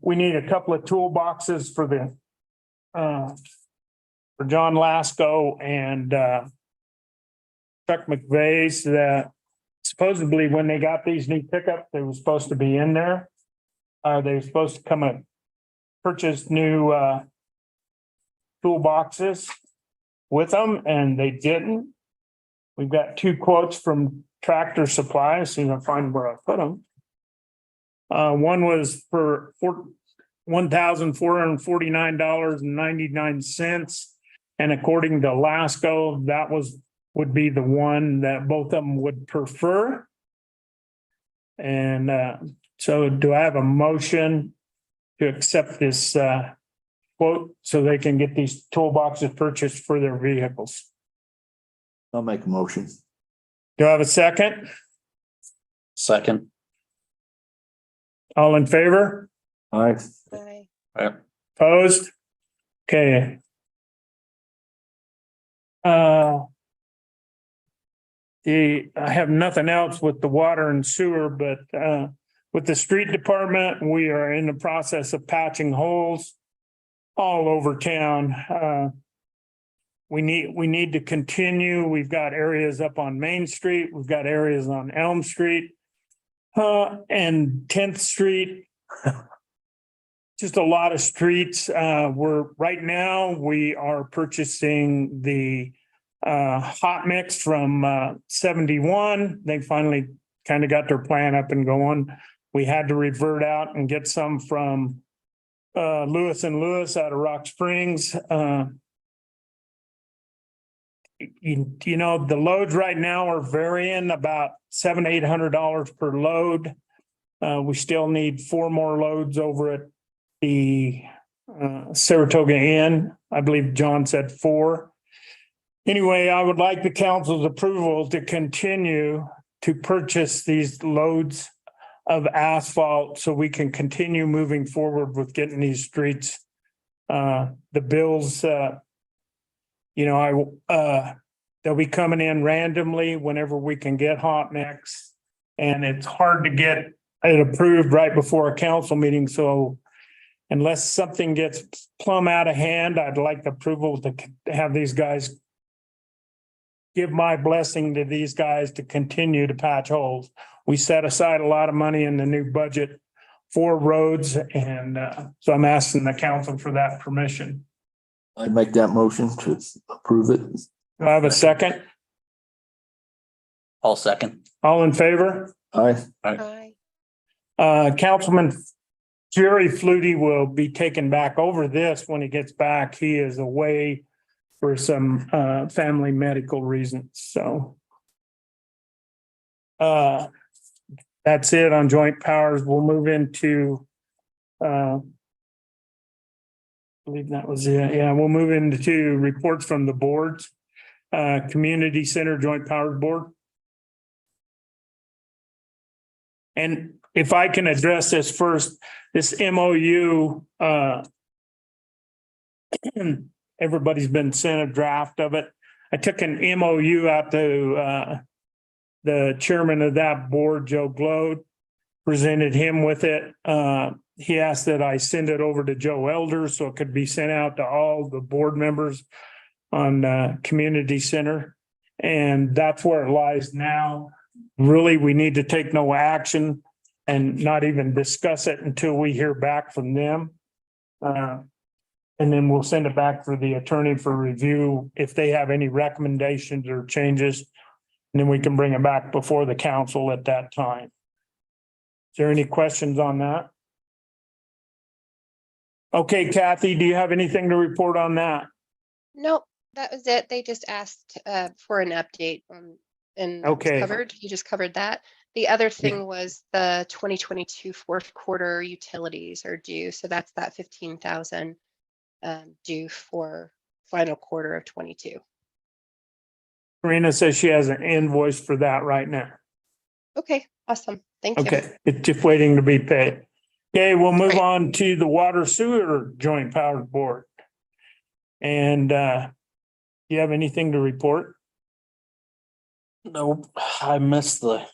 We need a couple of toolboxes for the for John Lasco and Chuck McVeigh's that supposedly when they got these new pickups, they were supposed to be in there. They were supposed to come purchase new toolboxes with them, and they didn't. We've got 2 quotes from Tractor Supply, see if I find where I put them. One was for $1,449.99. And according to Lasco, that would be the one that both of them would prefer. And so do I have a motion to accept this quote so they can get these toolboxes purchased for their vehicles? I'll make a motion. Do I have a second? Second. All in favor? Aye. Aye. Opposed? Okay. I have nothing else with the water and sewer, but with the street department, we are in the process of patching holes all over town. We need to continue. We've got areas up on Main Street. We've got areas on Elm Street and 10th Street. Just a lot of streets. Right now we are purchasing the hot mix from 71. They finally kind of got their plan up and going. We had to revert out and get some from Lewis and Lewis out of Rock Springs. You know, the loads right now are varying about $700-800 per load. We still need 4 more loads over at the Saratoga Inn. I believe John said 4. Anyway, I would like the council's approval to continue to purchase these loads of asphalt so we can continue moving forward with getting these streets. The bills, they'll be coming in randomly whenever we can get hot mix. And it's hard to get it approved right before a council meeting. So unless something gets plumb out of hand, I'd like approval to have these guys give my blessing to these guys to continue to patch holes. We set aside a lot of money in the new budget for roads. And so I'm asking the council for that permission. I'd make that motion to approve it. Do I have a second? I'll second. All in favor? Aye. Aye. Councilman Jerry Flutie will be taken back over this when he gets back. He is away for some family medical reasons, so. That's it on joint powers. We'll move into I believe that was it. Yeah, we'll move into reports from the boards. Community Center Joint Powers Board. And if I can address this first, this MOU, everybody's been sent a draft of it. I took an MOU out to the chairman of that board, Joe Glode, presented him with it. He asked that I send it over to Joe Elder so it could be sent out to all the board members on Community Center. And that's where it lies now. Really, we need to take no action and not even discuss it until we hear back from them. And then we'll send it back for the attorney for review if they have any recommendations or changes. And then we can bring it back before the council at that time. Is there any questions on that? Okay, Kathy, do you have anything to report on that? Nope, that was it. They just asked for an update on, and that was Okay. covered. You just covered that. The other thing was the 2022 fourth quarter utilities are due. So that's that 15,000 due for final quarter of 22. Karina says she has an invoice for that right now. Okay, awesome. Thank you. Okay, it's just waiting to be paid. Okay, we'll move on to the Water Sewer Joint Powers Board. And you have anything to report? Nope, I missed the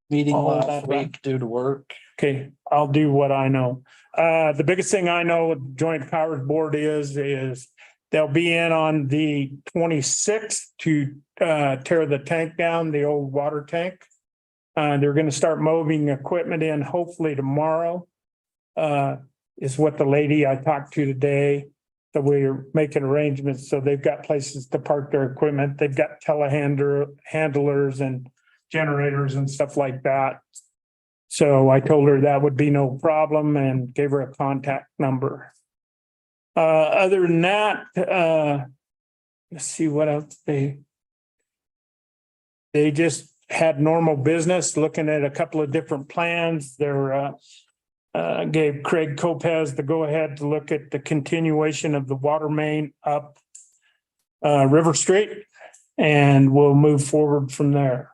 meeting Oh, last week due to work. Okay, I'll do what I know. The biggest thing I know with Joint Powers Board is they'll be in on the 26th to tear the tank down, the old water tank. They're gonna start moving equipment in hopefully tomorrow. is what the lady I talked to today. So we're making arrangements. So they've got places to park their equipment. They've got handlers and generators and stuff like that. So I told her that would be no problem and gave her a contact number. Other than that, let's see what else they just had normal business, looking at a couple of different plans. They're gave Craig Lopez the go ahead to look at the continuation of the water main up River Street, and we'll move forward from there.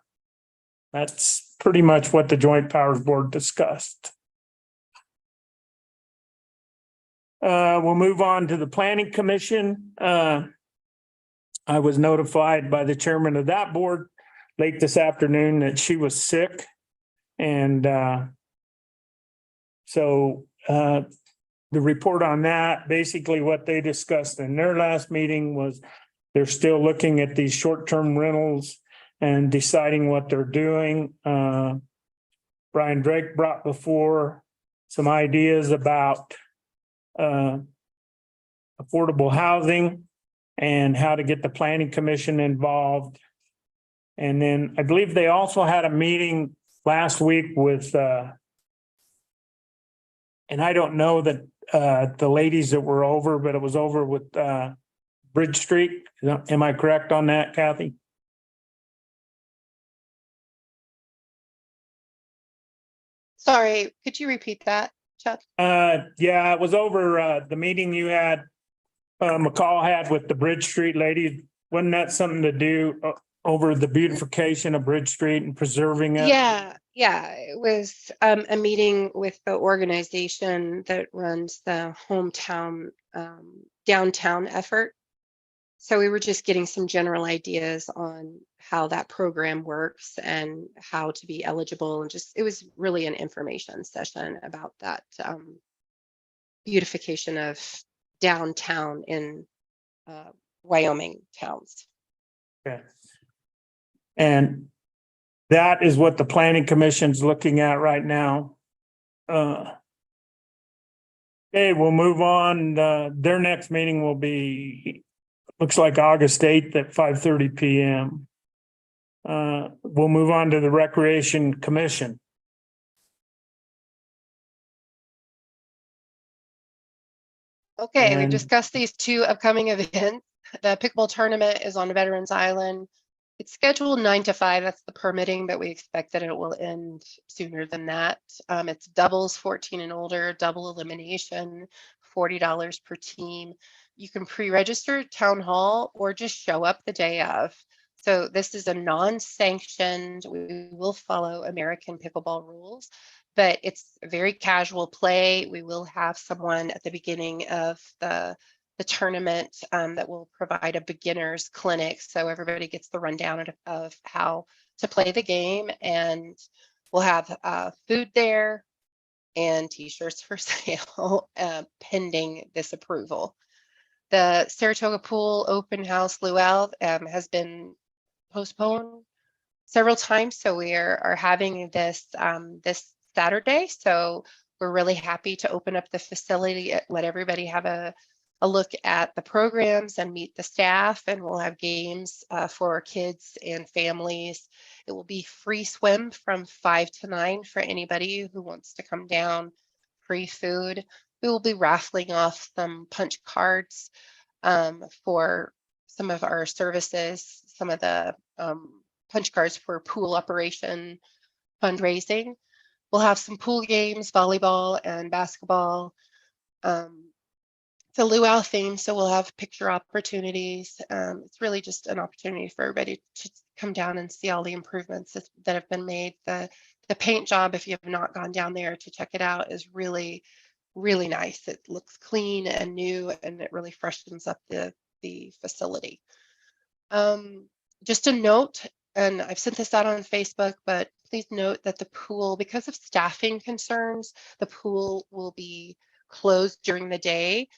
That's pretty much what the Joint Powers Board discussed. We'll move on to the Planning Commission. I was notified by the chairman of that board late this afternoon that she was sick. And so the report on that, basically what they discussed in their last meeting was they're still looking at these short-term rentals and deciding what they're doing. Brian Drake brought before some ideas about affordable housing and how to get the Planning Commission involved. And then I believe they also had a meeting last week with and I don't know that the ladies that were over, but it was over with Bridge Street. Am I correct on that, Kathy? Sorry, could you repeat that, Chuck? Yeah, it was over the meeting you had, McCall had with the Bridge Street ladies. Wasn't that something to do over the beautification of Bridge Street and preserving it? Yeah, it was a meeting with the organization that runs the hometown downtown effort. So we were just getting some general ideas on how that program works and how to be eligible, and just it was really an information session about that beautification of downtown in Wyoming towns. Okay. And that is what the Planning Commission's looking at right now. Okay, we'll move on. Their next meeting will be, looks like August 8th at 5:30 PM. We'll move on to the Recreation Commission. Okay, we've And- discussed these two upcoming events. The pickleball tournament is on Veterans Island. It's scheduled 9 to 5. That's the permitting, but we expect that it will end sooner than that. It's doubles 14 and older, double elimination, $40 per team. You can pre-register at Town Hall or just show up the day of. So this is a non-sanctioned, we will follow American pickleball rules, but it's very casual play. We will have someone at the beginning of the tournament that will provide a beginner's clinic. So everybody gets the rundown of how to play the game, and we'll have food there and t-shirts for sale pending this approval. The Saratoga Pool Open House Luau has been postponed several times. So we are having this this Saturday. So we're really happy to open up the facility, let everybody have a look at the programs and meet the staff, and we'll have games for our kids and families. It will be free swim from 5 to 9 for anybody who wants to come down, free food. We will be raffling off some punch cards for some of our services, some of the punch cards for pool operation fundraising. We'll have some pool games, volleyball and basketball. It's a luau theme, so we'll have picture opportunities. It's really just an opportunity for everybody to come down and see all the improvements that have been made. The paint job, if you have not gone down there to check it out, is really, really nice. It looks clean and new, and it really freshens up the facility. Just a note, and I've sent this out on Facebook, but please note that the pool, because of staffing concerns, the pool will be closed during the day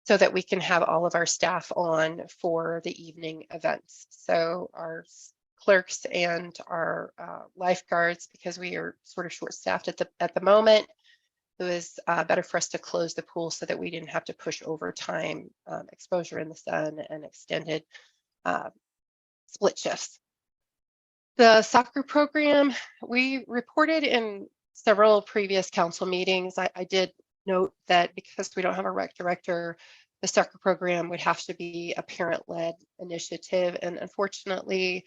so that we can have all of our staff on for the evening events. So our clerks and our lifeguards, because we are sort of short-staffed at the moment, it was better for us to close the pool so that we didn't have to push overtime exposure in the sun and extended split shifts. The soccer program, we reported in several previous council meetings. I did note that because we don't have a rec director, the soccer program would have to be a parent-led initiative. And unfortunately,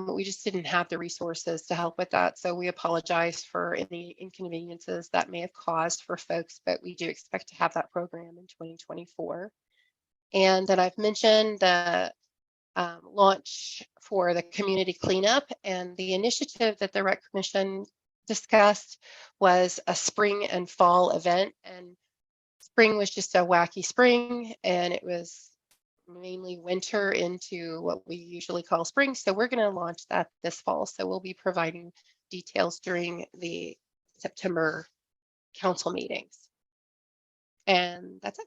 we just didn't have the resources to help with that. So we apologize for any inconveniences that may have caused for folks, but we do expect to have that program in 2024. And then I've mentioned the launch for the community cleanup, and the initiative that the Rec Commission discussed was a spring and fall event. And spring was just a wacky spring, and it was mainly winter into what we usually call spring. So we're going to launch that this fall. So we'll be providing details during the September council meetings. And that's it.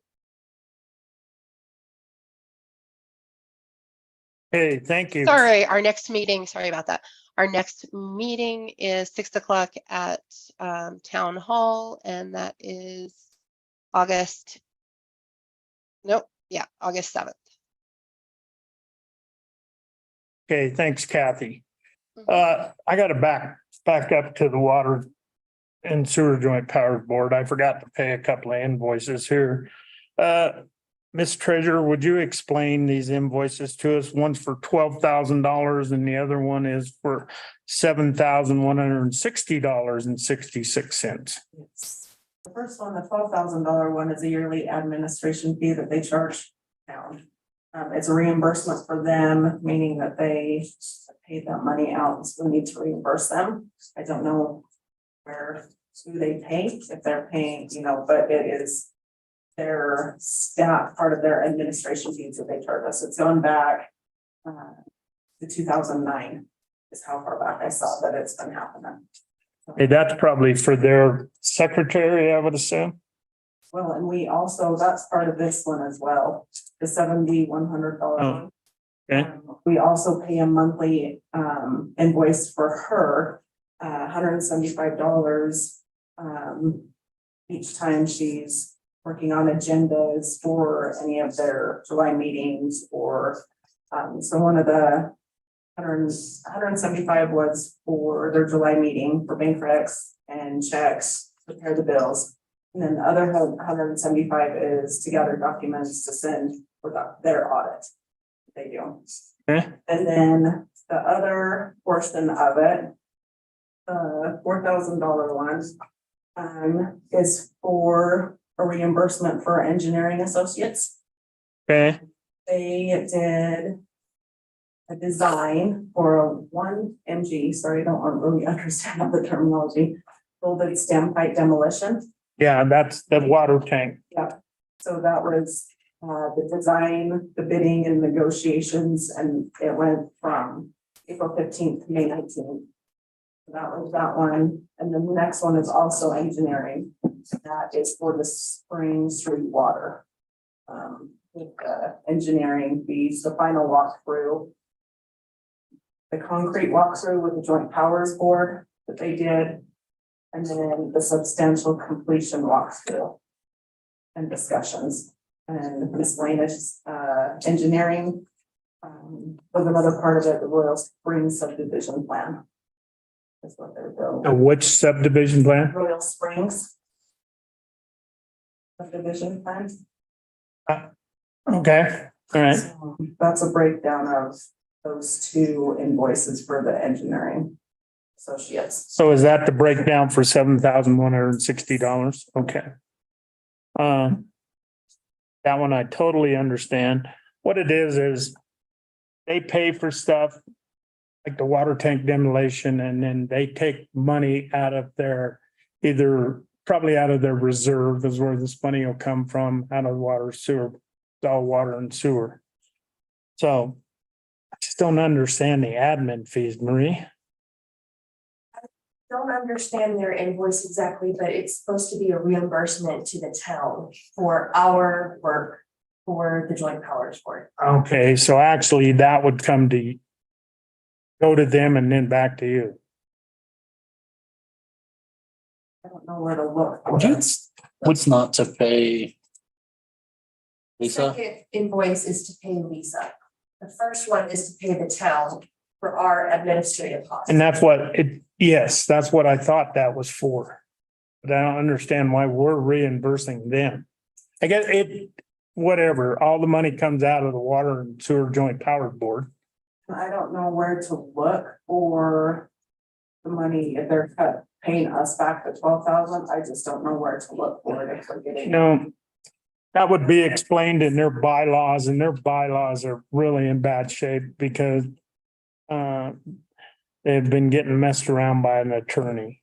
Hey, thank you. Sorry, our next meeting, sorry about that. Our next meeting is 6 o'clock at Town Hall, and that is August 7th. Okay, thanks, Kathy. I got to back up to the Water and Sewer Joint Powers Board. I forgot to pay a couple of invoices here. Ms. Treasurer, would you explain these invoices to us? One's for $12,000 and the other one is for $7,160.66. The first one, the $12,000 one, is a yearly administration fee that they charge town. It's a reimbursement for them, meaning that they paid that money out, so we need to reimburse them. I don't know who they pay, if they're paying, but it is their staff, part of their administration fees that they charge us. It's going back to 2009 is how far back I saw that it's been happening. Hey, that's probably for their secretary, I would assume. Well, and we also, that's part of this one as well, the $7,100 one. Okay. We also pay a monthly invoice for her, $175 each time she's working on agendas for any of their July meetings or so one of the 175 was for their July meeting for bank recs and checks, prepare the bills. And then the other 175 is to gather documents to send for their audit. They do. Okay. And then the other portion of it, $4,000 one, is for a reimbursement for engineering associates. Okay. They did a design for a 1MG, sorry, I don't really understand all the terminology, folded stem pipe demolition. Yeah, that's the water tank. Yeah, so that was the design, the bidding and negotiations, and it went from April 15th to May 19th. That was that one, and then the next one is also engineering. That is for the Spring Street water. With the engineering fees, the final walkthrough. The concrete walkthrough with the Joint Powers Board that they did. And then the substantial completion walkthrough and discussions and miscellaneous engineering was another part of it, the Royal Springs subdivision plan. That's what they're building. Which subdivision plan? Royal Springs subdivision plan. Okay, all right. So that's a breakdown of those two invoices for the engineering associates. So is that the breakdown for $7,160? Okay. That one I totally understand. What it is they pay for stuff like the water tank demolition, and then they take money out of their probably out of their reserve is where this money will come from, out of water sewer, all water and sewer. So I just don't understand the admin fees, Marie. Don't understand their invoice exactly, but it's supposed to be a reimbursement to the town for our work for the Joint Powers Board. Okay, so actually that would go to them and then back to you. I don't know where to look. for it. That's not to pay. Lisa, Second invoice is to pay Lisa. The first one is to pay the town for our administrative costs. And that's what it, yes, that's what I thought that was for. But I don't understand why we're reimbursing them. I guess it, whatever, all the money comes out of the Water and Sewer Joint Powers Board. I don't know where to look for the money if they're paying us back the 12,000. I just don't know where to look for it if we're getting. No, that would be explained in their bylaws, and their bylaws are really in bad shape because they've been getting messed around by an attorney.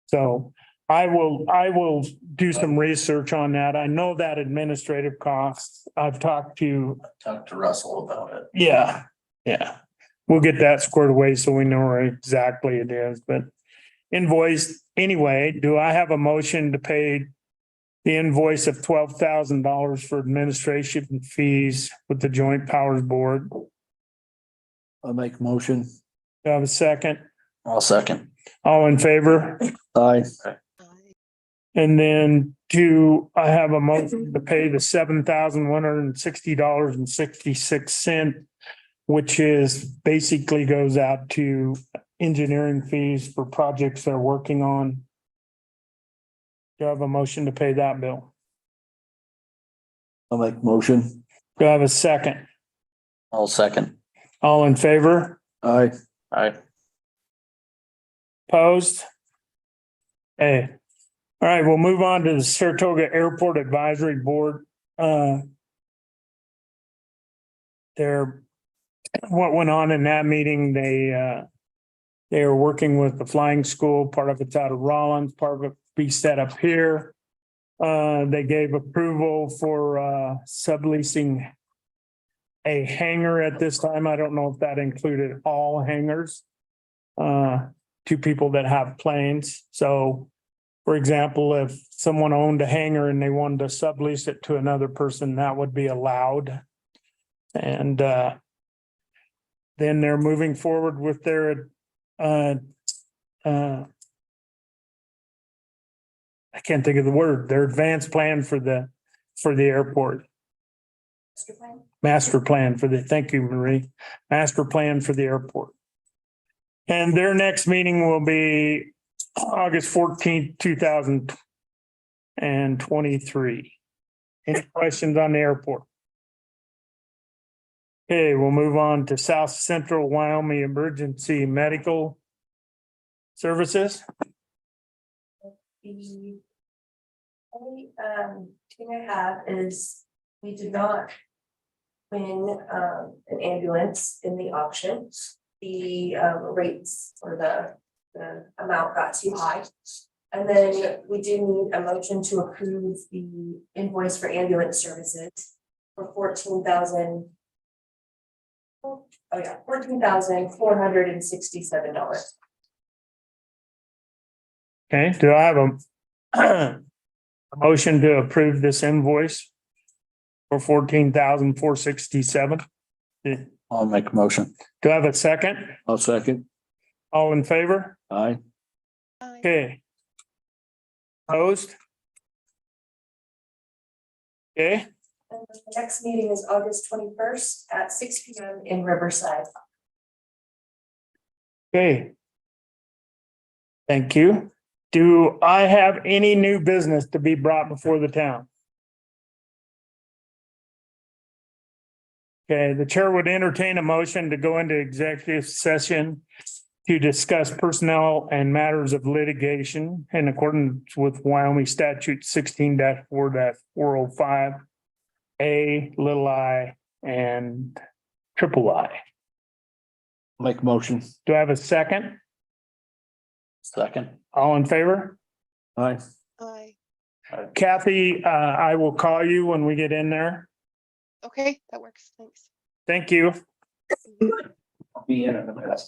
So I will do some research on that. I know that administrative costs. I've talked to, Russell about it. yeah. We'll get that squared away so we know where exactly it is, but invoice anyway, do I have a motion to pay the invoice of $12,000 for administration fees with the Joint Powers Board? I'll make motion. Do I have a second? I'll second. All in favor? Aye. And then I have a motion to pay the $7,160.66, which is basically goes out to engineering fees for projects they're working on. Do I have a motion to pay that bill? I'll make motion. Do I have a second? I'll second. All in favor? Aye. Aye. Opposed? Hey. All right, we'll move on to the Saratoga Airport Advisory Board. What went on in that meeting, they are working with the flying school. Part of it's out of Rollins, part of it be set up here. They gave approval for subleasing a hangar at this time. I don't know if that included all hangars to people that have planes. So, for example, if someone owned a hangar and they wanted to sublease it to another person, that would be allowed. And then they're moving forward with their I can't think of the word, their advanced plan for the airport. Master plan for the, thank you, Marie. Master plan for the airport. And their next meeting will be August 14th, 2023. Any questions on the airport? Okay, we'll move on to South Central Wyoming Emergency Medical Services. The only thing I have is we did not win an ambulance in the auction. The rates or the amount got too high. And then we do need a motion to approve the invoice for ambulance services for $14,467. Okay, do I have a motion to approve this invoice for $14,467? I'll make a motion. Do I have a second? I'll second. All in favor? Aye. Okay. Opposed? Okay, And the next meeting is August 21st at 6 p.m. in Riverside. okay. Thank you. Do I have any new business to be brought before the town? Okay, the chair would entertain a motion to go into executive session to discuss personnel and matters of litigation in accordance with Wyoming statute 16-4-405, A, little I, and triple I. Make motion. Do I have a second? Second. All in favor? Aye. Aye. Kathy, I will call you when we get in there. Okay, that works. Thanks. Thank you. I'll be in a minute.